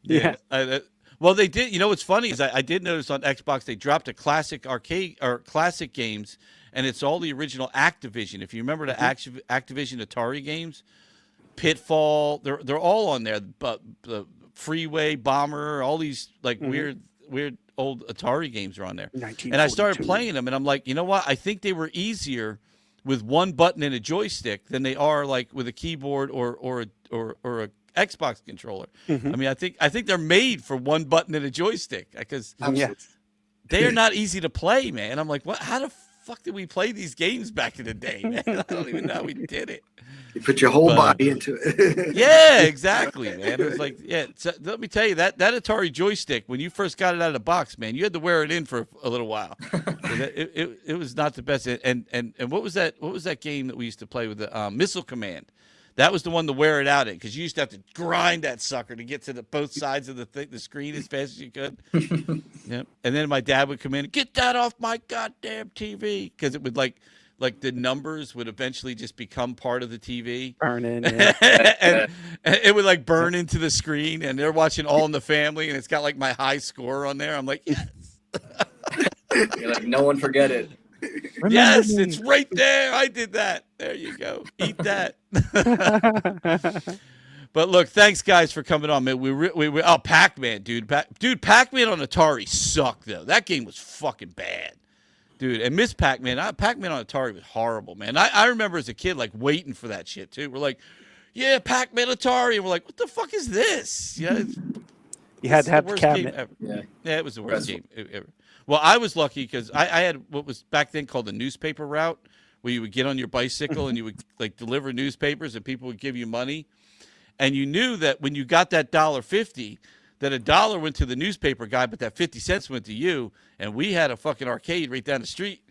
Yeah. Well, they did. You know what's funny is I did notice on Xbox they dropped a classic arcade or classic games, and it's all the original Activision. If you remember the Activision Atari games, Pitfall, they're all on there. But the Freeway, Bomber, all these like weird old Atari games are on there. And I started playing them, and I'm like, you know what? I think they were easier with one button and a joystick than they are like with a keyboard or a Xbox controller. I mean, I think they're made for one button and a joystick because they are not easy to play, man. I'm like, what? How the fuck did we play these games back in the day, man? I don't even know how we did it. You put your whole body into it. Yeah, exactly, man. It was like, so let me tell you that Atari joystick, when you first got it out of the box, man, you had to wear it in for a little while. It was not the best. And what was that game that we used to play with the Missile Command? That was the one to wear it out in because you used to have to grind that sucker to get to both sides of the screen as fast as you could. Yep. And then my dad would come in and get that off my goddamn TV because it would like the numbers would eventually just become part of the TV. Burn in. and it would like burn into the screen, and they're watching All in the Family, and it's got like my high score on there. I'm like, yes. You're like, no one forget it. Yes, it's right there. I did that. There you go. Eat that. But look, thanks guys for coming on, man. We Pac-Man, dude. Pac-Man on Atari sucked though. That game was fucking bad. Dude, and Miss Pac-Man, Pac-Man on Atari was horrible, man. I remember as a kid, like, waiting for that shit, too. We're like, yeah, Pac-Man Atari. And we're like, what the fuck is this? Yeah, you had to have the cabinet. Yeah, it was the worst game ever. Well, I was lucky because I had what was back then called the newspaper route, where you would get on your bicycle and you would, like, deliver newspapers and people would give you money. And you knew that when you got that $1.50, that $1 went to the newspaper guy, but that 50 cents went to you. And we had a fucking arcade right down the street.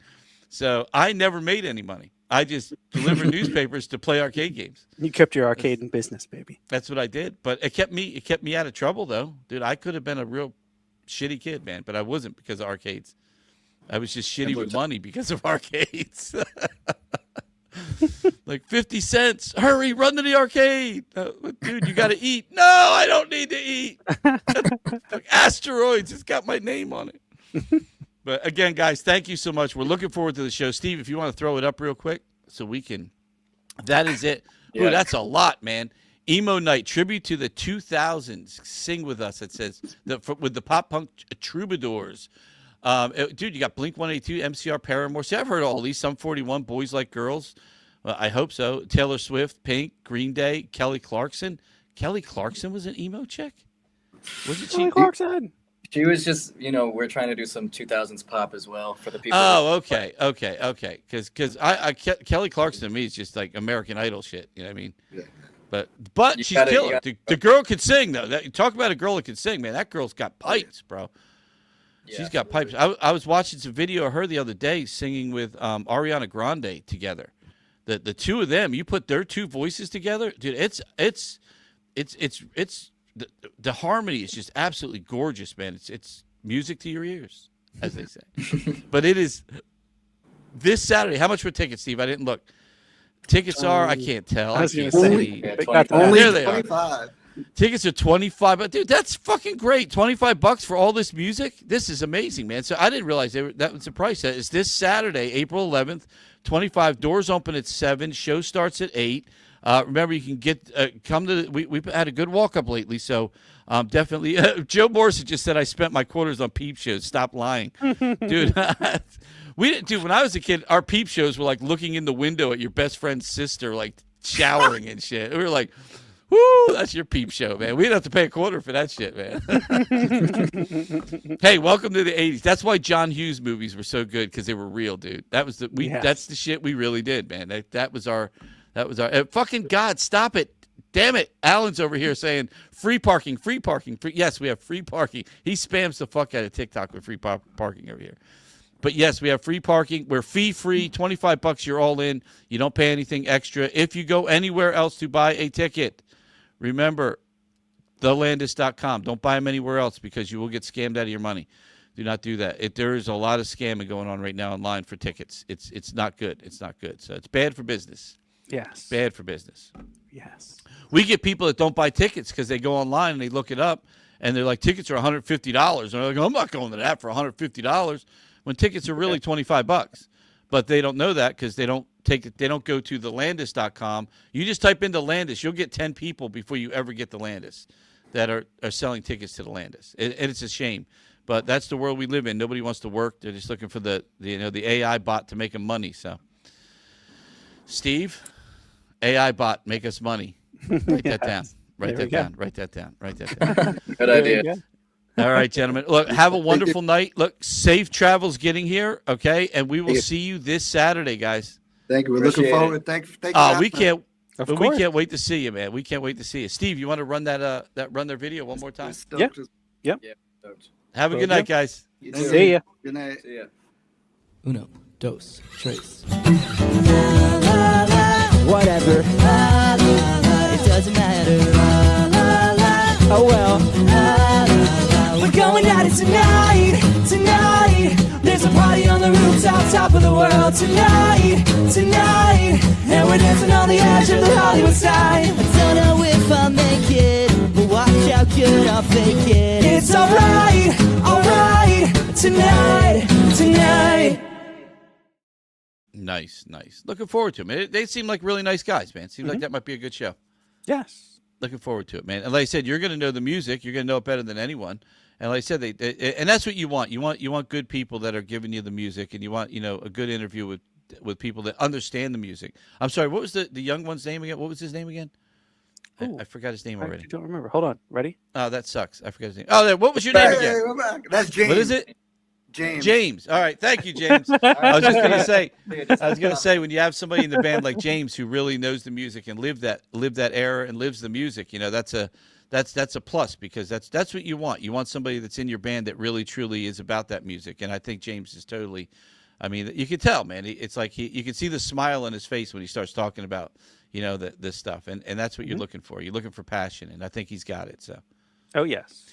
So I never made any money. I just delivered newspapers to play arcade games. You kept your arcade in business, baby. That's what I did. But it kept me out of trouble though. Dude, I could have been a real shitty kid, man, but I wasn't because of arcades. I was just shitty with money because of arcades. Like 50 cents. Hurry, run to the arcade. Dude, you got to eat. No, I don't need to eat. Like asteroids. It's got my name on it. But again, guys, thank you so much. We're looking forward to the show. Steve, if you want to throw it up real quick so we can. That is it. Ooh, that's a lot, man. Emo-Nite, tribute to the 2000s. Sing with us, it says, with the Pop Punk Troubadours. Dude, you got Blink-182, MCR, Paramore. See, I've heard all these. Sum 41, Boys Like Girls. I hope so. Taylor Swift, Pink, Green Day, Kelly Clarkson. Kelly Clarkson was an emo chick? Wasn't she? Kelly Clarkson. She was just, we're trying to do some 2000s pop as well for the people. Oh, okay. Because Kelly Clarkson to me is just like American Idol shit. You know what I mean? Yeah. But she's killer. The girl could sing though. Talk about a girl that can sing, man. That girl's got pipes, bro. Yeah, she's got pipes. I was watching some video of her the other day singing with Ariana Grande together. The two of them, you put their two voices together, dude. It's the harmony is just absolutely gorgeous, man. It's music to your ears, as they say. But it is this Saturday. How much were tickets, Steve? I didn't look. Tickets are, I can't tell. I was going to say, only there they 25. are. Tickets are $25, but dude, that's fucking great. $25 for all this music. This is amazing, man. So I didn't realize that was the price. It's this Saturday, April 11th. 25. Doors open at 7. Show starts at 8. Remember, you can get come to. We've had a good walk up lately, so definitely. Joe Morrison just said I spent my quarters on peep shows. Stop lying, dude. Dude, when I was a kid, our peep shows were like looking in the window at your best friend's sister, like showering and shit. We were like, whoo, that's your peep show, man. We didn't have to pay a quarter for that shit, man. Hey, welcome to the 80s. That's why John Hughes movies were so good, because they were real, dude. That was that's the shit we really did, man. That was our fucking God, stop it. Damn it. Alan's over here saying free parking. Yes, we have free parking. He spams the fuck out of TikTok with free parking over here. But yes, we have free parking. We're fee-free, $25. You're all in. You don't pay anything extra. If you go anywhere else to buy a ticket, remember, thelandis.com. Don't buy them anywhere else, because you will get scammed out of your money. Do not do that. There is a lot of scamming going on right now online for tickets. It's not good. It's not good. So it's bad for business. Yes. Bad for business. Yes. We get people that don't buy tickets because they go online and they look it up, and they're like, tickets are $150. And they're like, I'm not going to that for $150. When tickets are really $25, but they don't know that because they don't go to thelandis.com. You just type into Landis, you'll get 10 people before you ever get the Landis that are selling tickets to the Landis. And it's a shame, but that's the world we live in. Nobody wants to work. They're just looking for the AI bot to make them money. So, Steve, AI bot, make us money. Write that down. Write that down. Good idea. All right, gentlemen. Look, have a wonderful night. Look, safe travels getting here, okay? And we will see you this Saturday, guys. Thank you. We're looking forward. Thank you. We can't. Of But course. we can't wait to see you, man. We can't wait to see you. Steve, you want to run run their video one more time? Yeah. Yep. Yeah. Stoked. Have a good night, guys. See ya. Good night. See ya. Uno, dos, tres. Whatever. It doesn't matter. Oh well. We're going at it tonight. There's a party on the rooftop, top of the world tonight. And we're dancing on the edge of the Hollywood sign. I don't know if I'll make it, but watch how good I'll fake it. It's alright, tonight. Nice. Looking forward to them. They seem like really nice guys, man. Seems like that might be a good show. Yes. Looking forward to it, man. And like I said, you're going to know the music. You're going to know it better than anyone. And like I said, and that's what you want. You want good people that are giving you the music, and you want a good interview with people that understand the music. I'm sorry, what was the young one's name again? What was his name again? I forgot his name already. I don't remember. Hold on. Ready? Oh, that sucks. I forgot his name. Oh, what was your name Hey, again? we're back. That's James. What is it? James. All right. Thank you, James. I was just gonna say when you have somebody in the band like James who really knows the music and lived that era and lives the music, that's a plus, because that's what you want. You want somebody that's in your band that really truly is about that music. And I think James is totally. I mean, you can tell, man. It's like you can see the smile on his face when he starts talking about this stuff, and that's what you're looking for. You're looking for passion, and I think he's got it. So. Oh yes.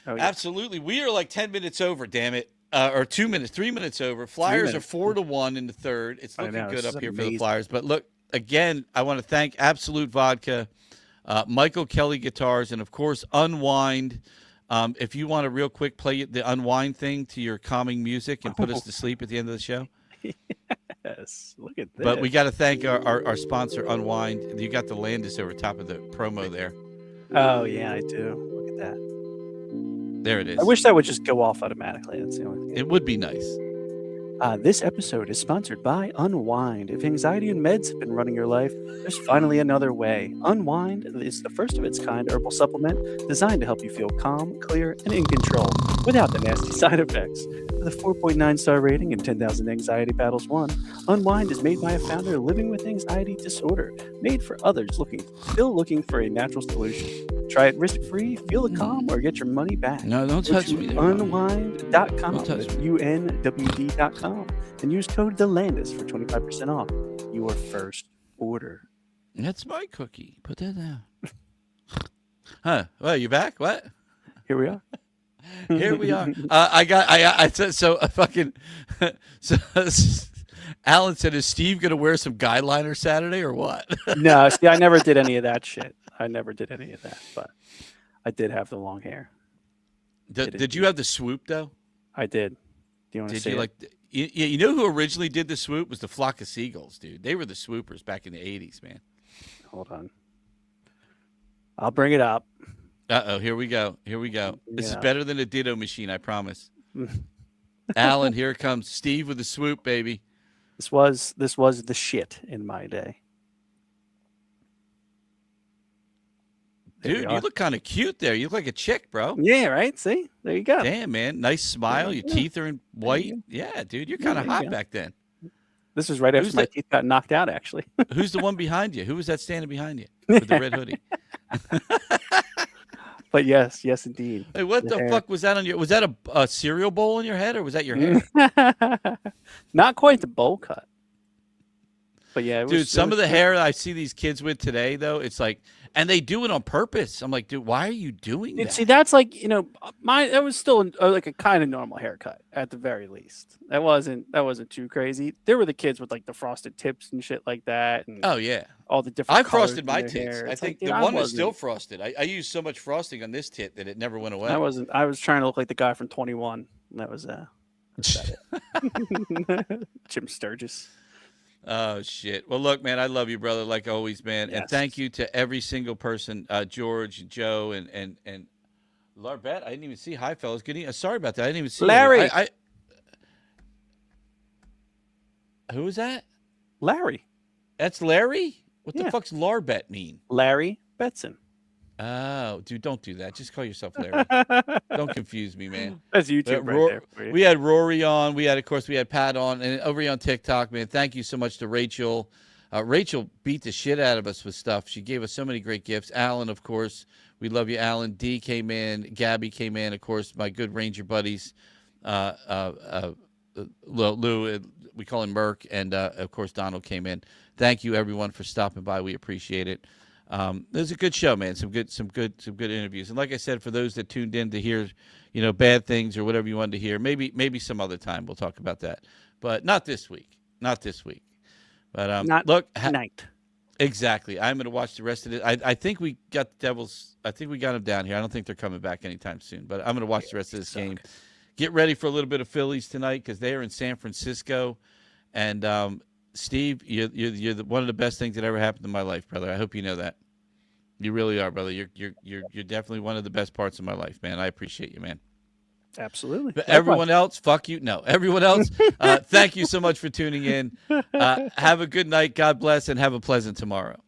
Absolutely. We are like 10 minutes over, damn it. Or 2 minutes, 3 minutes over. Flyers are 4-1 in the third. It's looking good up here for the Flyers. But look, again, I want to thank Absolute Vodka, Michael Kelly Guitars, and of course, Unwind. If you want to real quick play the Unwind thing to your calming music and put us to sleep at the end of the show. Yes. Look at this. But we got to thank our sponsor, Unwind. You got the Landis over top of the promo there. Oh yeah, I do. Look at that. There it is. I wish that would just go off automatically. That's the only thing. It would be nice. This episode is sponsored by Unwind. If anxiety and meds have been running your life, there's finally another way. Unwind is the first of its kind herbal supplement designed to help you feel calm, clear, and in control without the nasty side effects. With a 4.9-star rating and 10,000 anxiety battles won, Unwind is made by a founder living with anxiety disorder, made for others still looking for a natural solution. Try it risk-free, feel the calm, or get your money back. No, don't touch me there. Unwind.com. Don't touch me. UNWD.com. And use code DELANDIS for 25% off your first order. That's my cookie. Put that down. Huh? Well, you back? What? Here we are. Here we are. Alan said, is Steve going to wear some guy liner Saturday or what? No, see, I never did any of that shit. But I did have the long hair. Did you have the swoop though? I did. Do you want to say it? You know who originally did the swoop was the Flock of Seagulls, dude. They were the swoopers back in the 80s, man. Hold on. I'll bring it up. Uh-oh, here we go. Here we go. This is Yeah. better than a Ditto machine, I promise. Alan, here it comes. Steve with the swoop, baby. This was the shit in my day. There we Dude, you are. look kind of cute there. You look like a chick, bro. Yeah, right. See, there you go. Damn, man. Nice smile. Your teeth are in white. Yeah, dude. You're kind of there you hot go. back then. This was right after Who's my that? teeth got knocked out. Actually, Who's the one behind you? Who was that standing behind you with the red hoodie? but yes, indeed. Hey, what the hair. fuck was that on your? Was that a cereal bowl in your head, or was that your hair? Not quite the bowl cut. But yeah, it Dude, was, some of the hair I see these kids with today, though, it's like, and they do it on purpose. I'm like, dude, why are you doing that? See, that's like, mine. That was still like a kind of normal haircut at the very least. That wasn't too crazy. There were the kids with like the frosted tips and shit like that, and Oh yeah, all the different. I colors frosted in my their tits. hair. I It's think like, the dude, one is still wasn't- frosted. I used so much frosting on this tit that it never went away. I wasn't. I was trying to look like the guy from 21. And that was that's about it. Jim Sturgis. Oh shit. Well, look, man, I love you, brother, like always, man. And Yes. thank you to every single person, George, Joe, and Larbette. I didn't even see. Hi, fellas. Good evening. Sorry about that. I didn't even see you. Larry. Who was that? Larry. That's Larry. What the Yeah. fuck's Larbette mean? Larry Betson. Oh, dude, don't do that. Just call yourself Larry. Don't confuse me, man. That's YouTube right there. For you. We had Rory on. We had Pat on, and over here on TikTok, man. Thank you so much to Rachel. Rachel beat the shit out of us with stuff. She gave us so many great gifts. Alan, of course, we love you, Alan. D came in. Gabby came in. Of course, my good Ranger buddies. Lou, we call him Merc, and of course Donald came in. Thank you, everyone, for stopping by. We appreciate it. It was a good show, man. Some good interviews. And like I said, for those that tuned in to hear, bad things or whatever you wanted to hear, maybe some other time we'll talk about that. But not this week. Not this week. But Not look, tonight. exactly. I'm going to watch the rest of it. I think we got the Devils. I think we got them down here. I don't think they're coming back anytime soon. But I'm going to watch the rest of this game. Get ready for a little bit of Phillies tonight because they are in San Francisco. And Steve, you're one of the best things that ever happened in my life, brother. I hope you know that. You really are, brother. You're definitely one of the best parts of my life, man. I appreciate you, man. Absolutely. But everyone else, fuck you. No, everyone else, thank you so much for tuning in. Have a good night. God bless, and have a pleasant tomorrow.